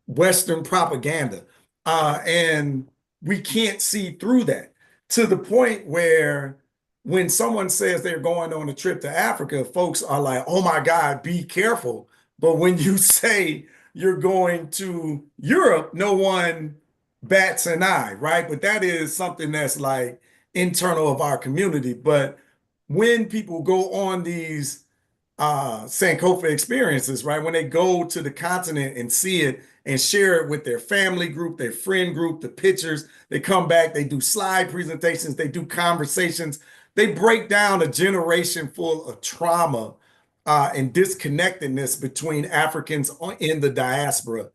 Western propaganda. And we can't see through that, to the point where when someone says they're going on a trip to Africa, folks are like, oh my God, be careful. But when you say you're going to Europe, no one bats an eye, right? But that is something that's like internal of our community. But when people go on these Sankofa experiences, right? When they go to the continent and see it and share it with their family group, their friend group, the pictures, they come back, they do slide presentations, they do conversations, they break down a generation full of trauma and disconnectedness between Africans in the diaspora,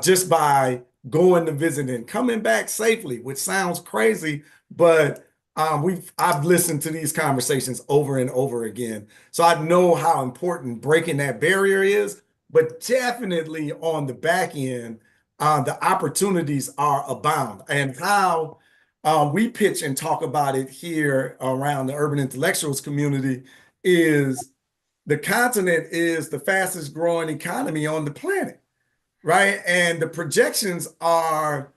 just by going to visit and coming back safely, which sounds crazy, but I've listened to these conversations over and over again. So I know how important breaking that barrier is, but definitely on the back end, the opportunities are abound. And how we pitch and talk about it here around the urban intellectuals community is the continent is the fastest growing economy on the planet, right? And the projections are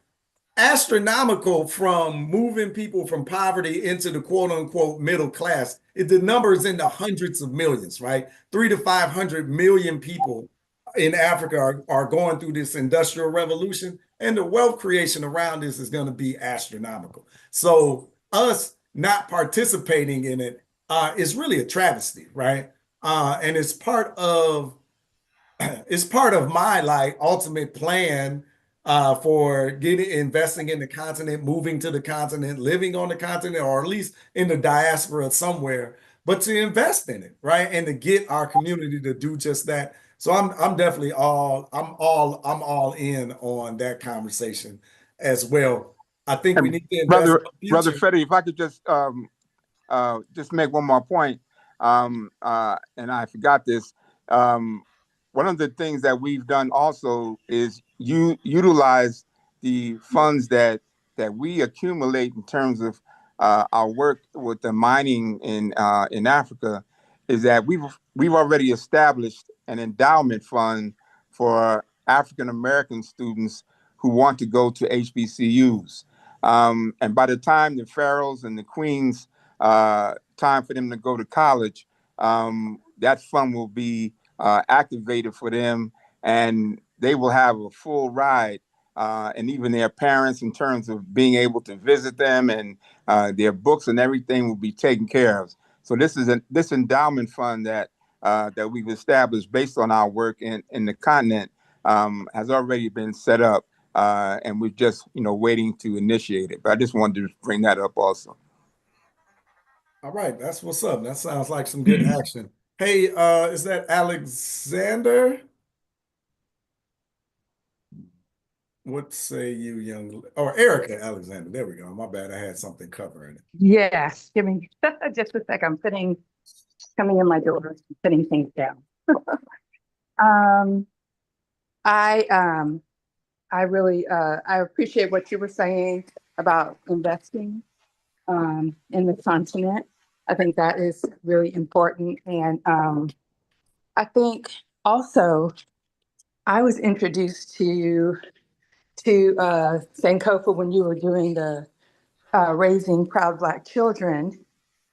astronomical, from moving people from poverty into the quote unquote middle class. The number is in the hundreds of millions, right? 300 to 500 million people in Africa are going through this industrial revolution, and the wealth creation around this is going to be astronomical. So us not participating in it is really a travesty, right? And it's part of my like ultimate plan for investing in the continent, moving to the continent, living on the continent, or at least in the diaspora somewhere, but to invest in it, right? And to get our community to do just that. So I'm definitely I'm all in on that conversation as well. I think we And need to invest in the brother future. Fetty, if I could just make one more point, and I forgot this. One of the things that we've done also is utilize the funds that we accumulate in terms of our work with the mining in Africa. Is that we've already established an endowment fund for African American students who want to go to HBCUs. And by the time the pharaohs and the queens time for them to go to college, that fund will be activated for them, and they will have a full ride, and even their parents in terms of being able to visit them, and their books and everything will be taken care of. So this endowment fund that we've established based on our work in the continent has already been set up, and we're just waiting to initiate it. But I just wanted to bring that up also. All right, that's what's up. That sounds like some good action. Hey, is that Alexander? What say you, young, or Erica Alexander? There we go. My bad. I had something covering it. Yes, give me just a sec. I'm coming in my door, putting things down. I really I appreciate what you were saying about investing in the continent. I think that is really important. And I think also I was introduced to Sankofa when you were doing the Raising Proud Black Children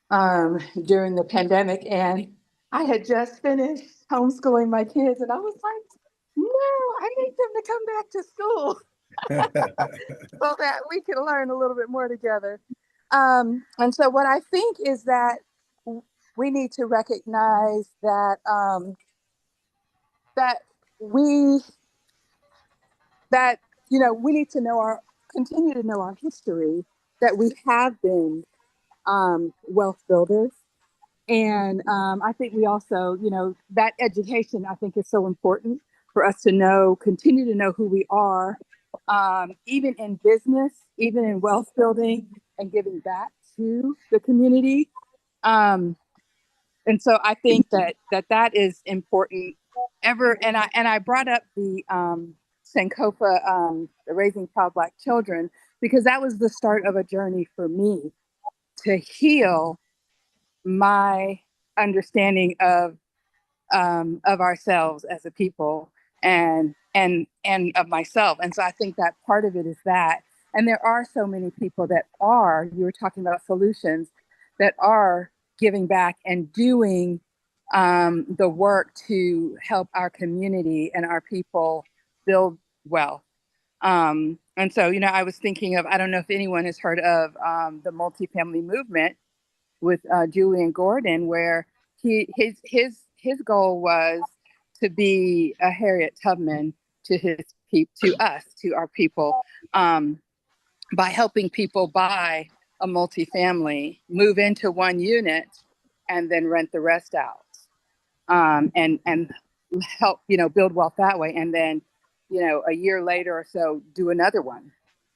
during the pandemic. And I had just finished homeschooling my kids, and I was like, no, I need them to come back to school so that we can learn a little bit more together. And so what I think is that we need to recognize that that we that we need to continue to know our history, that we have been wealth builders. And I think we also, that education, I think, is so important for us to continue to know who we are, even in business, even in wealth building and giving back to the community. And so I think that is important. And I brought up the Sankofa, the Raising Proud Black Children, because that was the start of a journey for me to heal my understanding of ourselves as a people, and of myself. And so I think that part of it is that. And there are so many people you were talking about solutions, that are giving back and doing the work to help our community and our people build wealth. And so, I was thinking of, I don't know if anyone has heard of the multifamily movement with Julian Gordon, where his goal was to be a Harriet Tubman to our people, by helping people buy a multifamily, move into one unit, and then rent the rest out, and help build wealth that way, and then a year later or so do another one,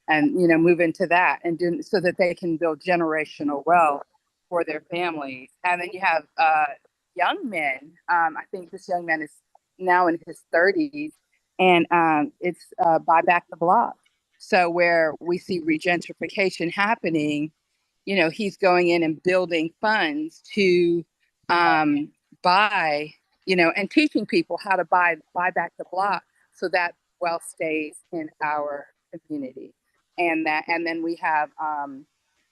and move into that, and so that they can build generational wealth for their families. And then you have young men. I think this young man is now in his 30s, and it's Buy Back the Block. So where we see regentrification happening, he's going in and building funds to buy, and teaching people how to buy back the block, so that wealth stays in our community. And then we have,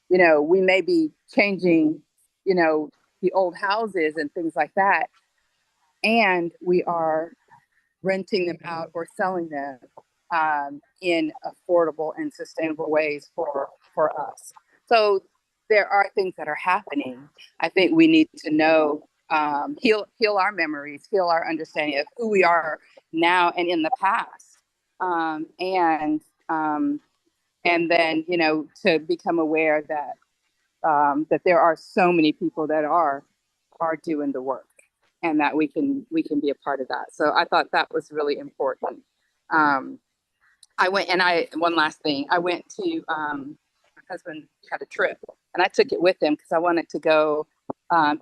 we may be changing, the old houses and things like that, and we are renting them out or selling them in affordable and sustainable ways for us. So there are things that are happening. I think we need to know, heal our memories, heal our understanding of who we are now and in the past. And then, you know, to become aware that that there are so many people that are doing the work, and that we can be a part of that. So I thought that was really important. I went, and one last thing, I went to, my husband had a trip and I took it with him because I wanted to go.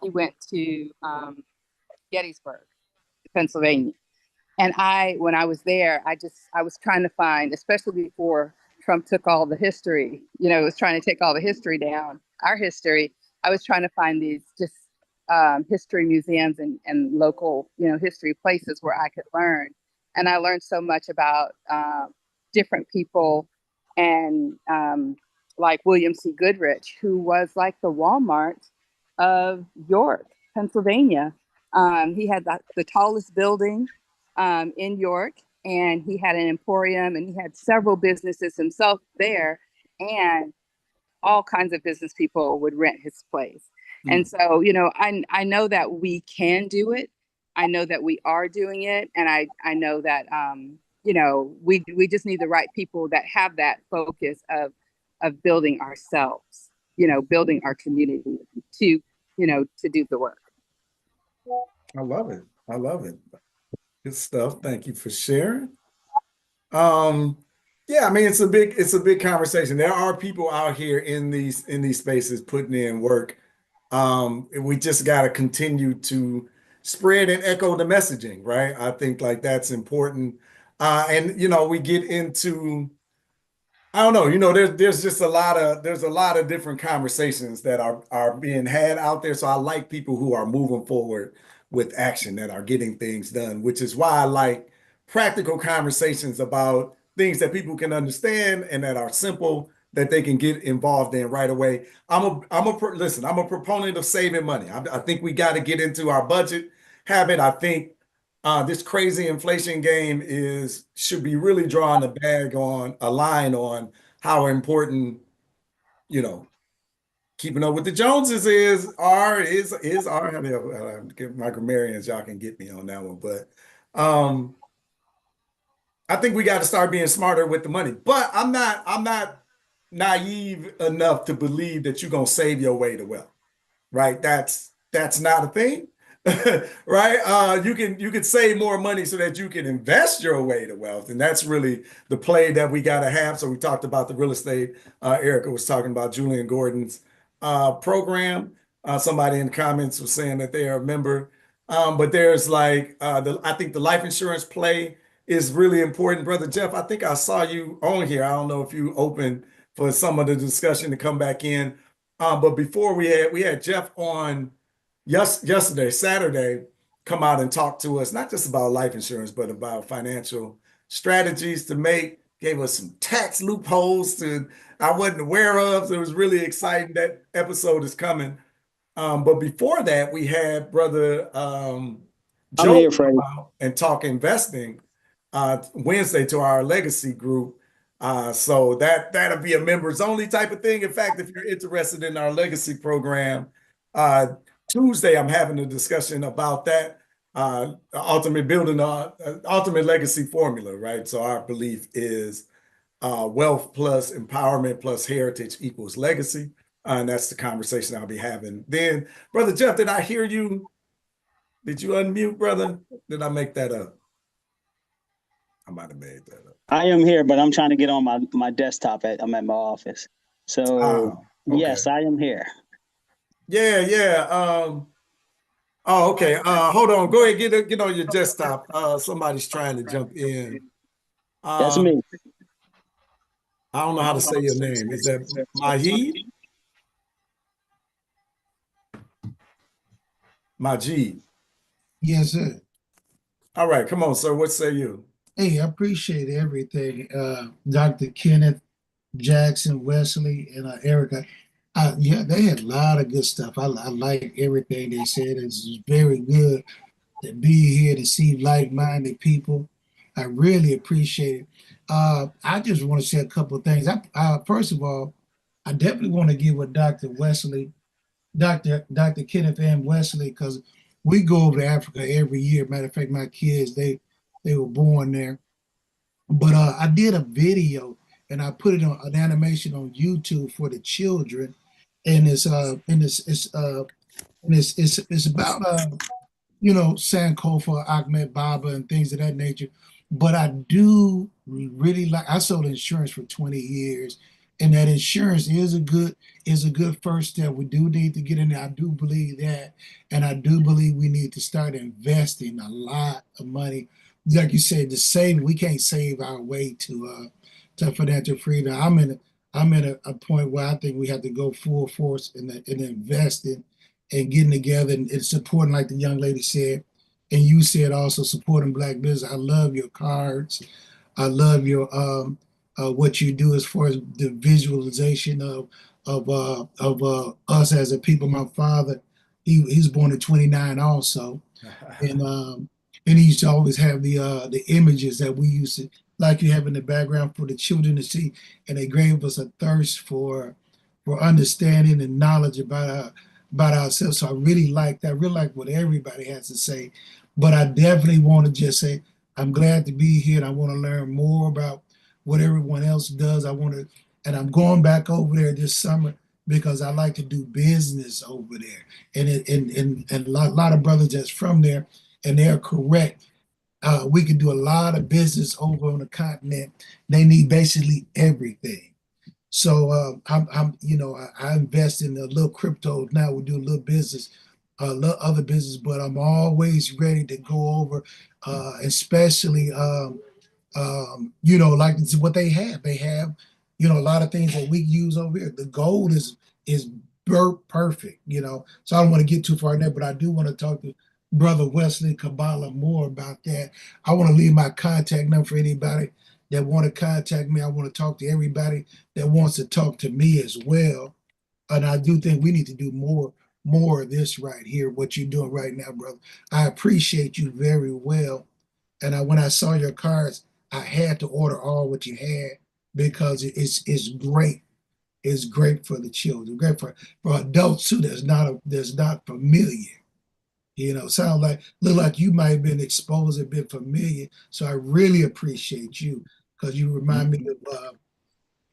He went to Gettysburg, Pennsylvania. And when I was there, I was trying to find, especially before Trump took all the history, you know, was trying to take all the history down, our history. I was trying to find these just history museums and local, you know, history places where I could learn. And I learned so much about different people, and like William C. Goodrich, who was like the Walmart of York, Pennsylvania. He had the tallest building in York, and he had an emporium, and he had several businesses himself there, and all kinds of business people would rent his place. And so, you know, I know that we can do it. I know that we are doing it. And I know that, you know, we just need the right people that have that focus of building ourselves, you know, building our community to, you know, to do the work. I love it. I love it. Good stuff. Thank you for sharing. Yeah, I mean, it's a big conversation. There are people out here in these spaces putting in work. We just got to continue to spread and echo the messaging, right? I think like that's important. And you know, we get into, I don't know, you know, there's just a lot of different conversations that are being had out there. So I like people who are moving forward with action, that are getting things done, which is why I like practical conversations about things that people can understand and that are simple, that they can get involved in right away. Listen, I'm a proponent of saving money. I think we got to get into our budget habit. I think this crazy inflation game should be really drawing a line on how important, you know, keeping up with the Joneses is our, my grammarians, y'all can get me on that one. But I think we got to start being smarter with the money. But I'm not naive enough to believe that you're gonna save your way to wealth, right? That's not a thing. Right? You can save more money so that you can invest your way to wealth. And that's really the play that we got to have. So we talked about the real estate. Erica was talking about Julian Gordon's program. Somebody in the comments was saying that they are a member. But there's like, I think the life insurance play is really important. Brother Jeff, I think I saw you on here. I don't know if you open for some of the discussion to come back in. But before we had Jeff on yesterday, Saturday, come out and talk to us, not just about life insurance, but about financial strategies to make, gave us some tax loopholes that I wasn't aware of. So it was really exciting. That episode is coming. But before that, we had Brother Joe come out and talk investing Wednesday to our legacy group. So that'll be a members only type of thing. In fact, if you're interested in our legacy program, Tuesday, I'm having a discussion about that, ultimate legacy formula, right? So our belief is wealth plus empowerment plus heritage equals legacy. And that's the conversation I'll be having. Then, Brother Jeff, did I hear you? Did you unmute, brother? Did I make that up? I might have made that up. I am here, but I'm trying to get on my desktop. I'm at my office. So okay. Yes, I am here. Yeah. Oh, okay. Hold on. Go ahead, get on your desktop. Somebody's trying to jump in. That's me. I don't know how to say your name. Is that Mahid? Majid. Yes, sir. All right, come on, sir. What say you? Hey, I appreciate everything. Dr. Kenneth, Jackson, Wesley, and Erica. Yeah, they had a lot of good stuff. I like everything they said. It's very good to be here to see like-minded people. I really appreciate it. I just want to say a couple of things. First of all, I definitely want to get with Dr. Wesley, Dr. Kenneth M. Wesley, because we go over to Africa every year. Matter of fact, my kids, they were born there. But I did a video and I put it on an animation on YouTube for the children, and it's about Sankofa, Ahmed Baba, and things of that nature. But I do really like. I sold insurance for 20 years, and that insurance is a good first step. We do need to get in there. I do believe that, and I do believe we need to start investing a lot of money. Like you said, to save, we can't save our way to financial freedom. I'm at a point where I think we have to go full force in investing and getting together and supporting, like the young lady said, and you said also supporting Black business. I love your cards. I love your what you do as far as the visualization of us as a people. My father, he's born in 29 also, and he used to always have the images that we used to like you have in the background for the children to see, and they gave us a thirst for understanding and knowledge about ourselves. So I really like that. I really like what everybody has to say. But I definitely want to just say, I'm glad to be here and I want to learn more about what everyone else does. And I'm going back over there this summer because I like to do business over there. And a lot of brothers that's from there, and they're correct. We can do a lot of business over on the continent. They need basically everything. So I invest in a little crypto now. We do a little business, other business, but I'm always ready to go over, especially like this is what they have. They have, a lot of things that we use over here. The gold is perfect, So I don't want to get too far in there, but I do want to talk to Brother Wesley Kabbalah more about that. I want to leave my contact number for anybody that want to contact me. I want to talk to everybody that wants to talk to me as well. And I do think we need to do more of this right here, what you're doing right now, brother. I appreciate you very well. And when I saw your cards, I had to order all what you had because it's great. It's great for the children, great for adults too. That's not familiar. Sound look like you might have been exposed and been familiar. So I really appreciate you because you remind me of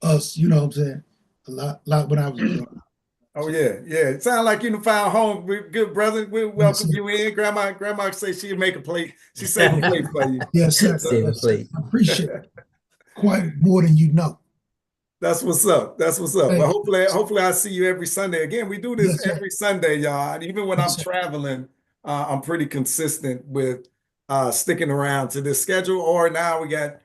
us. You know what I'm saying? A lot when I was growing up. Oh yeah. It sounds like you found home. Good brother. We'll welcome you in. Grandma say she'll make a plate. She saved a plate for you. Yes, sir. Yes, sir. I appreciate it quite more than you know. That's what's up. Well, hopefully I see you every Sunday. Again, we do this every Sunday, y'all. And even when I'm traveling, I'm pretty consistent with sticking around to this schedule. Or now we got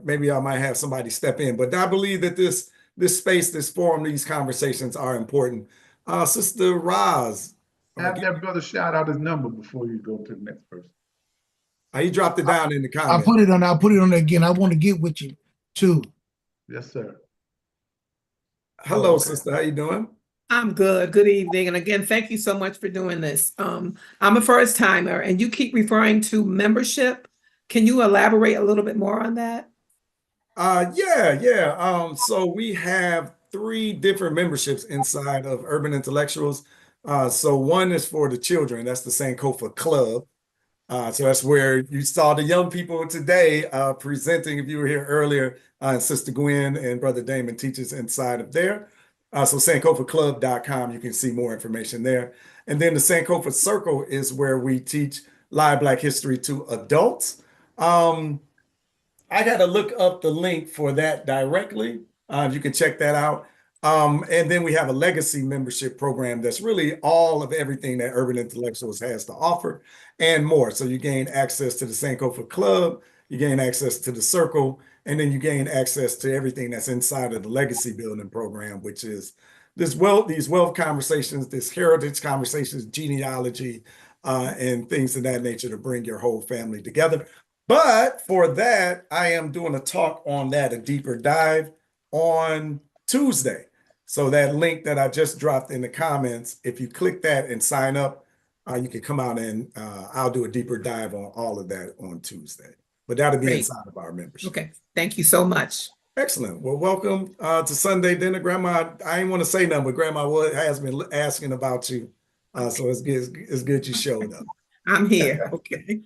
maybe I might have somebody step in. But I believe that this space, this forum, these conversations are important. Sister Roz. Have that brother shout out his number before you go to the next person. He dropped it down in the comments. I'll put it on again. I want to get with you too. Yes, sir. Hello, sister. How you doing? I'm good. Good evening. And again, thank you so much for doing this. I'm a first timer and you keep referring to membership. Can you elaborate a little bit more on that? Yeah. So we have 3 different memberships inside of Urban Intellectuals. So one is for the children. That's the Sankofa Club. So that's where you saw the young people today presenting. If you were here earlier, Sister Gwen and Brother Damon teaches inside of there. So SankofaClub.com, you can see more information there. And then the Sankofa Circle is where we teach live Black history to adults. I got to look up the link for that directly. You can check that out. And then we have a legacy membership program that's really all of everything that Urban Intellectuals has to offer and more. So you gain access to the Sankofa Club, you gain access to the Circle, and then you gain access to everything that's inside of the legacy building program, which is these wealth conversations, this heritage conversations, genealogy, and things of that nature to bring your whole family together. But for that, I am doing a talk on that, a deeper dive on Tuesday. So that link that I just dropped in the comments, if you click that and sign up, you can come out and I'll do a deeper dive on all of that on Tuesday. But that'll be inside of our membership. Okay. Thank you so much. Excellent. Well, welcome to Sunday dinner, Grandma. I ain't want to say nothing, but Grandma has been asking about you, so it's good you showed up. I'm here. Okay.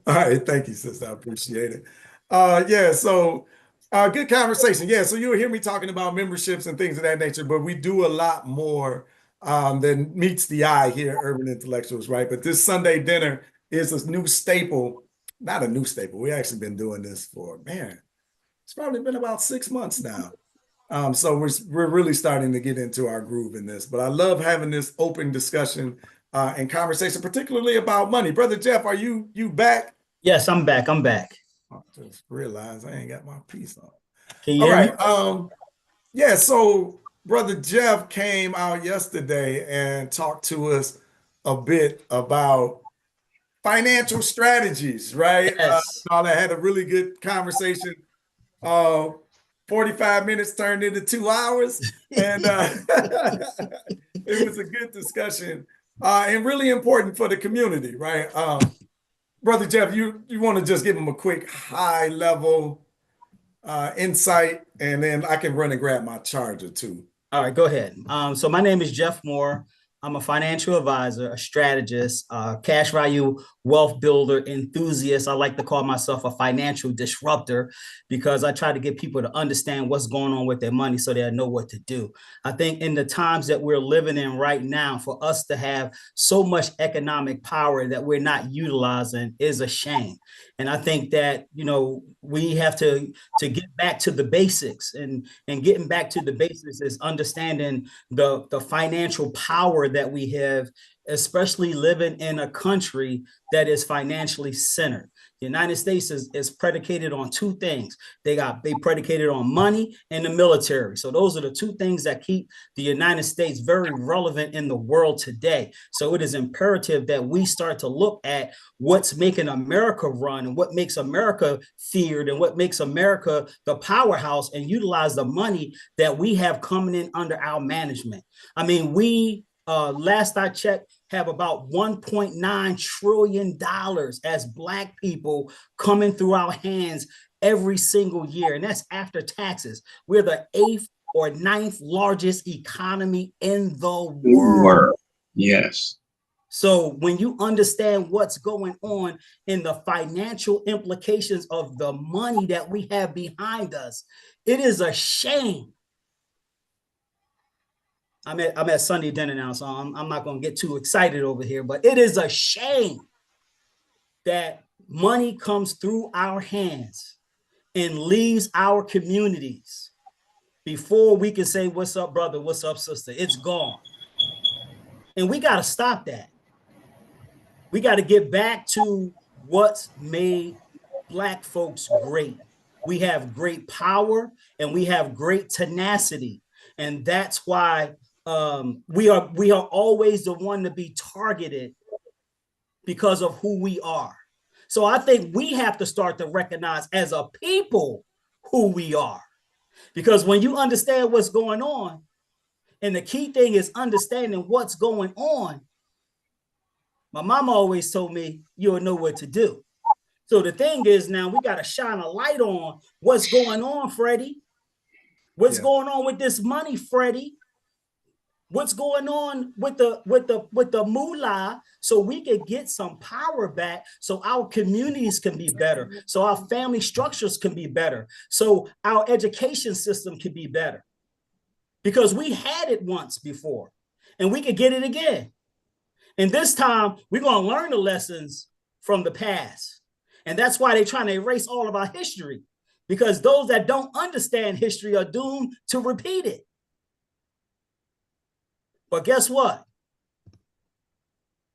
All right, thank you, sister. I appreciate it. Yeah, so good conversation. Yeah, so you'll hear me talking about memberships and things of that nature, but we do a lot more than meets the eye here at Urban Intellectuals, right? But this Sunday dinner is a new staple, not a new staple. We actually been doing this for, man, it's probably been about 6 months now. So we're really starting to get into our groove in this. But I love having this open discussion and conversation, particularly about money. Brother Jeff, are you back? Yes, I'm back. I'm back. I just realized I ain't got my piece on. Can you All hear right. me? Yeah, so Brother Jeff came out yesterday and talked to us a bit about financial strategies, right? Yes. I had a really good conversation. 45 minutes turned into 2 hours, and it was a good discussion and really important for the community, right? Brother Jeff, you want to just give them a quick high level insight, and then I can run and grab my charger too. All right, go ahead. So my name is Jeff Moore. I'm a financial advisor, a strategist, cash value wealth builder, enthusiast. I like to call myself a financial disruptor because I try to get people to understand what's going on with their money so they'll know what to do. I think in the times that we're living in right now, for us to have so much economic power that we're not utilizing is a shame. And I think that, we have to get back to the basics, and getting back to the basics is understanding the financial power that we have, especially living in a country that is financially centered. The United States is predicated on two things. They predicated on money and the military. So those are the two things that keep the United States very relevant in the world today. So it is imperative that we start to look at what's making America run and what makes America feared and what makes America the powerhouse, and utilize the money that we have coming in under our management. I mean, we last I checked, have about $1.9 trillion as Black people coming through our hands every single year. And that's after taxes. We're the 8th or 9th largest economy in the world. Yes. So when you understand what's going on in the financial implications of the money that we have behind us, it is a shame. I'm at Sunday dinner now, so I'm not going to get too excited over here, but it is a shame that money comes through our hands and leaves our communities before we can say, what's up, brother? What's up, sister? It's gone. And we got to stop that. We got to get back to what's made Black folks great. We have great power and we have great tenacity. And that's why we are always the one to be targeted because of who we are. So I think we have to start to recognize as a people who we are, because when you understand what's going on, and the key thing is understanding what's going on, my mama always told me you'll know what to do. So the thing is, now we got to shine a light on what's going on, Freddie. What's going on with this money, Freddie? What's going on with the moolah, so we could get some power back, so our communities can be better, so our family structures can be better, so our education system can be better. Because we had it once before, and we could get it again. And this time, we're going to learn the lessons from the past. And that's why they're trying to erase all of our history, because those that don't understand history are doomed to repeat it. But guess what?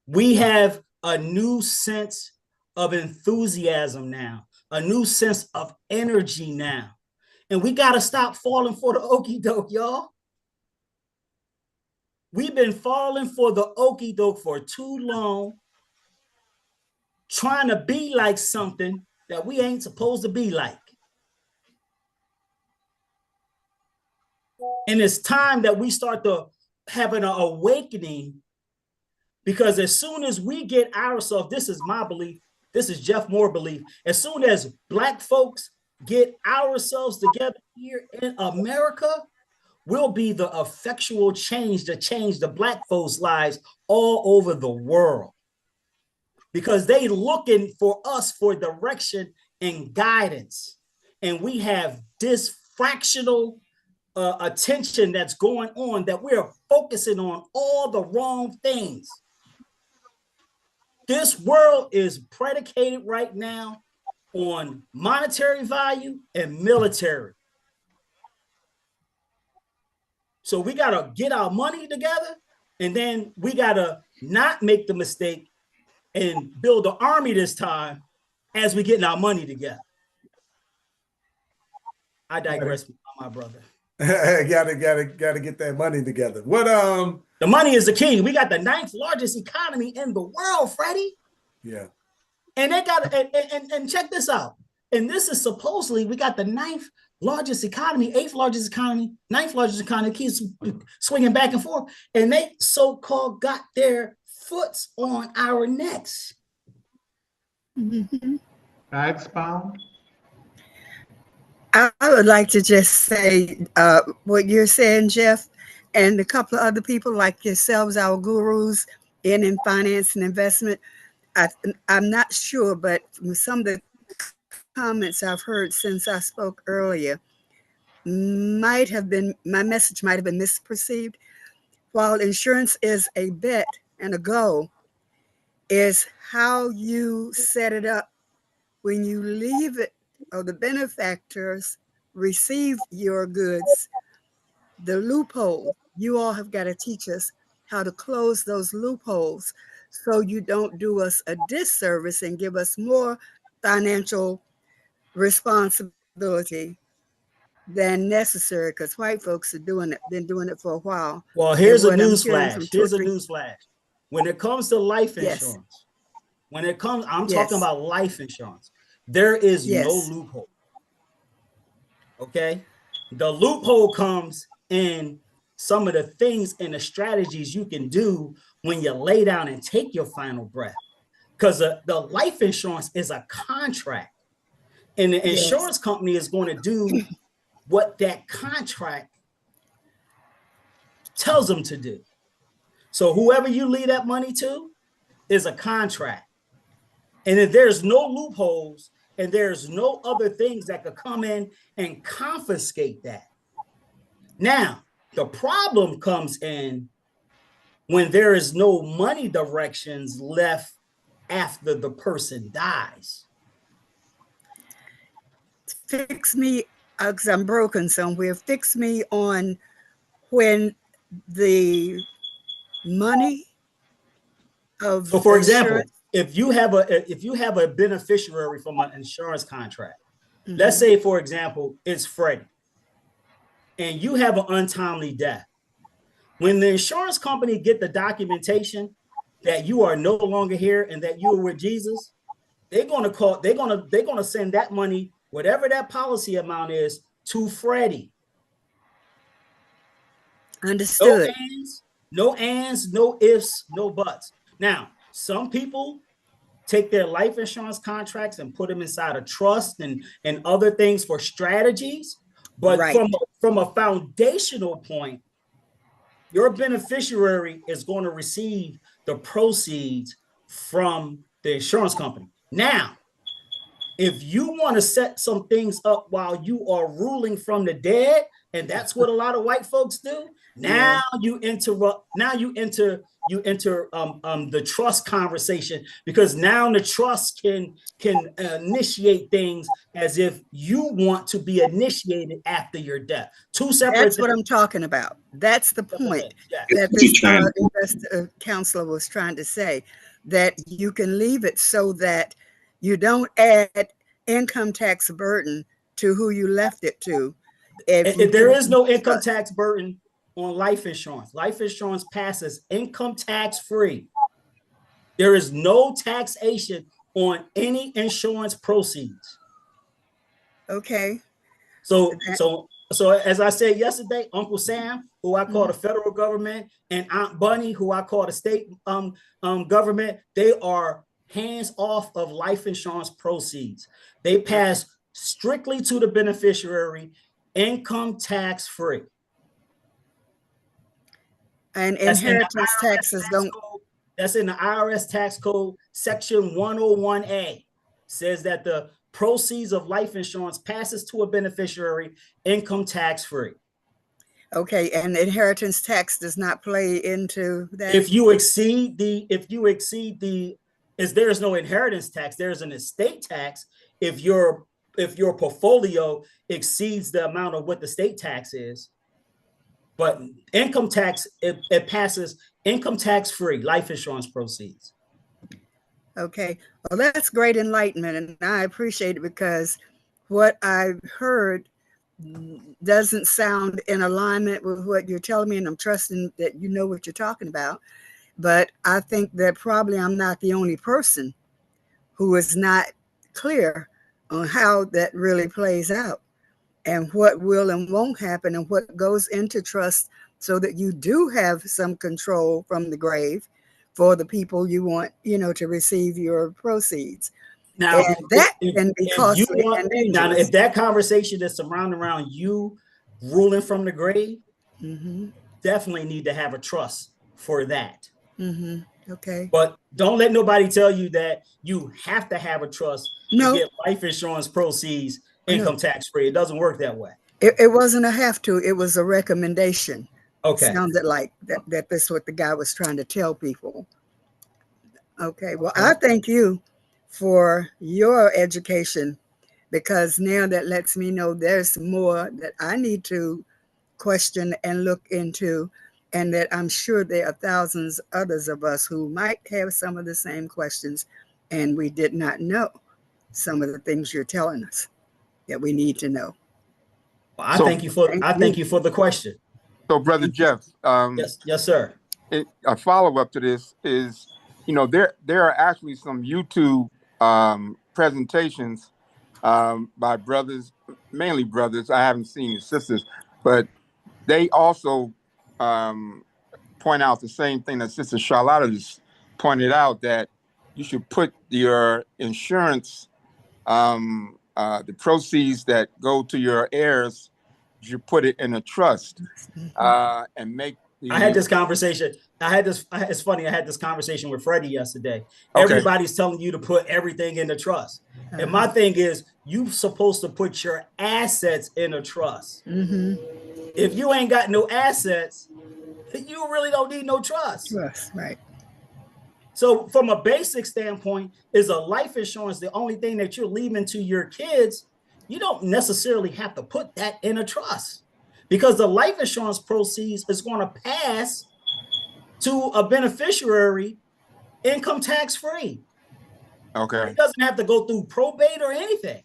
We have a new sense of enthusiasm now, a new sense of energy now. And we got to stop falling for the okie doke, y'all. We've been falling for the okie doke for too long, trying to be like something that we ain't supposed to be like. And it's time that we start to have an awakening, because as soon as we get ourselves, this is my belief, this is Jeff Moore's belief, as soon as Black folks get ourselves together here in America, we'll be the effectual change to change the Black folks' lives all over the world. Because they looking for us for direction and guidance. And we have this fractional attention that's going on, that we're focusing on all the wrong things. This world is predicated right now on monetary value and military. So we got to get our money together, and then we got to not make the mistake and build an army this time as we getting our money together. I digress, my brother. gotta get that money together. What the money is the key. We got the 9th largest economy in the world, Freddie. Yeah. And they got and check this out. And this is supposedly, we got the 9th largest economy, 8th largest economy, 9th largest economy, keeps swinging back and forth. And they so-called got their foots on our necks. I expound. I would like to just say what you're saying, Jeff, and a couple of other people like yourselves, our gurus in finance and investment. I'm not sure, but from some of the comments I've heard since I spoke earlier, my message might have been misperceived. While insurance is a bet and a go, is how you set it up when you leave it, or the benefactors receive your goods, the loophole. You all have got to teach us how to close those loopholes so you don't do us a disservice and give us more financial responsibility than necessary, because white folks are been doing it for a while. Well, here's a newsflash. When it comes to life insurance, I'm talking about life insurance, there is no loophole. Okay? The loophole comes in some of the things and the strategies you can do when you lay down and take your final breath. Because the life insurance is a contract. And the insurance company is going to do what that contract tells them to do. So whoever you leave that money to is a contract. And if there's no loopholes and there's no other things that could come in and confiscate that. Now, the problem comes in when there is no money directions left after the person dies. Fix me, because I'm broken somewhere. Fix me on when the money of. So, for example, if you have a beneficiary from an insurance contract, let's say, for example, it's Freddie, and you have an untimely death. When the insurance company get the documentation that you are no longer here and that you are with Jesus, they're gonna send that money, whatever that policy amount is, to Freddie. Understood. No ands, no ifs, no buts. Now, some people take their life insurance contracts and put them inside a trust and other things for strategies. But from a foundational point, your beneficiary is going to receive the proceeds from the insurance company. Now, if you want to set some things up while you are ruling from the dead, and that's what a lot of white folks do, now you enter the trust conversation, because now the trust can initiate things as if you want to be initiated after your death. Two separate That's things. what I'm talking about. That's the point that this counselor was trying to say, that you can leave it so that you don't add income tax burden to who you left it to. If there is no income tax burden on life insurance. Life insurance passes income tax free. There is no taxation on any insurance proceeds. Okay. So as I said yesterday, Uncle Sam, who I call the federal government, and Aunt Bunny, who I call the state government, they are hands off of life insurance proceeds. They pass strictly to the beneficiary, income tax free. And That's in the inheritance IRS taxes tax don't. code. That's in the IRS tax code, section 101A. Says that the proceeds of life insurance passes to a beneficiary, income tax free. Okay, and inheritance tax does not play into that. If you exceed the, there is no inheritance tax, there's an estate tax. If your portfolio exceeds the amount of what the state tax is, but income tax, it passes income tax free, life insurance proceeds. Okay, well, that's great enlightenment, and I appreciate it, because what I've heard doesn't sound in alignment with what you're telling me, and I'm trusting that you know what you're talking about. But I think that probably I'm not the only person who is not clear on how that really plays out, and what will and won't happen, and what goes into trust, so that you do have some control from the grave for the people you want, to receive your proceeds. Now, and that can be if costly and now, dangerous. if that conversation is surrounded around you ruling from the grave, definitely need to have a trust for that. Okay. But don't let nobody tell you that you have to have a trust to get life insurance proceeds income tax free. It doesn't work that way. It wasn't a have to, it was a recommendation. Okay. Sounded like that that's what the guy was trying to tell people. Okay, well, I thank you for your education, because now that lets me know there's more that I need to question and look into, and that I'm sure there are thousands others of us who might have some of the same questions, and we did not know some of the things you're telling us that we need to know. Well, I thank you for the question. So, Brother Jeff, yes, sir. A follow-up to this is, there are actually some YouTube presentations by brothers, mainly brothers. I haven't seen the sisters, but they also point out the same thing that Sister Charlotta just pointed out, that you should put your insurance, the proceeds that go to your heirs, you put it in a trust and make. I had this conversation. It's funny. I had this conversation with Freddie yesterday. Okay. Everybody's telling you to put everything in the trust. And my thing is, you're supposed to put your assets in a trust. If you ain't got no assets, you really don't need no trust. Trust, right. So from a basic standpoint, is a life insurance the only thing that you're leaving to your kids? You don't necessarily have to put that in a trust, because the life insurance proceeds is going to pass to a beneficiary income tax free. Okay. It doesn't have to go through probate or anything.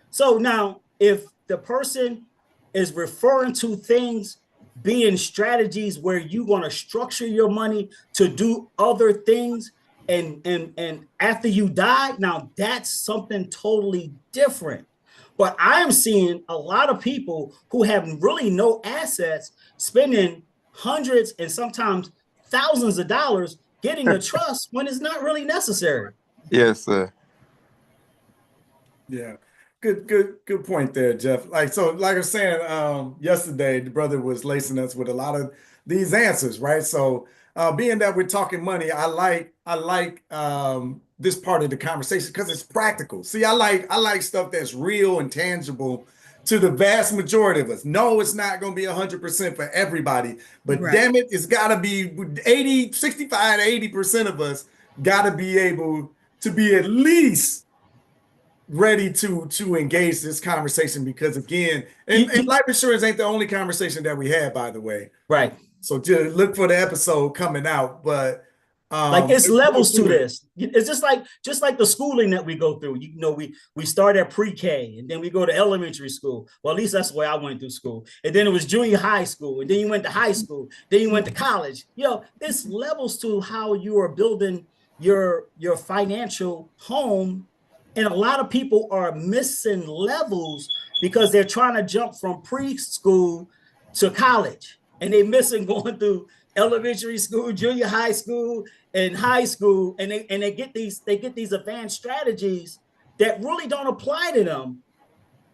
So now, if the person is referring to things being strategies where you're going to structure your money to do other things, and after you die, now that's something totally different. But I am seeing a lot of people who have really no assets spending hundreds and sometimes thousands of dollars getting a trust when it's not really necessary. Yes, sir. Yeah. Good point there, Jeff. Like I was saying yesterday, the brother was lacing us with a lot of these answers, right? So being that we're talking money, I like this part of the conversation because it's practical. See, I like stuff that's real and tangible to the vast majority of us. No, it's not going to be 100% for everybody, but damn it, it's got to be 65 to 80% of us got to be able to be at least ready to engage this conversation, because again, and life insurance ain't the only conversation that we had, by the way. Right. So just look for the episode coming out, but like it's levels to this. It's just like the schooling that we go through. We start at pre-K and then we go to elementary school. Well, at least that's the way I went through school. And then it was junior high school, and then you went to high school, then you went to college. It's levels to how you are building your financial home. And a lot of people are missing levels because they're trying to jump from preschool to college, and they're missing going through elementary school, junior high school, and high school, and they get these advanced strategies that really don't apply to them.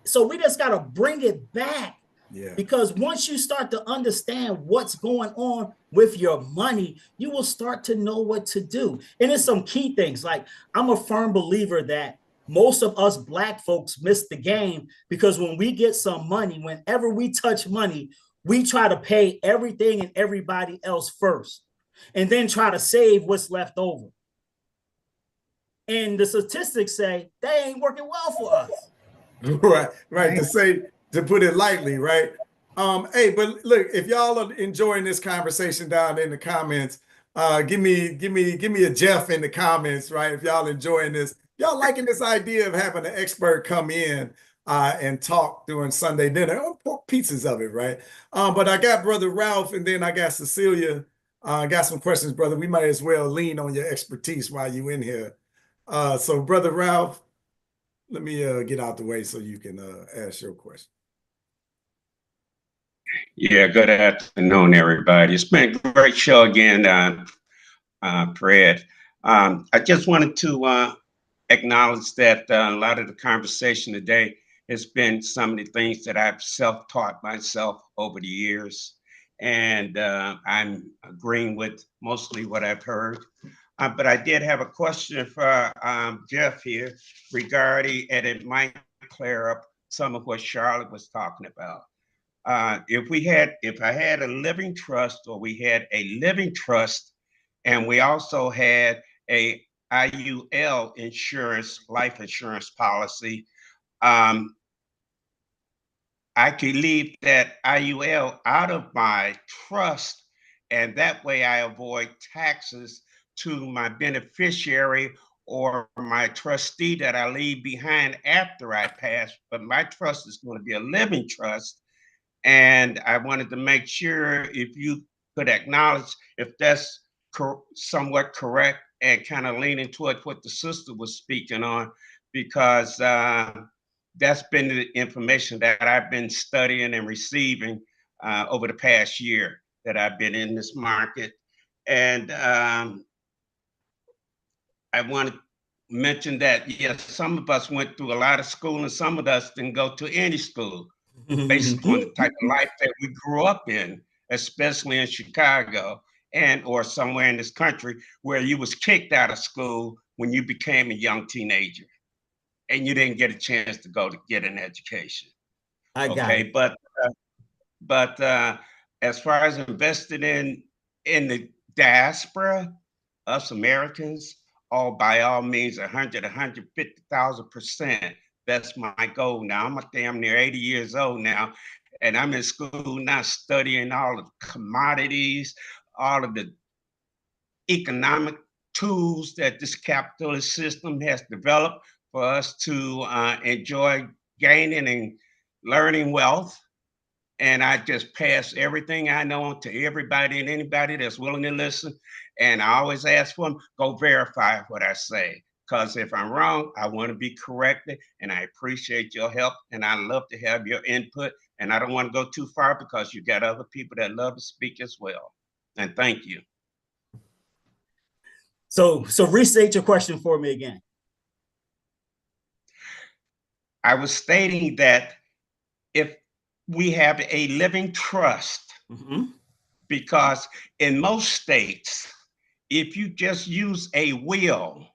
So we just got to bring it back. Yeah. Because once you start to understand what's going on with your money, you will start to know what to do. And there's some key things. Like, I'm a firm believer that most of us Black folks miss the game, because when we get some money, whenever we touch money, we try to pay everything and everybody else first, and then try to save what's left over. And the statistics say they ain't working well for us. Right. To put it lightly, right? Hey, but look, if y'all are enjoying this conversation down in the comments, give me a Jeff in the comments, right? If y'all enjoying this, y'all liking this idea of having an expert come in and talk during Sunday dinner, pieces of it, right? But I got Brother Ralph, and then I got Cecilia. I got some questions, brother. We might as well lean on your expertise while you in here. So Brother Ralph, let me get out the way so you can ask your question. Yeah, good afternoon, everybody. It's been a great show again, Fred. I just wanted to acknowledge that a lot of the conversation today has been some of the things that I've self-taught myself over the years. And I'm agreeing with mostly what I've heard. But I did have a question for Jeff here regarding, and it might clear up some of what Charlotte was talking about. If I had a living trust, or we had a living trust, and we also had a IUL insurance, life insurance policy, I could leave that IUL out of my trust, and that way I avoid taxes to my beneficiary or my trustee that I leave behind after I pass. But my trust is going to be a living trust. And I wanted to make sure if you could acknowledge if that's somewhat correct, and kind of leaning toward what the sister was speaking on, because that's been the information that I've been studying and receiving over the past year that I've been in this market. And I want to mention that, yes, some of us went through a lot of school, and some of us didn't go to any school, based on the type of life that we grew up in, especially in Chicago and or somewhere in this country where you was kicked out of school when you became a young teenager and you didn't get a chance to go to get an education. I got it. But as far as invested in the diaspora, us Americans, by all means, 150,000%. That's my goal now. I'm damn near 80 years old now, and I'm in school now studying all of the commodities, all of the economic tools that this capitalist system has developed for us to enjoy gaining and learning wealth. And I just pass everything I know on to everybody and anybody that's willing to listen. And I always ask for them, go verify what I say. Because if I'm wrong, I want to be corrected. And I appreciate your help. And I love to have your input. And I don't want to go too far because you got other people that love to speak as well. And thank you. So restate your question for me again. I was stating that if we have a living trust, because in most states, if you just use a will,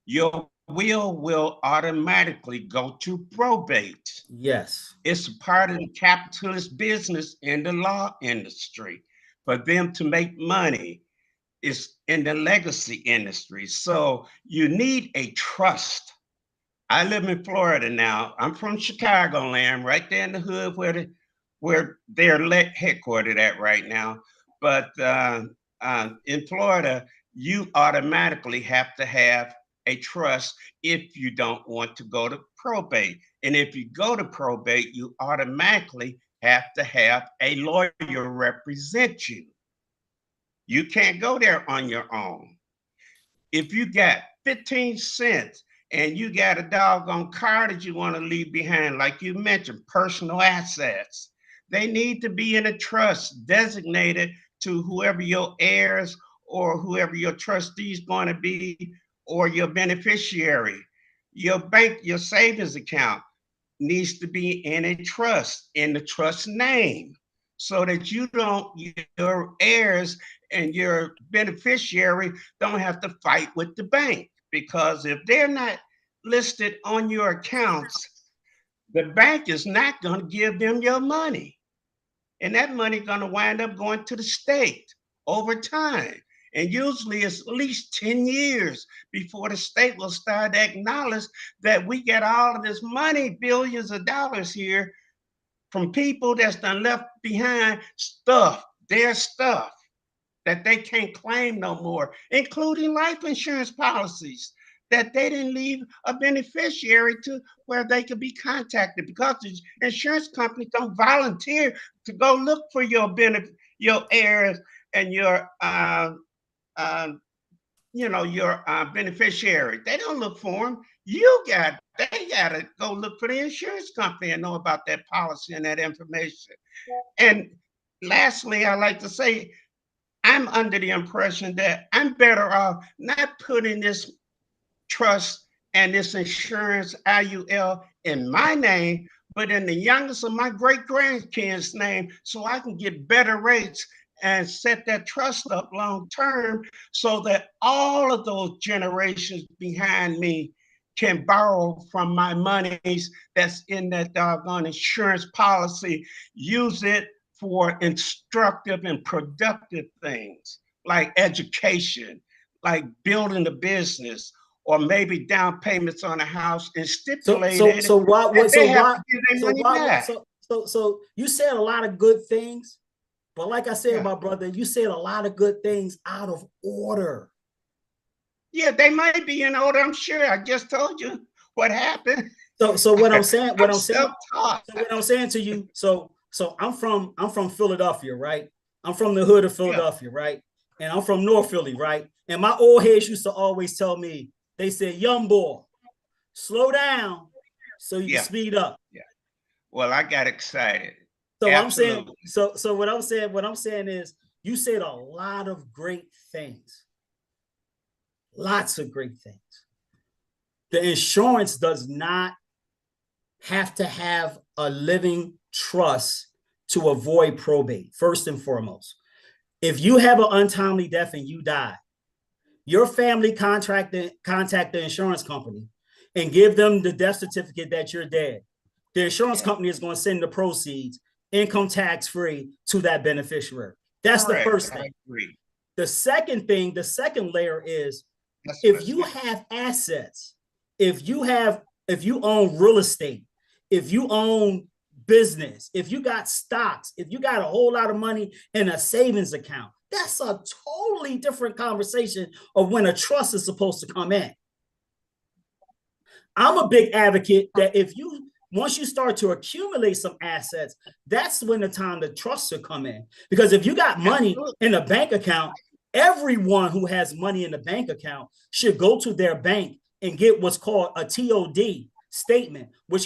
your will automatically go to probate. Yes. It's a part of the capitalist business in the law industry. For them to make money, it's in the legacy industry. So you need a trust. I live in Florida now. I'm from Chicagoland, right there in the hood where they're headquartered at right now. But in Florida, you automatically have to have a trust if you don't want to go to probate. And if you go to probate, you automatically have to have a lawyer represent you. You can't go there on your own. If you got 15 cents and you got a doggone car that you want to leave behind, like you mentioned, personal assets, they need to be in a trust designated to whoever your heirs or whoever your trustee is going to be or your beneficiary. your savings account needs to be in a trust, in the trust name, so that your heirs and your beneficiary don't have to fight with the bank. Because if they're not listed on your accounts, the bank is not going to give them your money. And that money is going to wind up going to the state over time. And usually it's at least 10 years before the state will start to acknowledge that we get all of this money, billions of dollars here, from people that's done left behind stuff, their stuff, that they can't claim no more, including life insurance policies that they didn't leave a beneficiary to where they could be contacted, because the insurance companies don't volunteer to go look for your heirs and your beneficiary. They don't look for them. They gotta go look for the insurance company and know about that policy and that information. And lastly, I like to say, I'm under the impression that I'm better off not putting this trust and this insurance IUL in my name, but in the youngest of my great grandkids' name, so I can get better rates and set that trust up long term, so that all of those generations behind me can borrow from my monies that's in that doggone insurance policy, use it for instructive and productive things like education, like building a business, or maybe down payments on a house, and stipulated So you said a lot of good things, but like I said, my brother, you said a lot of good things out of order. Yeah, they might be in order, I'm sure. I just told you what happened. So what I'm saying, I'm saying to you, so I'm from Philadelphia, right? I'm from the hood of Philadelphia, right? And I'm from North Philly, right? And my old heads used to always tell me, they said, young boy, slow down so you can speed up. Yeah. Well, I got excited. So Absolutely. I'm saying, so what I'm saying is, you said a lot of great things. Lots of great things. The insurance does not have to have a living trust to avoid probate, first and foremost. If you have an untimely death and you die, your family contact the insurance company and give them the death certificate that you're dead. The insurance company is going to send the proceeds, income tax free, to that beneficiary. That's correct. The first thing. The second thing, the second layer is, if you have assets, if you own real estate, if you own business, if you got stocks, if you got a whole lot of money in a savings account, that's a totally different conversation of when a trust is supposed to come in. I'm a big advocate that once you start to accumulate some assets, that's when the time the trust should come in. Because if you got money in a bank account, everyone who has money in the bank account should go to their bank and get what's called a TOD statement, which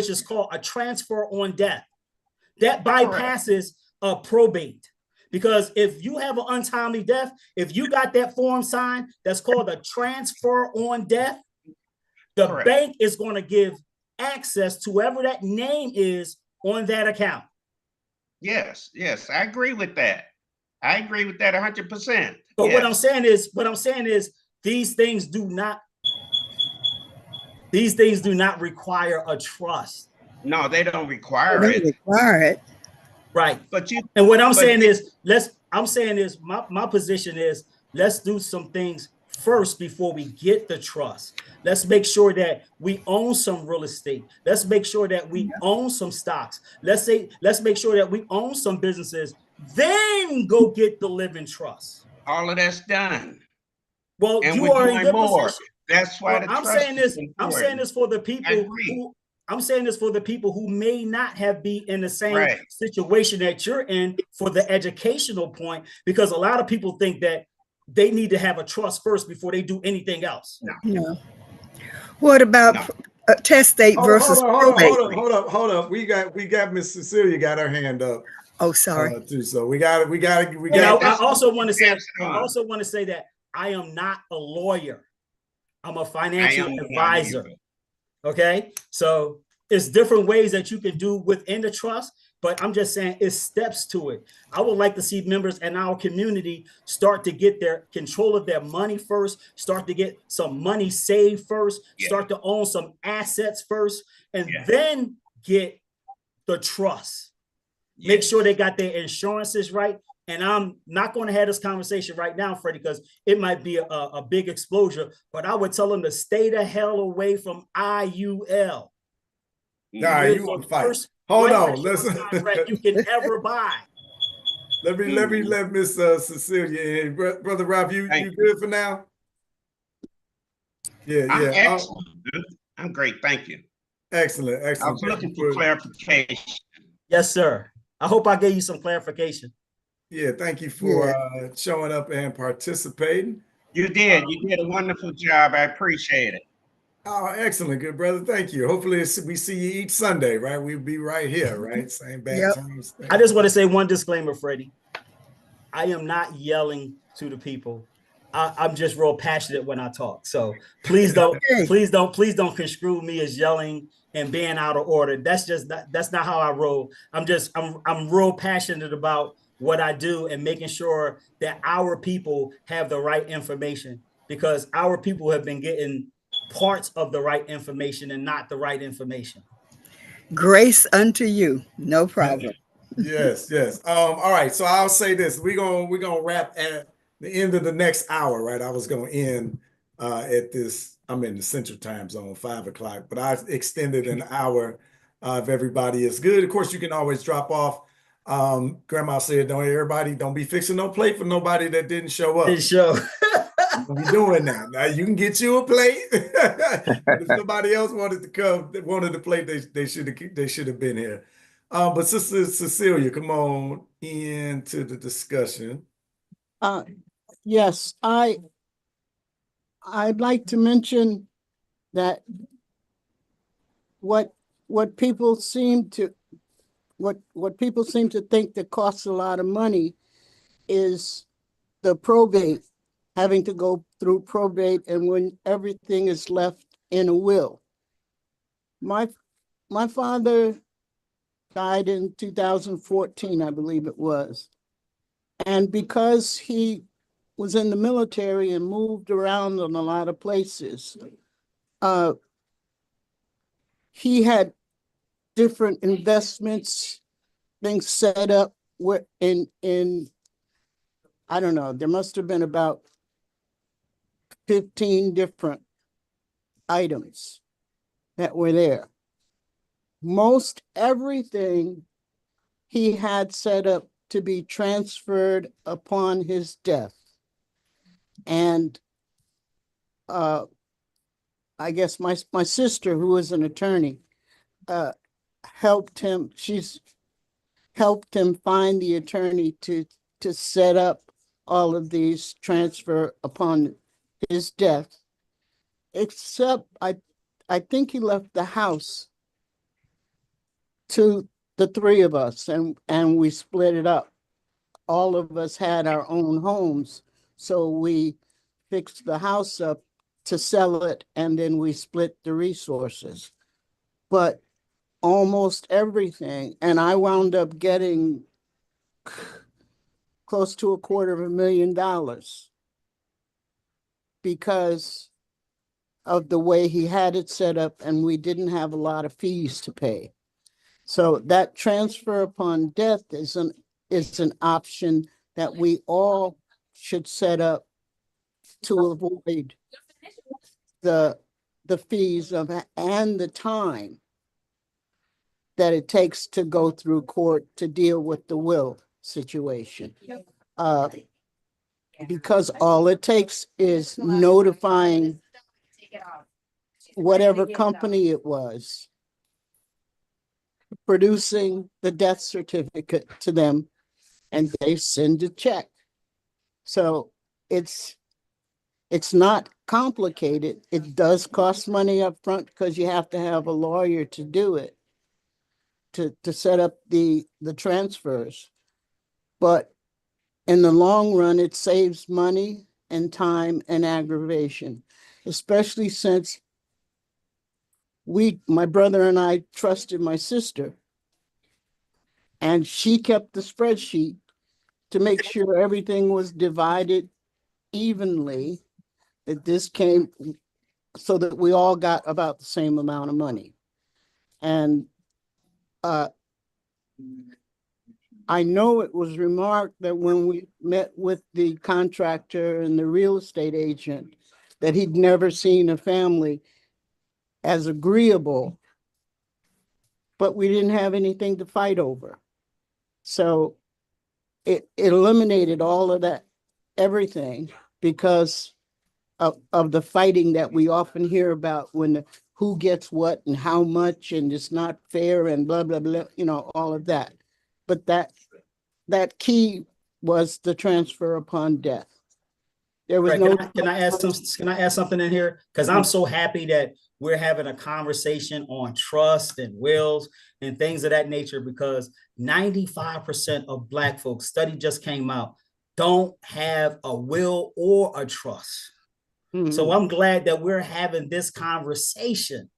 is called a transfer on death. That bypasses a probate. Because if you have an untimely death, if you got that form signed, that's called a transfer on death, the bank is going to give access to whoever that name is on that account. Yes, I agree with that. I agree with that 100%. But what I'm saying is these things do not require a trust. No, they don't require it. Require it. Right. And what I'm saying is, my position is, let's do some things first before we get the trust. Let's make sure that we own some real estate. Let's make sure that we own some stocks. Let's make sure that we own some businesses. Then go get the living trust. All of that's done. Well, and you are in good more. position. That's why I'm saying this for the people who may not have been in the same situation that you're in, for the educational point, because a lot of people think that they need to have a trust first before they do anything else. No. What about a testate versus probate? Hold up. We got Miss Cecilia got her hand up. Oh, sorry. Too, so we got. I also want to say that I am not a lawyer. I'm a financial advisor. Okay, so it's different ways that you can do within the trust, but I'm just saying it's steps to it. I would like to see members in our community start to get their control of their money first, start to get some money saved first, start to own some assets first, and then get the trust. Make sure they got their insurances right. And I'm not going to have this conversation right now, Freddie, because it might be a big exposure, but I would tell them to stay the hell away from IUL. Nah, It is you the want to fight. worst Hold life on, insurance listen. contract you can ever buy. Let Miss Cecilia in. Brother Ralph, you good for now? Yeah, I'm yeah. excellent. I'm great. Thank you. Excellent, I excellent. was looking for clarification. Yes, sir. I hope I gave you some clarification. Yeah, thank you for showing up and participating. You did. You did a wonderful job. I appreciate it. Oh, excellent, good brother. Thank you. Hopefully we see you each Sunday, right? We'll be right here, right? Same bad times. I just want to say one disclaimer, Freddie. I am not yelling to the people. I'm just real passionate when I talk. So please don't construe me as yelling and being out of order. That's not how I roll. I'm real passionate about what I do and making sure that our people have the right information, because our people have been getting parts of the right information and not the right information. Grace unto you. No problem. Yes, yes. All right. So I'll say this. We're gonna wrap at the end of the next hour, right? I was gonna end at this. I'm in the Central Time Zone, 5 o'clock, but I extended an hour if everybody is good. Of course, you can always drop off. Grandma said, don't be fixing no plate for nobody that didn't show up. Didn't show. Don't be doing that. Now you can get you a plate. But if somebody else wanted a plate, they should have been here. But Sister Cecilia, come on into the discussion. Yes, I'd like to mention that what people seem to think that costs a lot of money is the probate, having to go through probate, and when everything is left in a will. My father died in 2014, I believe it was. And because he was in the military and moved around in a lot of places, he had different investments, things set up in I don't know, there must have been about 15 different items that were there. Most everything he had set up to be transferred upon his death. And I guess my sister, who is an attorney, helped him. She's helped him find the attorney to set up all of these transfer upon his death. Except I think he left the house to the three of us, and we split it up. All of us had our own homes, so we fixed the house up to sell it, and then we split the resources. But almost everything, and I wound up getting close to $250,000 because of the way he had it set up, and we didn't have a lot of fees to pay. So that transfer upon death is an option that we all should set up to avoid the fees and the time that it takes to go through court to deal with the will situation. Because all it takes is notifying whatever company it was, producing the death certificate to them, and they send a check. So it's not complicated. It does cost money up front because you have to have a lawyer to do it, to set up the transfers. But in the long run, it saves money and time and aggravation, especially since my brother and I trusted my sister, and she kept the spreadsheet to make sure everything was divided evenly, that this came so that we all got about the same amount of money. And I know it was remarked that when we met with the contractor and the real estate agent, that he'd never seen a family as agreeable, but we didn't have anything to fight over. So it eliminated all of that, everything, because of the fighting that we often hear about when who gets what and how much, and it's not fair and blah, blah, blah, you know, all of that. But that key was the transfer upon death. There was Right. no. Can I add something in here? Because I'm so happy that we're having a conversation on trust and wills and things of that nature, because 95% of Black folks, study just came out, don't have a will or a trust. So I'm glad that we're having this conversation,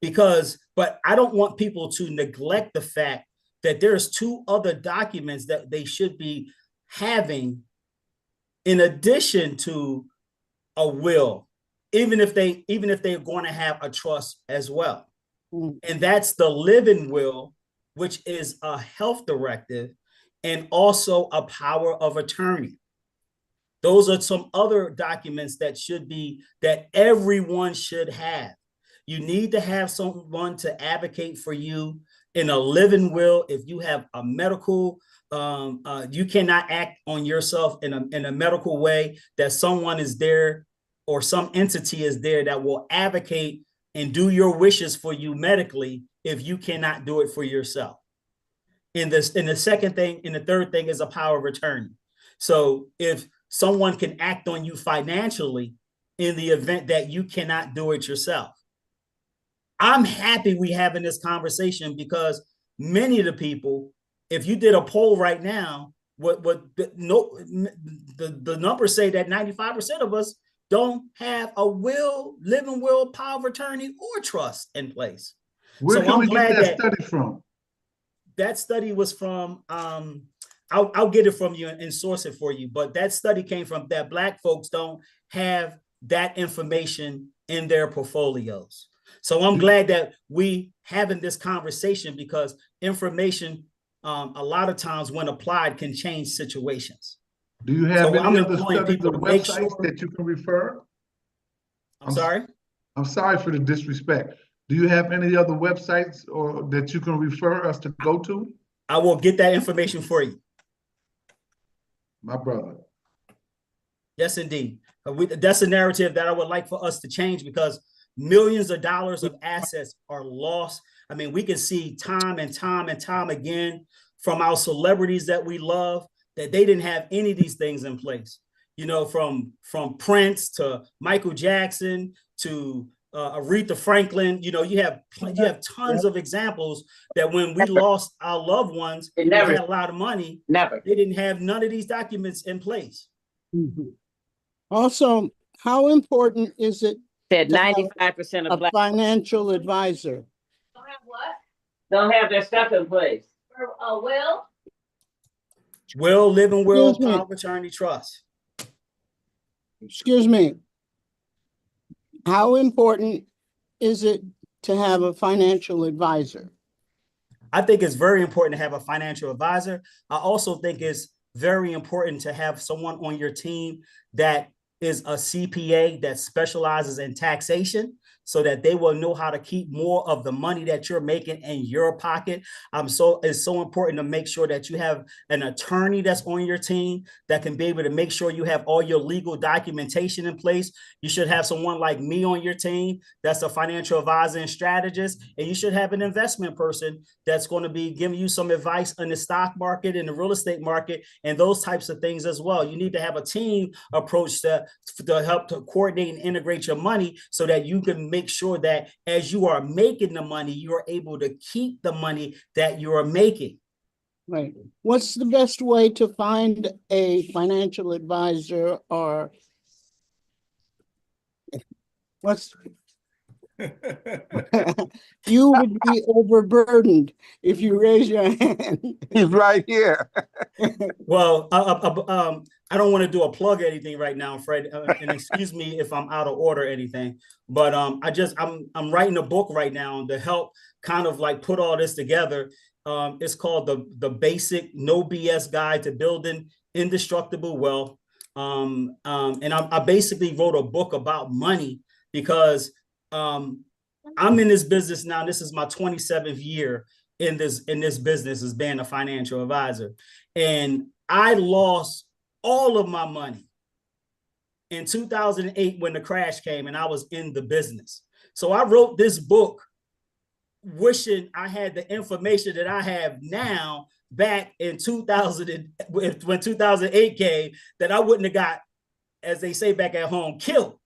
but I don't want people to neglect the fact that there's 2 other documents that they should be having in addition to a will, even if they're going to have a trust as well. And that's the living will, which is a health directive, and also a power of attorney. Those are some other documents that everyone should have. You need to have someone to advocate for you in a living will. If you have a medical, you cannot act on yourself in a medical way, that someone is there or some entity is there that will advocate and do your wishes for you medically if you cannot do it for yourself. And the third thing is a power of attorney. So if someone can act on you financially in the event that you cannot do it yourself. I'm happy we having this conversation, because many of the people, if you did a poll right now, the numbers say that 95% of us don't have a living will, power of attorney, or trust in place. Where can we get that study from? That study was from, I'll get it from you and source it for you. But that study came from that Black folks don't have that information in their portfolios. So I'm glad that we having this conversation, because information, a lot of times when applied, can change situations. Do you have any other studies or websites that you can refer? I'm sorry? I'm sorry for the disrespect. Do you have any other websites or that you can refer us to go to? I will get that information for you. My brother. Yes, indeed. That's a narrative that I would like for us to change, because millions of dollars of assets are lost. I mean, we can see time and time and time again from our celebrities that we love that they didn't have any of these things in place. You know, from Prince to Michael Jackson to Aretha Franklin. You know, you have tons of examples that when we lost our loved ones, we had a lot of money. They didn't have none of these documents in place. Also, how important is it that to have 95% of a Black financial advisor? don't have what? Don't have their stuff in place. A will? Will, living will, Excuse me. power of attorney, trust. Excuse me. How important is it to have a financial advisor? I think it's very important to have a financial advisor. I also think it's very important to have someone on your team that is a CPA that specializes in taxation, so that they will know how to keep more of the money that you're making in your pocket. It's so important to make sure that you have an attorney that's on your team that can be able to make sure you have all your legal documentation in place. You should have someone like me on your team that's a financial advisor and strategist, and you should have an investment person that's going to be giving you some advice on the stock market and the real estate market and those types of things as well. You need to have a team approach to help to coordinate and integrate your money, so that you can make sure that as you are making the money, you are able to keep the money that you are making. Right. What's the best way to find a financial advisor, or You would be overburdened if you raise your hand. He's right here. Well, I don't want to do a plug or anything right now, Fred, and excuse me if I'm out of order or anything, but I'm writing a book right now to help kind of like put all this together. It's called the Basic No BS Guide to Building Indestructible Wealth. And I basically wrote a book about money because I'm in this business now. This is my 27th year in this business as being a financial advisor. And I lost all of my money in 2008 when the crash came and I was in the business. So I wrote this book wishing I had the information that I have now back in 2000 when 2008 came, that I wouldn't have got, as they say back at home, killed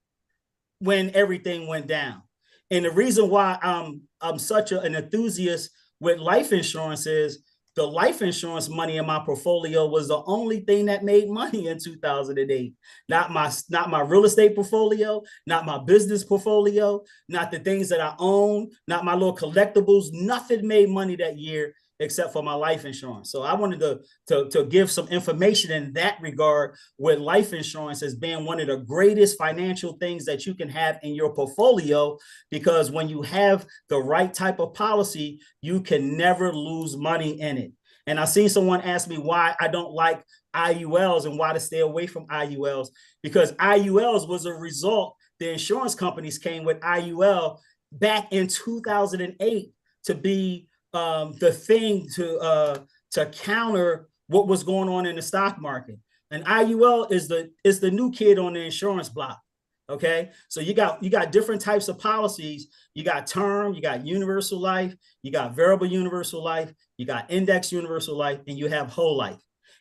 when everything went down. And the reason why I'm such an enthusiast with life insurance is the life insurance money in my portfolio was the only thing that made money in 2008. Not my real estate portfolio, not my business portfolio, not the things that I own, not my little collectibles. Nothing made money that year except for my life insurance. So I wanted to give some information in that regard, with life insurance as being one of the greatest financial things that you can have in your portfolio, because when you have the right type of policy, you can never lose money in it. And I seen someone ask me why I don't like IULs and why to stay away from IULs, because IULs was a result. The insurance companies came with IUL back in 2008 to be the thing to counter what was going on in the stock market. And IUL is the new kid on the insurance block. Okay, so you got different types of policies. You got term, you got universal life, you got variable universal life, you got index universal life, and you have whole life.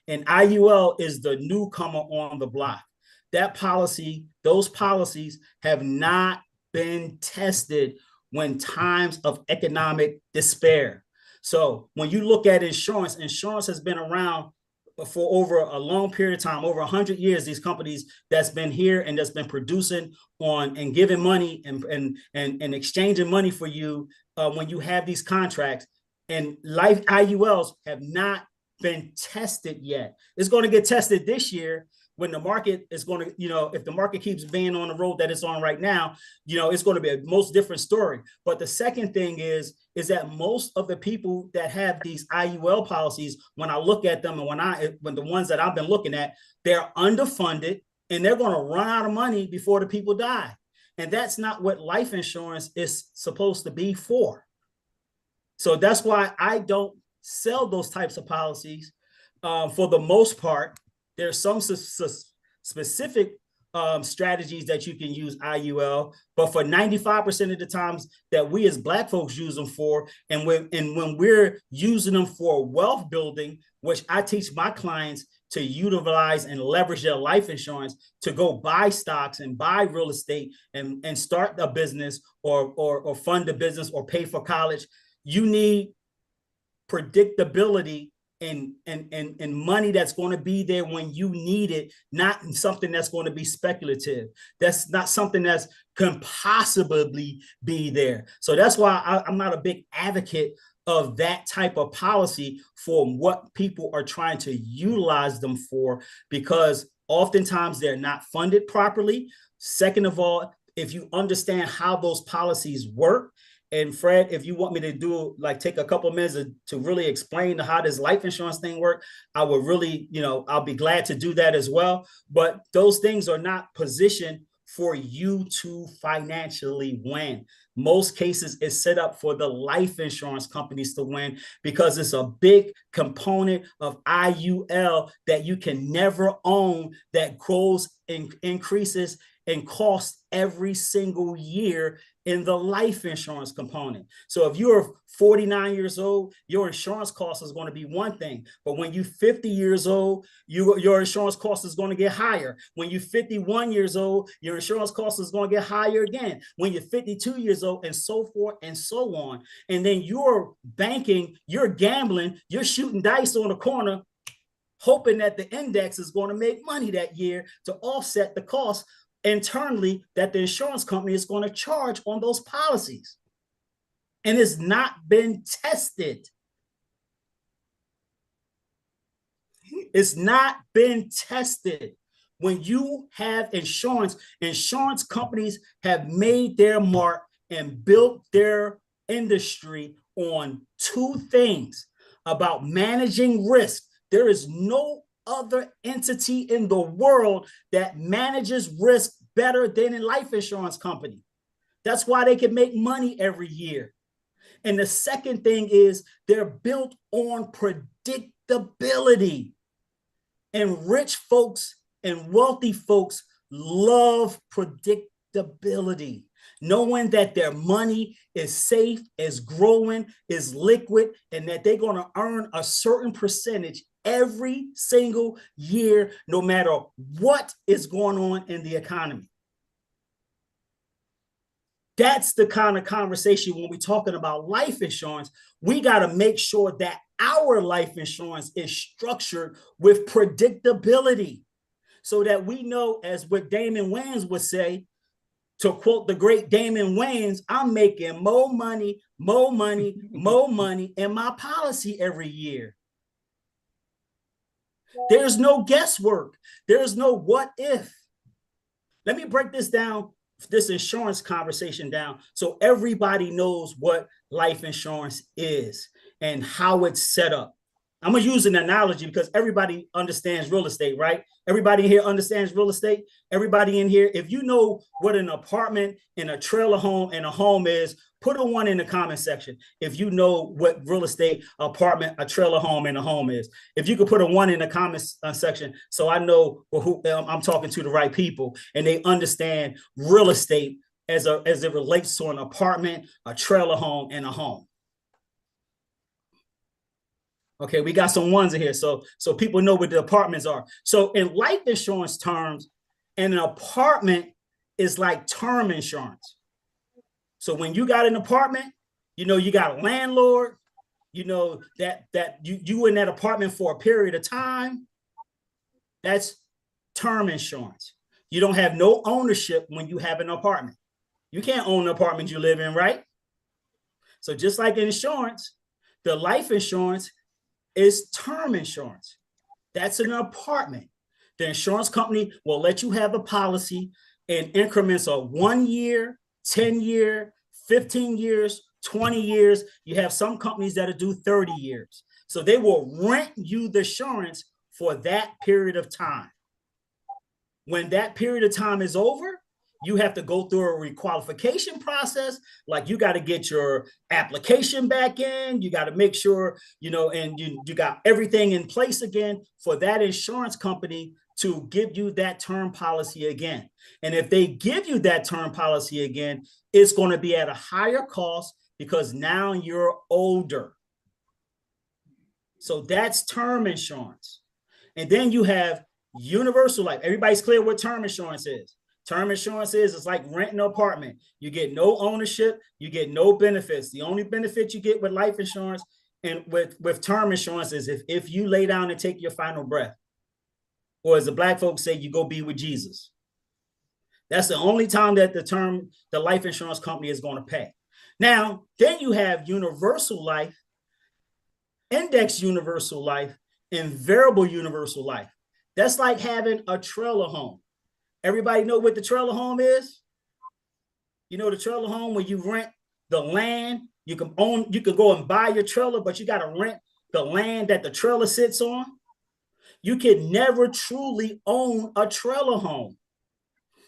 And IUL is the newcomer on the block. Those policies have not been tested when times of economic despair. So when you look at insurance has been around for over a long period of time, over 100 years. These companies that's been here and that's been producing on and giving money and exchanging money for you when you have these contracts. And life IULs have not been tested yet. It's going to get tested this year when the market is going to, if the market keeps being on the road that it's on right now, it's going to be a most different story. But the second thing is that most of the people that have these IUL policies, when I look at them and when the ones that I've been looking at, they're underfunded and they're going to run out of money before the people die. And that's not what life insurance is supposed to be for. So that's why I don't sell those types of policies for the most part. There's some specific strategies that you can use IUL, but for 95% of the times that we as Black folks use them for, and when we're using them for wealth building, which I teach my clients to utilize and leverage their life insurance to go buy stocks and buy real estate and start a business or fund a business or pay for college, you need predictability and money that's going to be there when you need it, not something that's going to be speculative. That's not something that's can possibly be there. So that's why I'm not a big advocate of that type of policy for what people are trying to utilize them for, because oftentimes they're not funded properly. Second of all, if you understand how those policies work, and Fred, if you want me to take a couple of minutes to really explain how this life insurance thing works, I would really, I'll be glad to do that as well. But those things are not positioned for you to financially win. Most cases it's set up for the life insurance companies to win, because it's a big component of IUL that you can never own, that grows and increases and costs every single year in the life insurance component. So if you're 49 years old, your insurance cost is going to be one thing. But when you're 50 years old, your insurance cost is going to get higher. When you're 51 years old, your insurance cost is going to get higher again. When you're 52 years old, and so forth and so on. And then you're banking, you're gambling, you're shooting dice on the corner, hoping that the index is going to make money that year to offset the cost internally that the insurance company is going to charge on those policies. And it's not been tested. It's not been tested. When you have insurance, insurance companies have made their mark and built their industry on two things about managing risk. There is no other entity in the world that manages risk better than a life insurance company. That's why they can make money every year. And the second thing is they're built on predictability. And rich folks and wealthy folks love predictability, knowing that their money is safe, is growing, is liquid, and that they're going to earn a certain percentage every single year, no matter what is going on in the economy. That's the kind of conversation when we're talking about life insurance. We got to make sure that our life insurance is structured with predictability so that we know, as what Damon Wayans would say, to quote the great Damon Wayans, I'm making more money, more money, more money in my policy every year. There's no guesswork. There's no what if. Let me break this down, this insurance conversation down, so everybody knows what life insurance is and how it's set up. I'm going to use an analogy because everybody understands real estate, right? Everybody here understands real estate. Everybody in here, if you know what an apartment and a trailer home and a home is, put a 1 in the comment section. If you know what real estate, apartment, a trailer home and a home is, if you could put a 1 in the comments section, so I know who I'm talking to, the right people, and they understand real estate as it relates to an apartment, a trailer home, and a home. Okay, we got some ones in here, so people know what the apartments are. So in life insurance terms, an apartment is like term insurance. So when you got an apartment, you know you got a landlord, you know that you in that apartment for a period of time. That's term insurance. You don't have no ownership when you have an apartment. You can't own the apartment you live in, right? So just like insurance, the life insurance is term insurance. That's an apartment. The insurance company will let you have a policy in increments of 1 year, 10 year, 15 years, 20 years. You have some companies that'll do 30 years. So they will rent you the insurance for that period of time. When that period of time is over, you have to go through a requalification process. Like you got to get your application back in. You got to make sure, you know, and you got everything in place again for that insurance company to give you that term policy again. And if they give you that term policy again, it's going to be at a higher cost because now you're older. So that's term insurance. And then you have universal life. Everybody's clear what term insurance is. Term insurance is it's like renting an apartment. You get no ownership, you get no benefits. The only benefit you get with life insurance and with term insurance is if you lay down and take your final breath. Or as the black folks say, you go be with Jesus. That's the only time that the life insurance company is going to pay. Now, then you have universal life, index universal life, and variable universal life. That's like having a trailer home. Everybody know what the trailer home is? You know the trailer home where you rent the land, you can go and buy your trailer, but you got to rent the land that the trailer sits on. You can never truly own a trailer home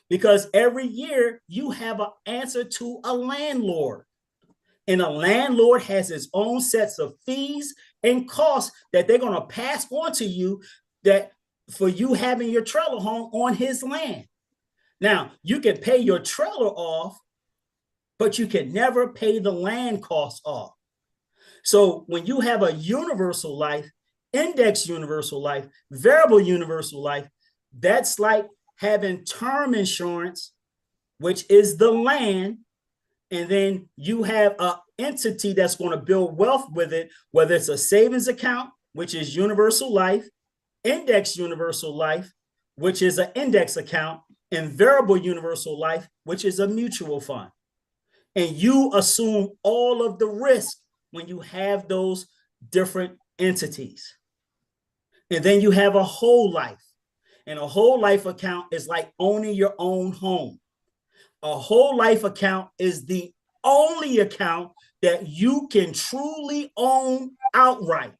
because every year you have an answer to a landlord. And a landlord has his own sets of fees and costs that they're going to pass on to you that for you having your trailer home on his land. Now, you can pay your trailer off, but you can never pay the land costs off. So when you have a universal life, index universal life, variable universal life, that's like having term insurance, which is the land, and then you have an entity that's going to build wealth with it, whether it's a savings account, which is universal life, index universal life, which is an index account, and variable universal life, which is a mutual fund. And you assume all of the risk when you have those different entities. And then you have a whole life. And a whole life account is like owning your own home. A whole life account is the only account that you can truly own outright.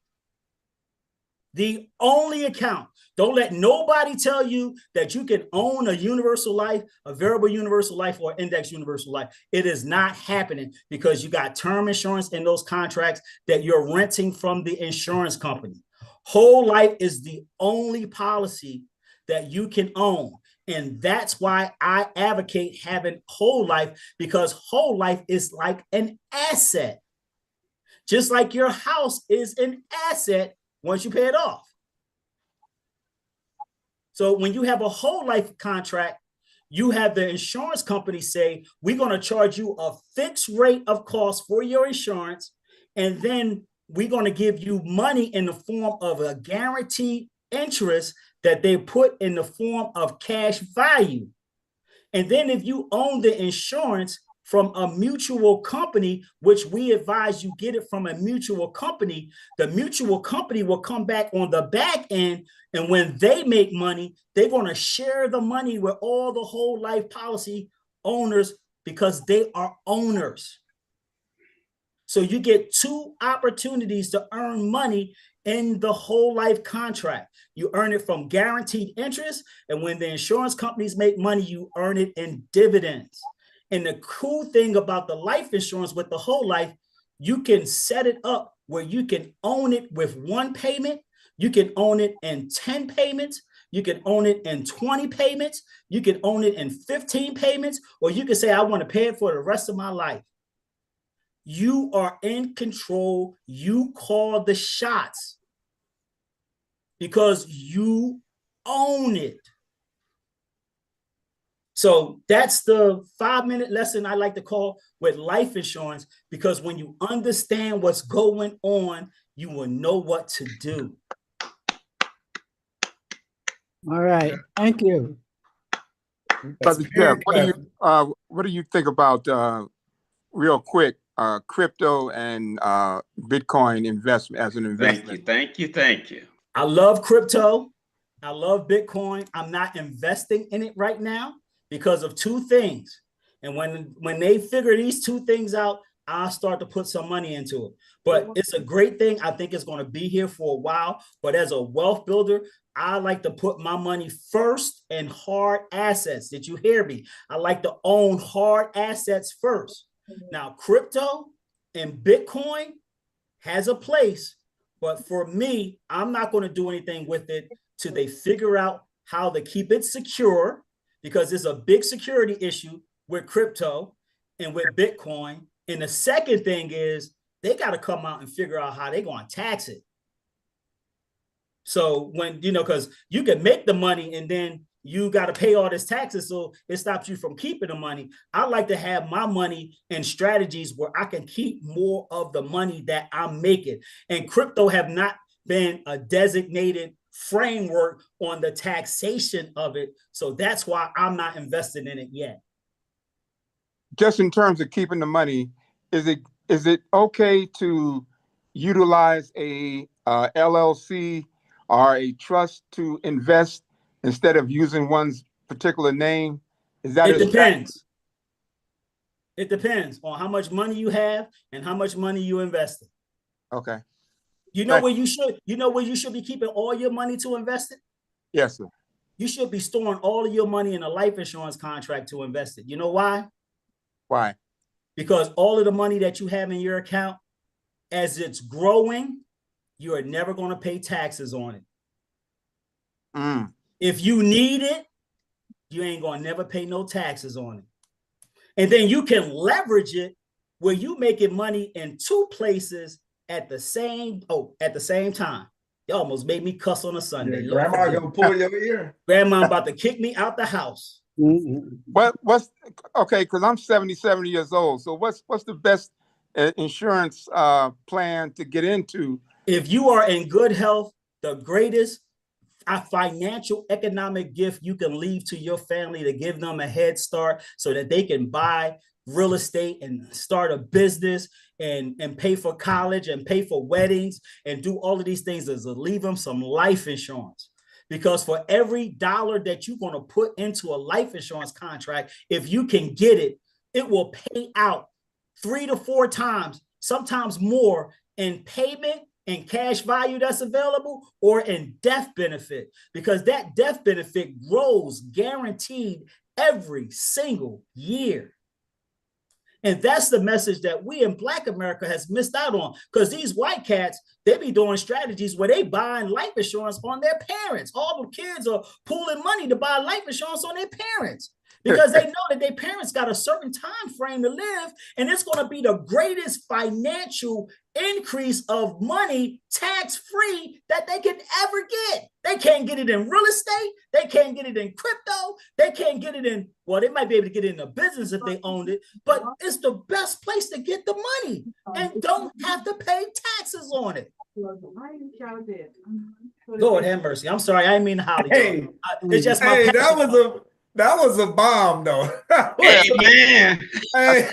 The only account. Don't let nobody tell you that you can own a universal life, a variable universal life, or index universal life. It is not happening because you got term insurance in those contracts that you're renting from the insurance company. Whole life is the only policy that you can own. And that's why I advocate having whole life, because whole life is like an asset. Just like your house is an asset once you pay it off. So when you have a whole life contract, you have the insurance company say, we're going to charge you a fixed rate of cost for your insurance. And then we're going to give you money in the form of a guaranteed interest that they put in the form of cash value. And then if you own the insurance from a mutual company, which we advise you get it from a mutual company, the mutual company will come back on the back end. And when they make money, they're going to share the money with all the whole life policy owners because they are owners. So you get two opportunities to earn money in the whole life contract. You earn it from guaranteed interest. And when the insurance companies make money, you earn it in dividends. And the cool thing about the life insurance with the whole life, you can set it up where you can own it with one payment. You can own it in 10 payments. You can own it in 20 payments. You can own it in 15 payments, or you can say, I want to pay it for the rest of my life. You are in control. You call the shots because you own it. So that's the 5-minute lesson I like to call with life insurance, because when you understand what's going on, you will know what to do. All right. Thank you. Brother Jeff, what do you think about, real quick, crypto and Bitcoin investment as an investment? Thank you. I love crypto. I love Bitcoin. I'm not investing in it right now because of two things. And when they figure these two things out, I'll start to put some money into it. But it's a great thing. I think it's going to be here for a while. But as a wealth builder, I like to put my money first in hard assets. Did you hear me? I like to own hard assets first. Now, crypto and Bitcoin has a place. But for me, I'm not going to do anything with it till they figure out how to keep it secure, because it's a big security issue with crypto and with Bitcoin. And the second thing is they got to come out and figure out how they're going to tax it. So when, because you can make the money and then you got to pay all this taxes, so it stops you from keeping the money. I like to have my money in strategies where I can keep more of the money that I'm making. And crypto have not been a designated framework on the taxation of it. So that's why I'm not invested in it yet. Just in terms of keeping the money, is it okay to utilize a LLC or a trust to invest instead of using one's particular name? It depends. It depends on how much money you have and how much money you invest in. Okay. You know where you should be keeping all your money to invest it? Yes, sir. You should be storing all of your money in a life insurance contract to invest it. You know why? Why? Because all of the money that you have in your account, as it's growing, you are never going to pay taxes on it. If you need it, you ain't going to never pay no taxes on it. And then you can leverage it where you making money in two places at the same time. You almost made me cuss on a Sunday. Yeah, grandma gonna pull your ear. Grandma about to kick me out the house. What's okay? Because I'm 77 years old. So what's the best insurance plan to get into? If you are in good health, the greatest a financial economic gift you can leave to your family to give them a head start so that they can buy real estate and start a business and pay for college and pay for weddings and do all of these things, is to leave them some life insurance. Because for every dollar that you're going to put into a life insurance contract, if you can get it, it will pay out 3 to 4 times, sometimes more, in payment and cash value that's available, or in death benefit, because that death benefit grows guaranteed every single year. And that's the message that we in Black America has missed out on, because these white cats, they be doing strategies where they buying life insurance on their parents. All the kids are pooling money to buy life insurance on their parents, because they know that their parents got a certain time frame to live, and it's going to be the greatest financial increase of money tax-free that they can ever get. They can't get it in real estate. They can't get it in crypto. They can't get it in, well, they might be able to get it in a business if they owned it, but it's the best place to get the money and don't have to pay taxes on it. Lord have mercy. I'm sorry. I didn't mean to holler. Hey, it's just my hey, that was a bomb, though. Hey, man. Hey,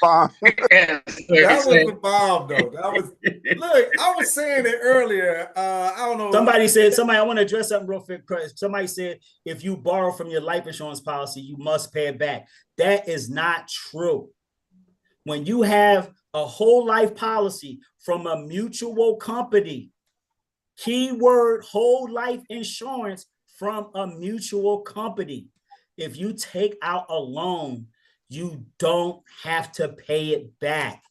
Bomb. that was a bomb, though. That was, look, I was saying it earlier. I don't know. Somebody, I want to address something real quick. Somebody said, if you borrow from your life insurance policy, you must pay it back. That is not true. When you have a whole life policy from a mutual company, keyword whole life insurance from a mutual company, if you take out a loan, you don't have to pay it back.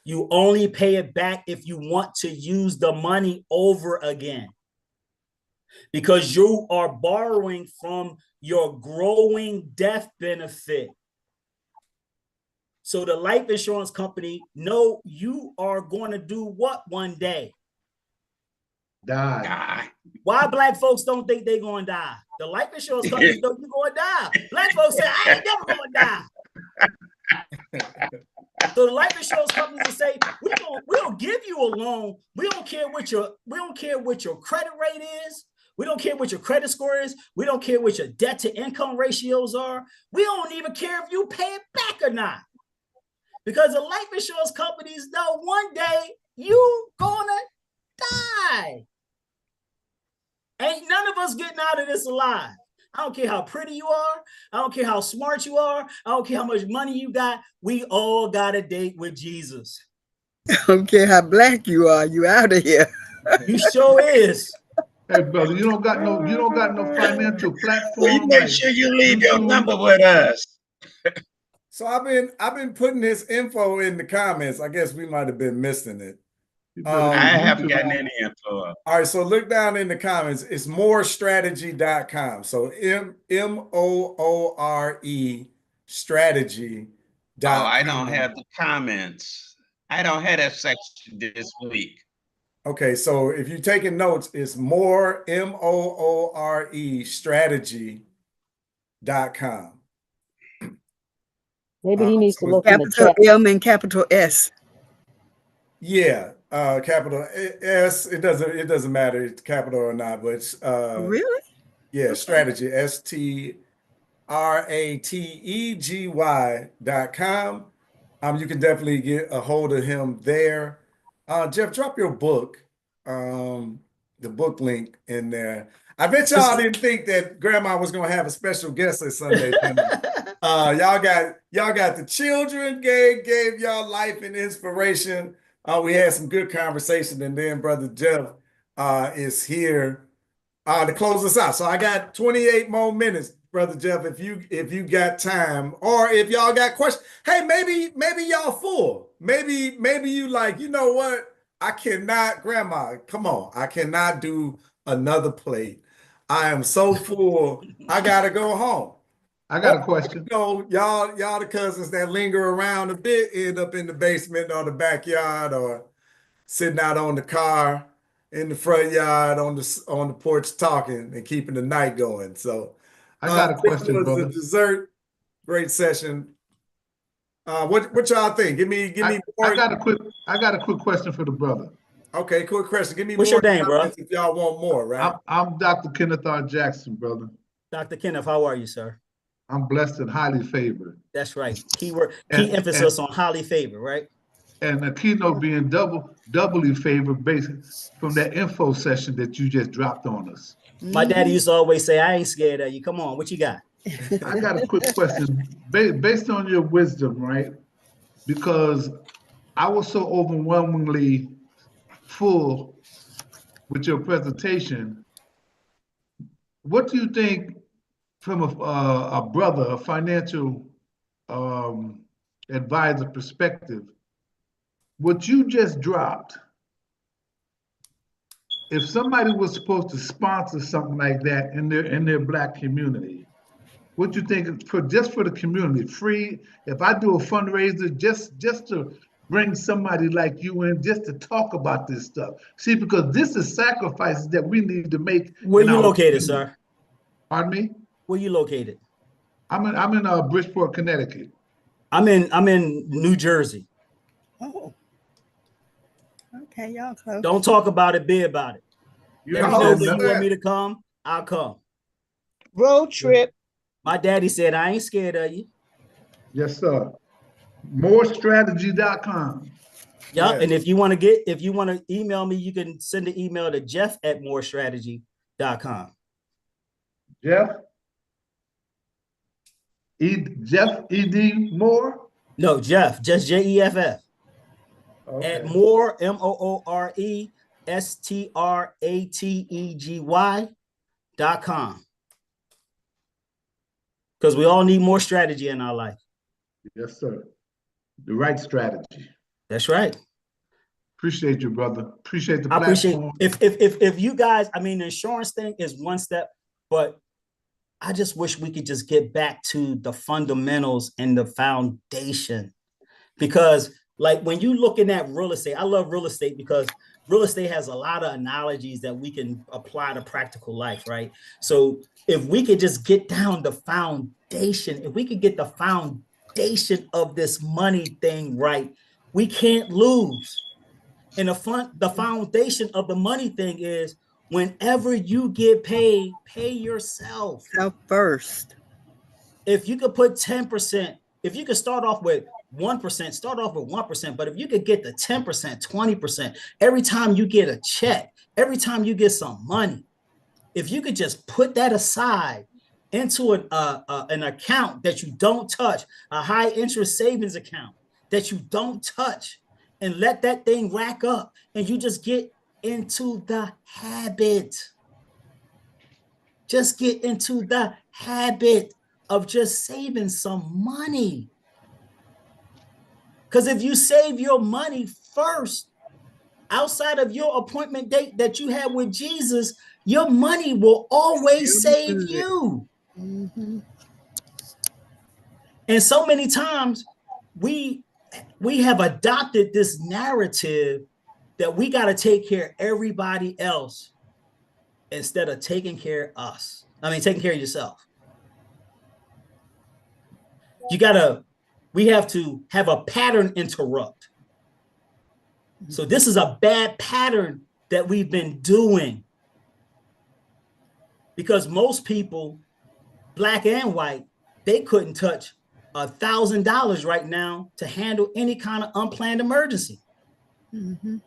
You only pay it back if you want to use the money over again, because you are borrowing from your growing death benefit. So the life insurance company know you are going to do what one day? Die. Why Black folks don't think they're going to die? The life insurance companies know you're going to die. Black folks say, I ain't never going to die. So the life insurance companies will say, we'll give you a loan. We don't care what your credit rate is. We don't care what your credit score is. We don't care what your debt to income ratios are. We don't even care if you pay it back or not. Because the life insurance companies know one day you gonna die. Ain't none of us getting out of this alive. I don't care how pretty you are. I don't care how smart you are. I don't care how much money you got. We all got a date with Jesus. I don't care how Black you are. You out of here. You sure is. Hey, brother, you don't got no financial platform. You make sure you leave your number with us. So I've been putting this info in the comments. I guess we might have been missing it. I haven't gotten any info. All right, so look down in the comments. It's morestrategy.com. So MOORE strategy.com. Oh, I don't have the comments. I don't have that section this week. Okay, so if you're taking notes, it's more MOORE strategy.com. Maybe he needs to look in the Capital chat. M and capital S. Yeah, capital S. It doesn't matter it's capital or not, but it's Really? yeah, strategy STRATEGY.com. You can definitely get a hold of him there. Jeff, drop your book, the book link in there. I bet y'all didn't think that Grandma was gonna have a special guest this Sunday. Y'all got the children gave y'all life and inspiration. We had some good conversation, and then Brother Jeff is here to close us out. So I got 28 more minutes, Brother Jeff. If you got time, or if y'all got questions, hey, maybe y'all full. Maybe you like, you know what? I cannot, Grandma, come on. I cannot do another plate. I am so full. I gotta go home. I got a question. Y'all the cousins that linger around a bit end up in the basement or the backyard or sitting out on the car in the front yard on the porch talking and keeping the night going. So I got a question, this was brother. a dessert, great session. What y'all think? Give me more. I got a quick question for the brother. Okay, quick question. Give me What's more your name, bro? comments if y'all want more, right? I'm Dr. Kenneth R. Jackson, brother. Dr. Kenneth, how are you, sir? I'm blessed and highly favored. That's right. Keyword, key And emphasis on highly favored, right? the keynote being doubly favored based from that info session that you just dropped on us. My daddy used to always say, I ain't scared of you. Come on, what you got? I got a quick question. Based on your wisdom, right? Because I was so overwhelmingly full with your presentation. What do you think from a brother, a financial advisor perspective, what you just dropped, if somebody was supposed to sponsor something like that in their Black community, what you think for just for the community, free? If I do a fundraiser just to bring somebody like you in, just to talk about this stuff. See, because this is sacrifices that we need to make. Where you located, community. sir? Pardon me? Where you located? I'm in Bridgeport, Connecticut. I'm in New Jersey. Oh. Okay, y'all close. Don't talk about it, be about it. You Let me know when you want me to come, I'll come. Road trip. My daddy said, I ain't scared of you. Yes, sir. Morestrategy.com. Yep. And if you want to email me, you can send an email to jeff@morestrategy.com. Jeff? Jeff E.D. Moore? No, Jeff, just Jeff. Okay. At Moore, MOORESTRATEGY.com. Because we all need more strategy in our life. Yes, sir. The right strategy. That's right. Appreciate you, brother. Appreciate the I platform. appreciate if you guys, I mean, the insurance thing is one step, but I just wish we could just get back to the fundamentals and the foundation. Because like when you looking at real estate, I love real estate because real estate has a lot of analogies that we can apply to practical life, right? So if we could just get down the foundation, if we could get the foundation of this money thing right, we can't lose. And the foundation of the money thing is whenever you get paid, pay yourself. Self first. If you could put 10%, if you could start off with 1%, start off with 1%. But if you could get the 10%, 20%, every time you get a check, every time you get some money, if you could just put that aside into an account that you don't touch, a high interest savings account that you don't touch, and let that thing rack up, and you just get into the habit. Just get into the habit of just saving some money. Because if you save your money first, outside of your appointment date that you had with Jesus, your money will always save you. Mm-hmm. And so many times we have adopted this narrative that we got to take care of everybody else instead of taking care of us. I mean, taking care of yourself. We have to have a pattern interrupt. So this is a bad pattern that we've been doing because most people, Black and white, they couldn't touch $1,000 right now to handle any kind of unplanned emergency. Mm-hmm.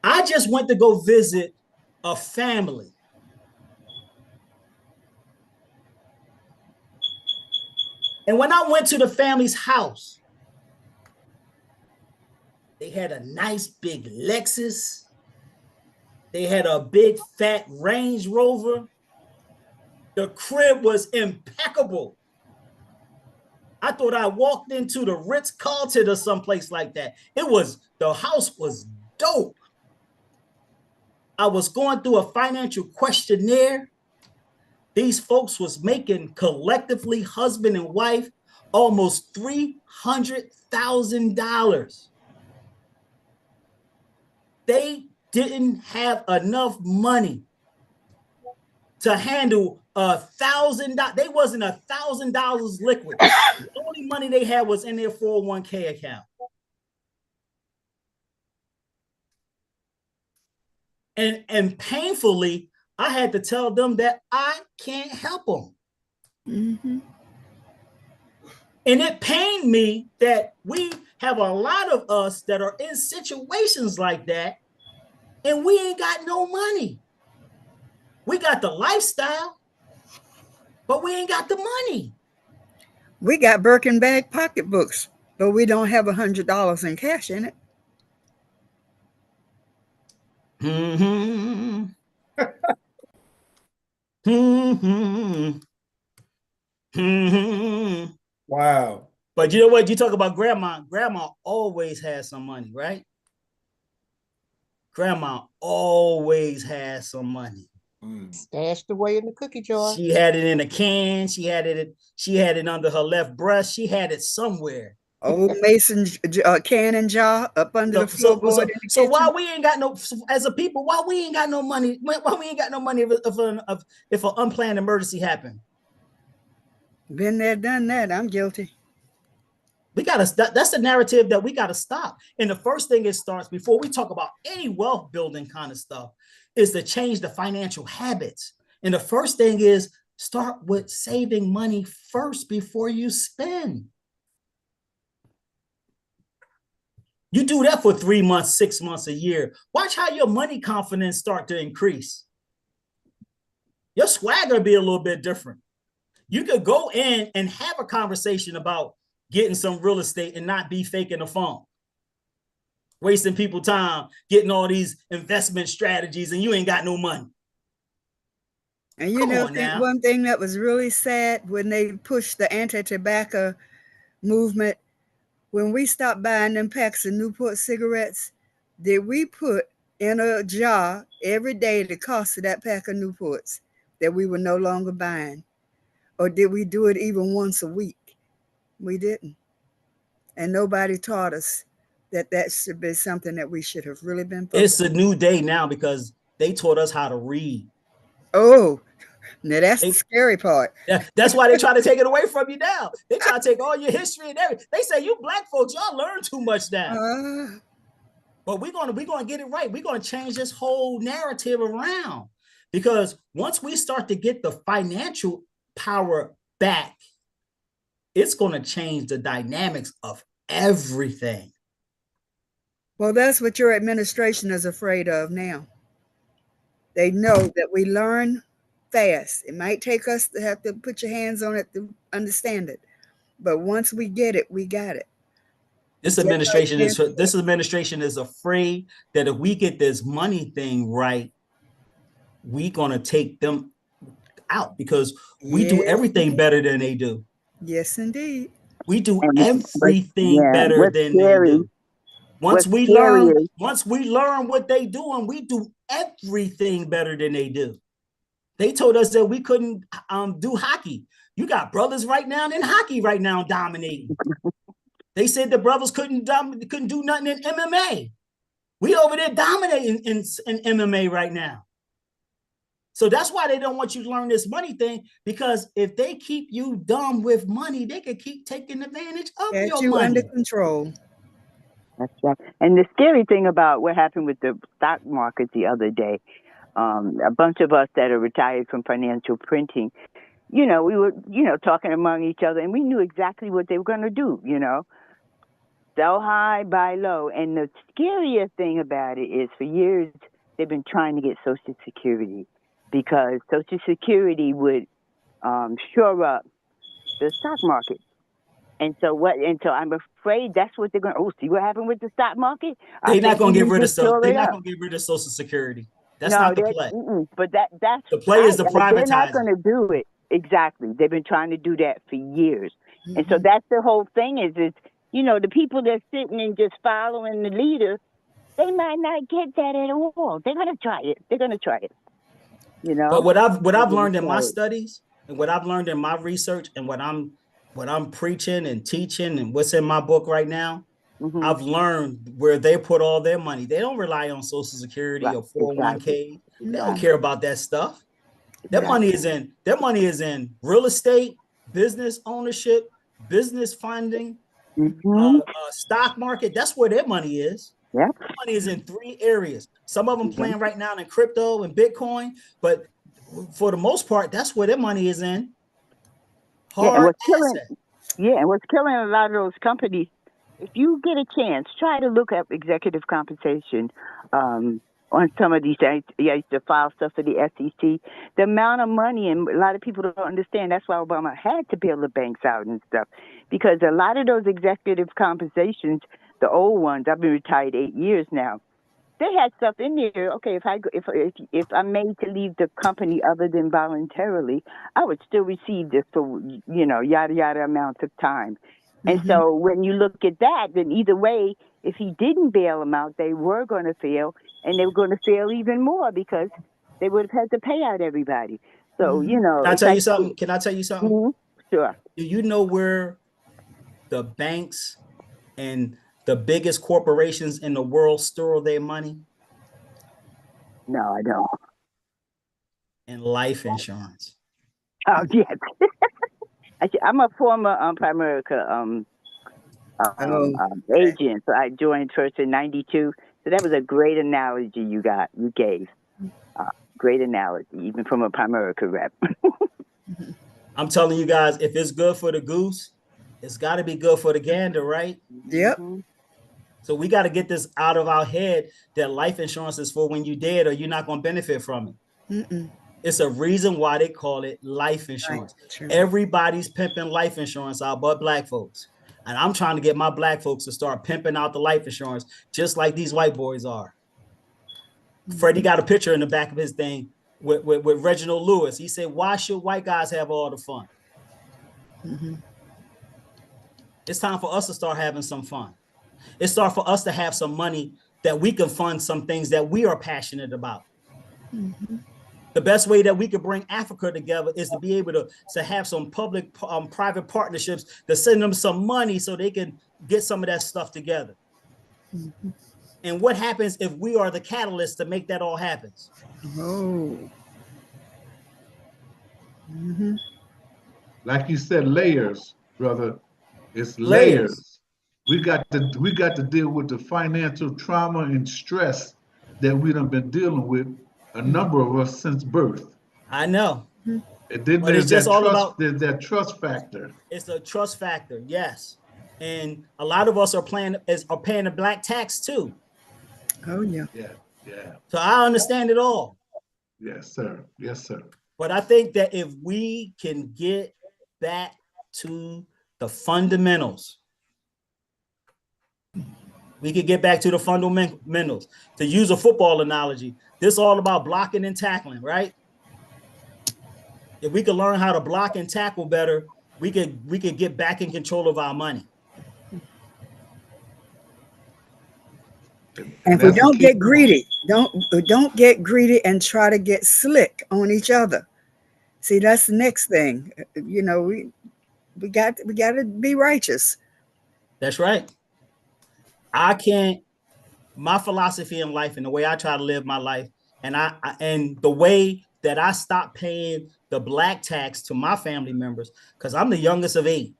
I just went to go visit a family. And when I went to the family's house, they had a nice big Lexus. They had a big fat Range Rover. The crib was impeccable. I thought I walked into the Ritz-Carlton or someplace like that. The house was dope. I was going through a financial questionnaire. These folks was making collectively, husband and wife, almost $300,000. They didn't have enough money to handle $1,000. They wasn't $1,000 liquid. The only money they had was in their 401k account. And painfully, I had to tell them that I can't help them. Mm-hmm. And it pained me that we have a lot of us that are in situations like that, and we ain't got no money. We got the lifestyle, but we ain't got the money. We got Birkin bag pocketbooks, but we don't have $100 in cash in it. Mm-hmm. Mm-hmm. Mm-hmm. Wow. But you know what? You talk about grandma. Grandma always has some money, right? Grandma always has some money. Stashed away in the cookie jar. She had it in a can. She had it under her left breast. She had it somewhere. Old Mason canning jar up under the floorboard in the kitchen. So why we ain't got no, as a people, why we ain't got no money? Why we ain't got no money if an unplanned emergency happened? Been there, done that. I'm guilty. We gotta. That's the narrative that we gotta stop. And the first thing it starts before we talk about any wealth building kind of stuff is to change the financial habits. And the first thing is start with saving money first before you spend. You do that for 3 months, 6 months, a year. Watch how your money confidence start to increase. Your swagger be a little bit different. You could go in and have a conversation about getting some real estate and not be faking the phone, wasting people time, getting all these investment strategies, and you ain't got no money. And you know, one thing that was really sad when they pushed the anti-tobacco movement, when we stopped buying them packs of Newport cigarettes, did we put in a jar every day the cost of that pack of Newports that we were no longer buying? Or did we do it even once a week? We didn't. And nobody taught us that that should be something that we should have really been focused. It's a new day now because they taught us how to read. Oh, now that's the scary part. That's why they try to take it away from you now. They try to take all your history and everything. They say you black folks, y'all learn too much now. But we're gonna get it right. We're gonna change this whole narrative around, because once we start to get the financial power back, it's gonna change the dynamics of everything. Well, that's what your administration is afraid of now. They know that we learn fast. It might take us to have to put your hands on it to understand it. But once we get it, we got it. This administration is afraid that if we get this money thing right, we're gonna take them out, because we do everything better than they do. Yes, indeed. We do everything better than they do. Once we learn what they do, and we do everything better than they do. They told us that we couldn't do hockey. You got brothers right now in hockey right now dominating. They said the brothers couldn't do nothing in MMA. We over there dominating in MMA right now. So that's why they don't want you to learn this money thing, because if they keep you dumb with money, they can keep taking advantage of your money. Under control. That's right. And the scary thing about what happened with the stock market the other day, a bunch of us that are retired from financial printing, we were, talking among each other, and we knew exactly what they were going to do, sell high, buy low. And the scariest thing about it is, for years, they've been trying to get Social Security, because Social Security would shore up the stock market. And so I'm afraid that's what they're going to, see what happened with the stock market? They're not going to get rid of Social Security. That's not the play. But that's the play is the privatizing. They're not going to do it. Exactly. They've been trying to do that for years. Mm-hmm. And so that's the whole thing is the people that's sitting and just following the leader, they might not get that at all. They're going to try it. But what I've learned in my studies, and what I've learned in my research, and what I'm preaching and teaching, and what's in my book right now, I've learned where they put all their money. They don't rely on Social Security or 401k. Exactly. They don't care about that stuff. Their money is in real estate, business ownership, business funding, stock market. That's where their money is. Yeah. Money is in 3 areas. Some of them playing right now in crypto and Bitcoin, but for the most part, that's where their money is in. Hard asset. And what's killing a lot of those companies, if you get a chance, try to look up executive compensation on some of these. I used to file stuff for the SEC. The amount of money, and a lot of people don't understand, that's why Obama had to bail the banks out and stuff, because a lot of those executive compensations, the old ones, I've been retired 8 years now, they had stuff in there. Okay, if I'm made to leave the company other than voluntarily, I would still receive this for yada yada amounts of time. And so when you look at that, then either way, if he didn't bail them out, they were going to fail, and they were going to fail even more because they would have had to pay out everybody. So Can I tell you something? Can I tell you something? Sure. Do you know where the banks and the biggest corporations in the world store their money? No, I don't. In life insurance. Oh, yes. I'm a former Primerica agent, so I joined first in '92. So that was a great analogy you gave. Great analogy, even from a Primerica rep. I'm telling you guys, if it's good for the goose, it's got to be good for the gander, right? Yep. So we got to get this out of our head that life insurance is for when you're dead or you're not going to benefit from it. Mm-mm. It's a reason why they call it life insurance. Everybody's pimping life insurance out but black folks. And I'm trying to get my black folks to start pimping out the life insurance just like these white boys are. Freddie got a picture in the back of his thing with Reginald Lewis. He said, why should white guys have all the fun? It's time for us to start having some fun. It's time for us to have some money that we can fund some things that we are passionate about. The best way that we could bring Africa together is to be able to have some public private partnerships to send them some money so they can get some of that stuff together. And what happens if we are the catalyst to make that all happen? Oh. Like you said, layers, brother. It's layers. We got to deal with the financial trauma and stress that we done been dealing with, a number of us, since birth. I know. And then But it's just all about that trust factor. It's a trust factor, yes. And a lot of us are paying the black tax too. Oh yeah. Yeah. So I understand it all. Yes, sir. Yes, sir. But I think that if we can get back to the fundamentals, we could get back to the fundamentals. To use a football analogy, this is all about blocking and tackling, right? If we could learn how to block and tackle better, we could get back in control of our money. And if we don't get greedy, don't get greedy and try to get slick on each other. See, that's the next thing. We got to be righteous. That's right. My philosophy in life and the way I try to live my life, and the way that I stopped paying the black tax to my family members, because I'm the youngest of 8.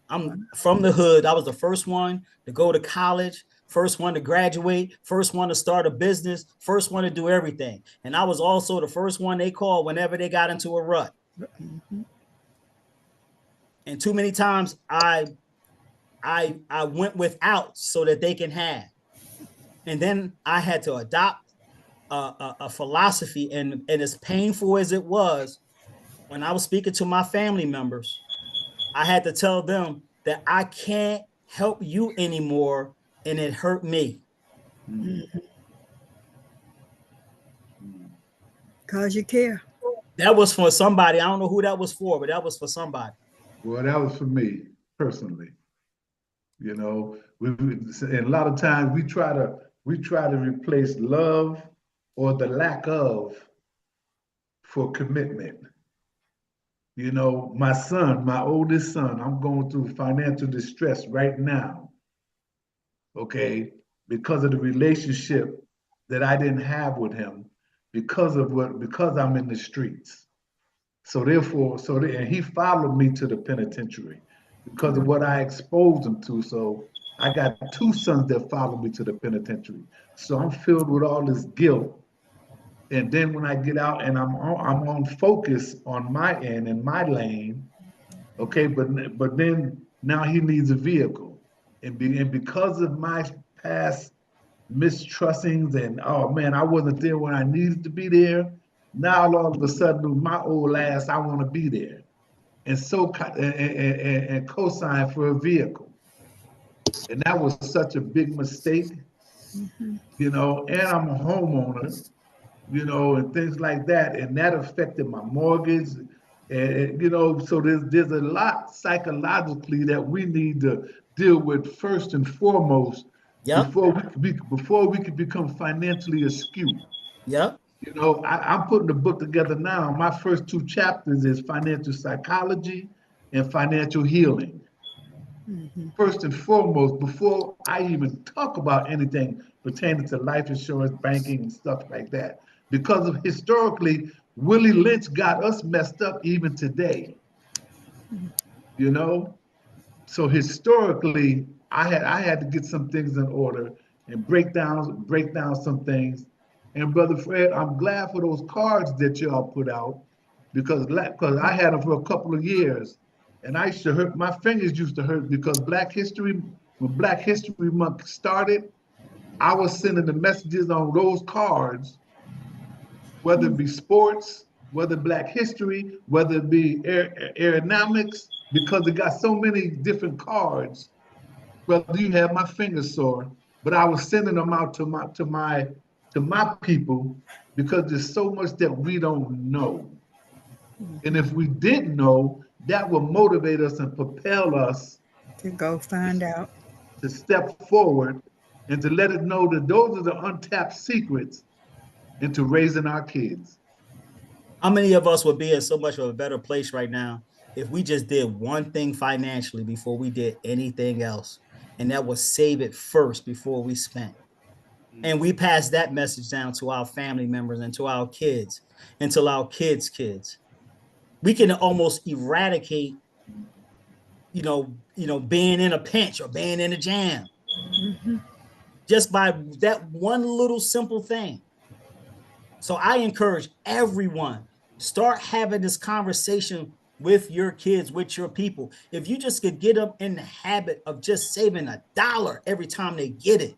I'm from the hood. I was the first one to go to college, first one to graduate, first one to start a business, first one to do everything. And I was also the first one they called whenever they got into a rut. And too many times I went without so that they can have. And then I had to adopt a philosophy, and as painful as it was, when I was speaking to my family members, I had to tell them that I can't help you anymore, and it hurt me. Because you care. That was for somebody. I don't know who that was for, but that was for somebody. Well, that was for me personally. And a lot of times we try to replace love or the lack of for commitment. My son, my oldest son, I'm going through financial distress right now. Okay, because of the relationship that I didn't have with him, because I'm in the streets. So therefore, and he followed me to the penitentiary because of what I exposed him to. So I got 2 sons that follow me to the penitentiary. So I'm filled with all this guilt. And then when I get out and I'm on focus on my end and my lane, okay, but then now he needs a vehicle. And because of my past mistrustings and, oh man, I wasn't there when I needed to be there. Now all of a sudden, my old ass, I want to be there, and and co-sign for a vehicle, and that was such a big mistake, you know. And I'm a homeowner, you know, and things like that, and that affected my mortgage, and you know, so there's a lot psychologically that we need to deal with first and foremost. Yep. Before we could become financially astute. Yep. You know, I'm putting the book together now. My first 2 chapters is financial psychology and financial healing. First and foremost, before I even talk about anything pertaining to life insurance, banking, and stuff like that, because of historically, Willie Lynch got us messed up even today. You know, so historically, I had to get some things in order and break down some things. And Brother Fred, I'm glad for those cards that y'all put out because I had them for a couple of years, and I used to hurt, my fingers used to hurt because when Black History Month started, I was sending the messages on those cards, whether it be sports, whether Black history, whether it be aerodynamics, because it got so many different cards. Brother, you have my fingers sore, but I was sending them out to my people because there's so much that we don't know. And if we didn't know, that would motivate us and propel us to go find out, to step forward and to let it know that those are the untapped secrets into raising our kids. How many of us would be in so much of a better place right now if we just did one thing financially before we did anything else? And that was save it first before we spent. And we pass that message down to our family members and to our kids and to our kids' kids. We can almost eradicate, being in a pinch or being in a jam just by that one little simple thing. So I encourage everyone, start having this conversation with your kids, with your people. If you just could get them in the habit of just saving $1 every time they get it,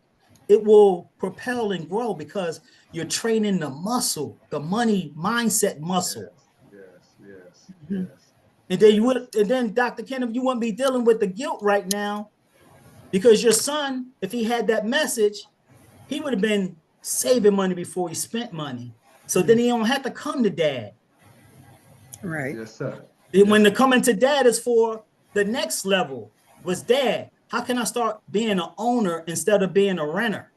it will propel and grow because you're training the muscle, the money mindset muscle. Yes. And then Dr. Kenneth, you wouldn't be dealing with the guilt right now because your son, if he had that message, he would have been saving money before he spent money. So then he don't have to come to dad. Right. Yes, sir. When the coming to dad is for the next level was, dad, how can I start being an owner instead of being a renter?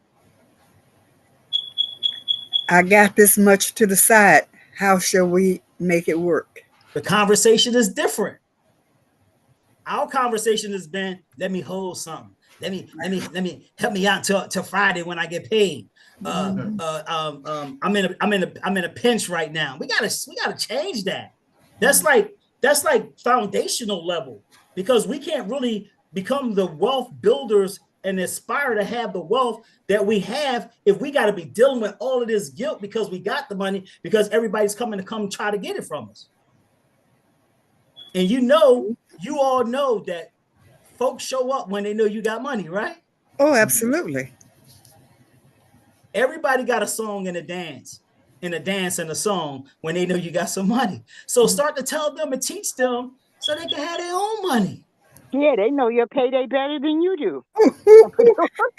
I got this much to the side. How shall we make it work? The conversation is different. Our conversation has been, let me hold something. Let me help me out till Friday when I get paid. I'm in a pinch right now. We gotta change that. That's like foundational level, because we can't really become the wealth builders and aspire to have the wealth that we have if we got to be dealing with all of this guilt because we got the money, because everybody's coming to come try to get it from us. And you all know that folks show up when they know you got money, right? Oh, absolutely. Everybody got a song and a dance and a song when they know you got some money. So start to tell them and teach them so they can have their own money. Yeah, they know your payday better than you do.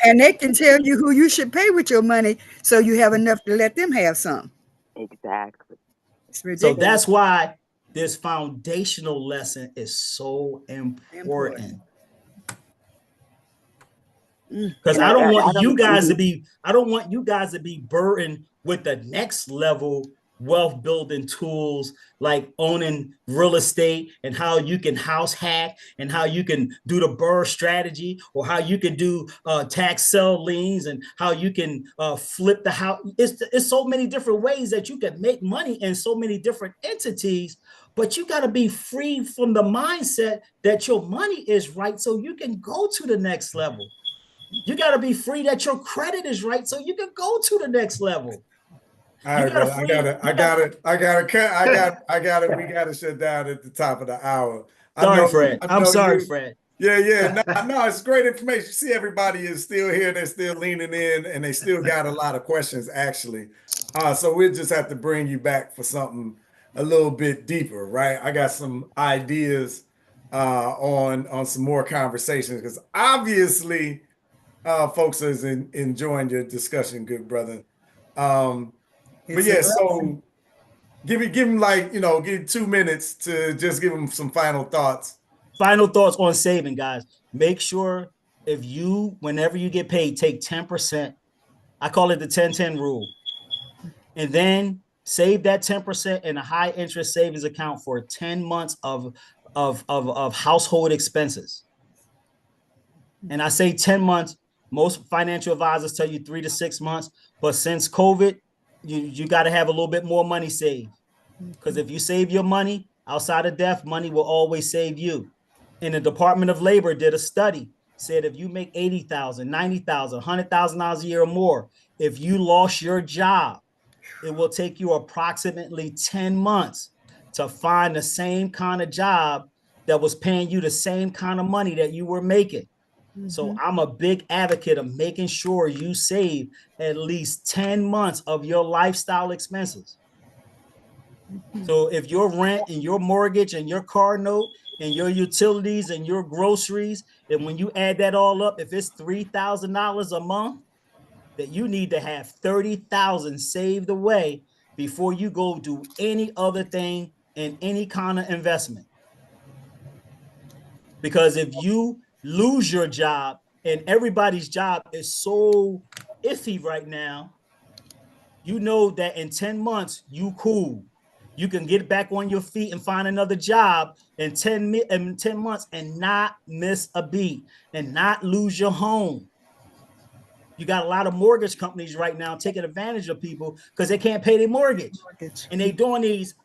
And they can tell you who you should pay with your money so you have enough to let them have some. Exactly. It's ridiculous. So that's why this foundational lesson is so important. Because I don't want you guys to be burdened with the next level wealth building tools like owning real estate and how you can house hack and how you can do the BRRRR strategy, or how you can do tax sell liens and how you can flip the house. It's so many different ways that you can make money in so many different entities, but you got to be free from the mindset that your money is right so you can go to the next level. You got to be free that your credit is right so you can go to the next level. All right, brother. I got it. We got to shut down at the top of the hour. Sorry, Fred. I'm sorry, Fred. Yeah. No, it's great information. See, everybody is still here. They're still leaning in, and they still got a lot of questions, actually. So we'll just have to bring you back for something a little bit deeper, right? I got some ideas on some more conversations because obviously folks is enjoying your discussion, good brother. But yeah, so give him like, give 2 minutes to just give him some final thoughts. Final thoughts on saving, guys. Make sure whenever you get paid, take 10%. I call it the 10-10 rule. And then save that 10% in a high interest savings account for 10 months of household expenses. And I say 10 months. Most financial advisors tell you 3 to 6 months. But since COVID, you got to have a little bit more money saved. Because if you save your money outside of death, money will always save you. And the Department of Labor did a study, said if you make $80,000, $90,000, $100,000 a year or more, if you lost your job, it will take you approximately 10 months to find the same kind of job that was paying you the same kind of money that you were making. So I'm a big advocate of making sure you save at least 10 months of your lifestyle expenses. So if your rent and your mortgage and your car note and your utilities and your groceries, and when you add that all up, if it's $3,000 a month, that you need to have $30,000 saved away before you go do any other thing in any kind of investment. Because if you lose your job, and everybody's job is so iffy right now, you know that in 10 months, you cool. You can get back on your feet and find another job in 10 months and not miss a beat and not lose your home. You got a lot of mortgage companies right now taking advantage of people because they can't pay their mortgage. And they doing these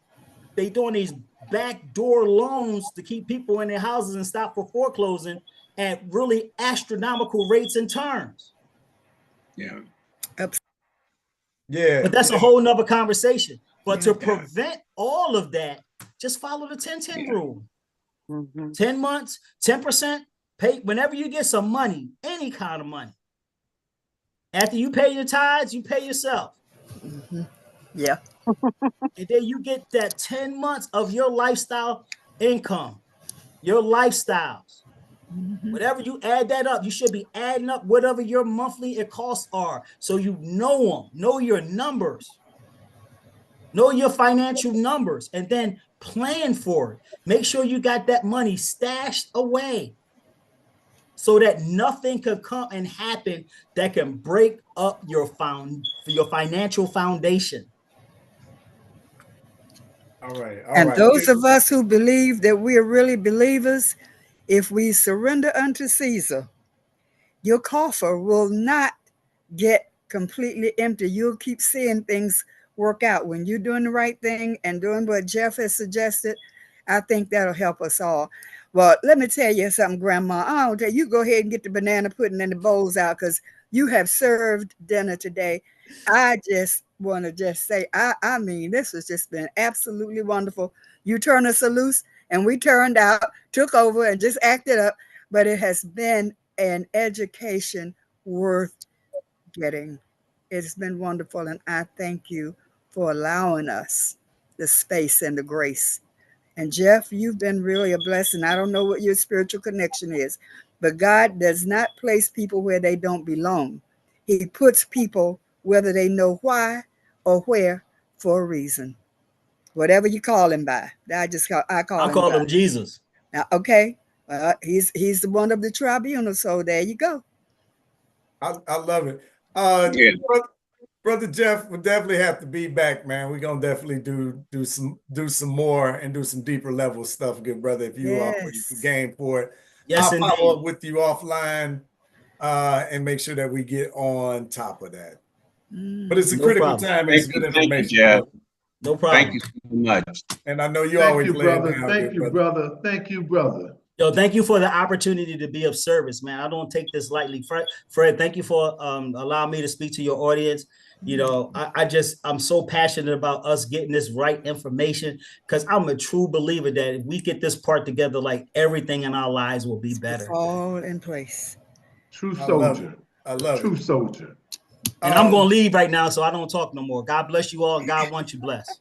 backdoor loans to keep people in their houses and stop for foreclosing at really astronomical rates and terms. Yeah. Yeah. But that's a whole nother conversation. But to prevent all of that, just follow the 10-10 rule. 10 months, 10%, pay whenever you get some money, any kind of money. After you pay your tithes, you pay yourself. Yeah. And then you get that 10 months of your lifestyle income, your lifestyles. Whatever you add that up, you should be adding up whatever your monthly costs are. So you know them, know your numbers, know your financial numbers, and then plan for it. Make sure you got that money stashed away so that nothing could come and happen that can break up your financial foundation. All right. And those of us who believe that we are really believers, if we surrender unto Caesar, your coffer will not get completely empty. You'll keep seeing things work out. When you're doing the right thing and doing what Jeff has suggested, I think that'll help us all. Well, let me tell you something, Grandma. I don't tell you, go ahead and get the banana pudding and the bowls out because you have served dinner today. I just want to just say, I mean, this has just been absolutely wonderful. You turned us loose and we turned out, took over and just acted up, but it has been an education worth getting. It's been wonderful, and I thank you for allowing us the space and the grace. And Jeff, you've been really a blessing. I don't know what your spiritual connection is, but God does not place people where they don't belong. He puts people whether they know why or where for a reason. Whatever you call him by. I call him Jesus. Now, okay. He's the one of the tribunal, so there you go. I love it. Brother Jeff will definitely have to be back, man. We're gonna definitely do some more and do some deeper level stuff, good brother. If you are game for it, yes, I'll follow up with you offline and make sure that we get on top of that. But it's a critical time. It's good information. Jeff. No problem. Thank you so much. And I know you Thank always you, lay it brother. down, Thank you, brother. Thank you, brother. Yo, thank you for the opportunity to be of service, man. I don't take this lightly. Fred, thank you for allowing me to speak to your audience. You know, I'm so passionate about us getting this right information because I'm a true believer that if we get this part together, like everything in our lives will be better. All in place. True I love soldier. it. I love True it. soldier. And I'm going to leave right now, so I don't talk no more. God bless you all. God wants you blessed.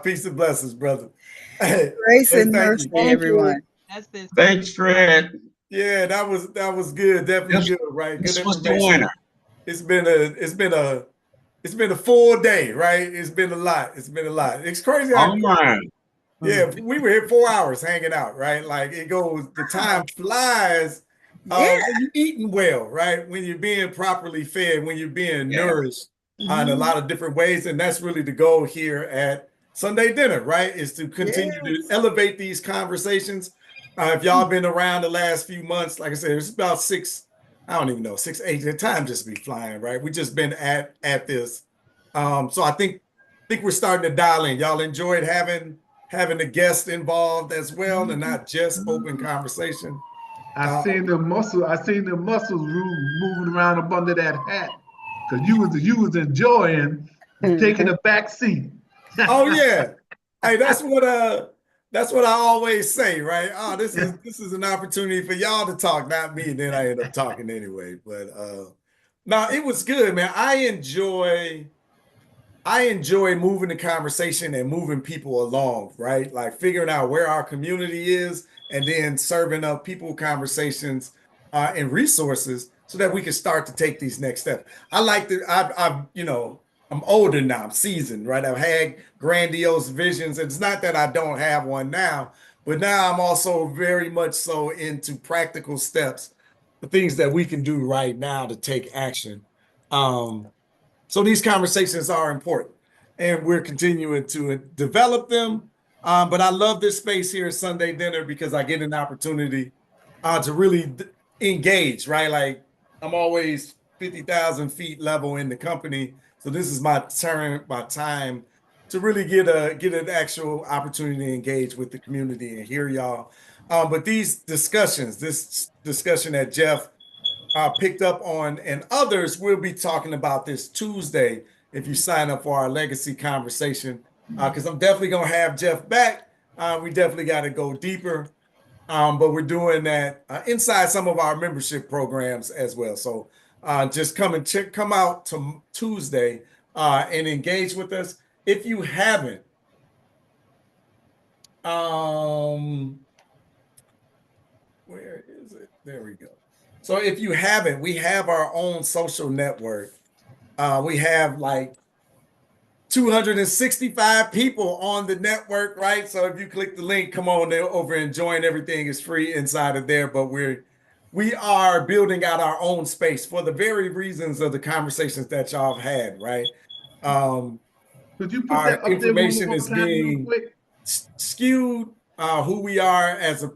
Peace and blessings, brother. Hey, Grace and thank mercy, you. everyone. Thanks, Fred. Yeah, that was good. Definitely good, right? Good This was the information. winner. It's been a full day, right? It's been a lot. It's been a lot. It's crazy how All right. yeah, we were here 4 hours hanging out, right? Like it goes, the time flies when you're eating well, right? When you're being properly fed, when you're being nourished in a lot of different ways. And that's really the goal here at Sunday Dinner, right? Is to continue to elevate these conversations. If y'all been around the last few months, like I said, it's about I don't even know, 6, 8, the time just be flying, right? We just been at this. So I think we're starting to dial in. Y'all enjoyed having the guests involved as well and not just open conversation. I seen the muscles moving around up under that hat. Cause you was enjoying taking a back seat. Oh yeah. Hey, that's what I always say, right? Oh, this is an opportunity for y'all to talk, not me. And then I end up talking anyway. But no, it was good, man. I enjoy moving the conversation and moving people along, right? Like figuring out where our community is and then serving up people conversations and resources so that we can start to take these next steps. I like that I'm older now, I'm seasoned, right? I've had grandiose visions. It's not that I don't have one now, but now I'm also very much so into practical steps, the things that we can do right now to take action. So these conversations are important and we're continuing to develop them. But I love this space here at Sunday Dinner because I get an opportunity to really engage, right? Like I'm always 50,000 feet level in the company. So this is my time to really get an actual opportunity to engage with the community and hear y'all. But this discussion that Jeff picked up on, and others will be talking about this Tuesday if you sign up for our legacy conversation, because I'm definitely going to have Jeff back. We definitely got to go deeper, but we're doing that inside some of our membership programs as well. So just come out to Tuesday and engage with us. If you haven't, where is it? There we go. So if you haven't, we have our own social network. We have like 265 people on the network, right? So if you click the link, come on over and join. Everything is free inside of there, but we are building out our own space for the very reasons of the conversations that y'all have had, right? Could you put Our that up there information one is more time real being quick? skewed. Who we are as a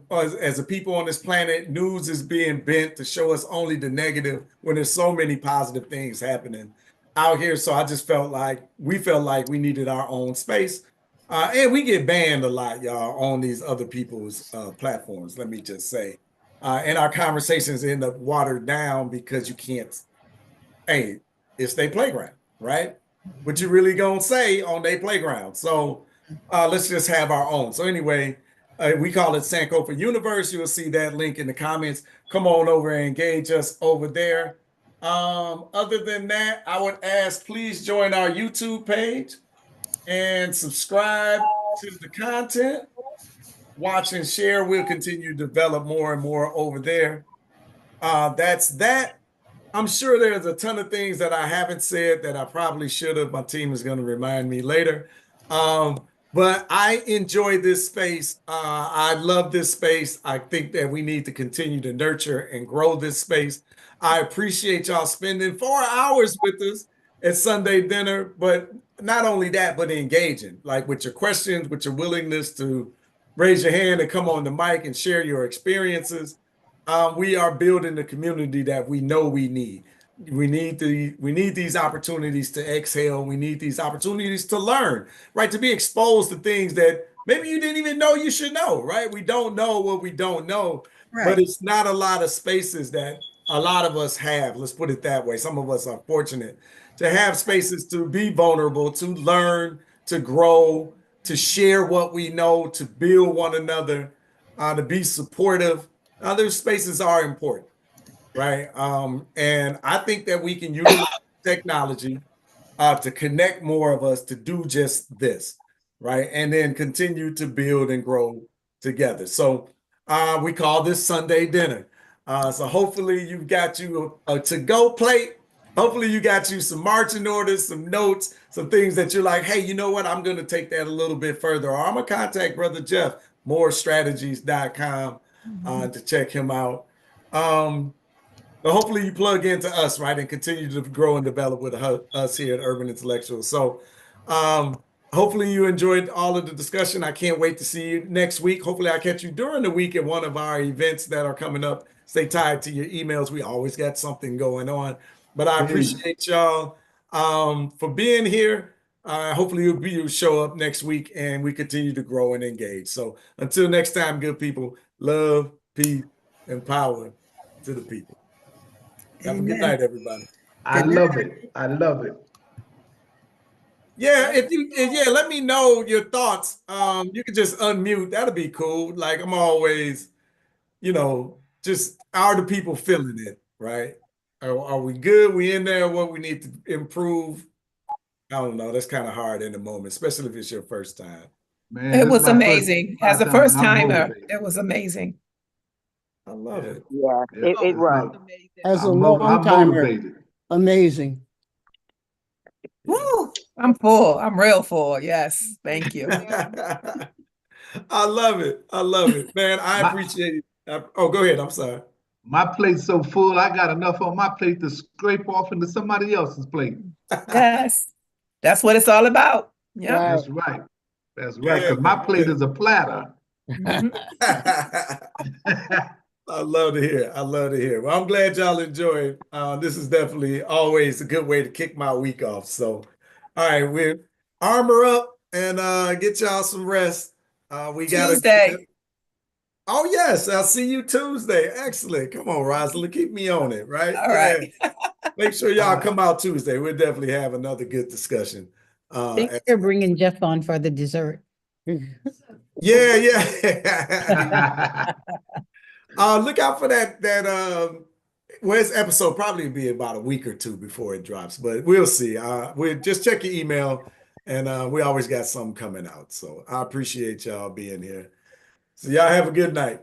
people on this planet. News is being bent to show us only the negative when there's so many positive things happening out here. So I just felt like we needed our own space. And we get banned a lot, y'all, on these other people's platforms, let me just say. And our conversations end up watered down because you can't, hey, it's their playground, right? What you really gonna say on their playground. So let's just have our own. So anyway, we call it Sankofa Universe. You'll see that link in the comments. Come on over and engage us over there. Other than that, I would ask, please join our YouTube page and subscribe to the content. Watch and share. We'll continue to develop more and more over there. That's that. I'm sure there's a ton of things that I haven't said that I probably should have. My team is going to remind me later. But I enjoy this space. I love this space. I think that we need to continue to nurture and grow this space. I appreciate y'all spending 4 hours with us at Sunday Dinner, but not only that, but engaging, like with your questions, with your willingness to raise your hand and come on the mic and share your experiences. We are building the community that we know we need. We need these opportunities to exhale. We need these opportunities to learn, right? To be exposed to things that maybe you didn't even know you should know, right? We don't know what we don't know, but Right. it's not a lot of spaces that a lot of us have. Let's put it that way. Some of us are fortunate to have spaces to be vulnerable, to learn, to grow, to share what we know, to build one another, to be supportive. Other spaces are important, right? And I think that we can utilize technology to connect more of us to do just this, right? And then continue to build and grow together. So we call this Sunday dinner. So hopefully you've got you a to-go plate. Hopefully you got you some marching orders, some notes, some things that you're like, hey, you know what? I'm going to take that a little bit further. Or I'm going to contact Brother Jeff, morestrategies.com to check him out. But hopefully you plug into us, right, and continue to grow and develop with us here at Urban Intellectuals. So hopefully you enjoyed all of the discussion. I can't wait to see you next week. Hopefully I'll catch you during the week at one of our events that are coming up. Stay tied to your emails. We always got something going on. But I appreciate y'all for being here. Hopefully you'll show up next week and we continue to grow and engage. So until next time, good people, love, peace, and power to the people. Have a good night, everybody. I love it. I love it. Yeah, let me know your thoughts. You can just unmute. That'll be cool. Like I'm always, just are the people feeling it, right? Are we good? We in there? What we need to improve? I don't know. That's kind of hard in the moment, especially if it's your first time. Man, It this was is my amazing. As a time, first and I'm timer, motivated. it was amazing. I love it. Yeah, it was. As a I'm long timer, motivated. amazing. Woo! I'm full. I'm real full. Yes. Thank you. I love it. I love it, man. I appreciate it. Oh, go ahead. I'm sorry. My plate's so full, I got enough on my plate to scrape off into somebody else's plate. Yes. That's what it's all about. Yeah. That's right. That's right. Yeah, Because my man. plate is a platter. I love to hear. I love to hear. Well, I'm glad y'all enjoyed. This is definitely always a good way to kick my week off. So, all right, we're armor up and get y'all some rest. We got Tuesday. Oh, yes. I'll see you Tuesday. Excellent. Come on, Rosalind. Keep me on it, right? All right. Make sure y'all come out Tuesday. We'll definitely have another good discussion. Thanks for bringing Jeff on for the dessert. Yeah. Look out for that well, this episode probably be about a week or two before it drops, but we'll see. We'll just check your email, and we always got something coming out. So I appreciate y'all being here. So y'all have a good night.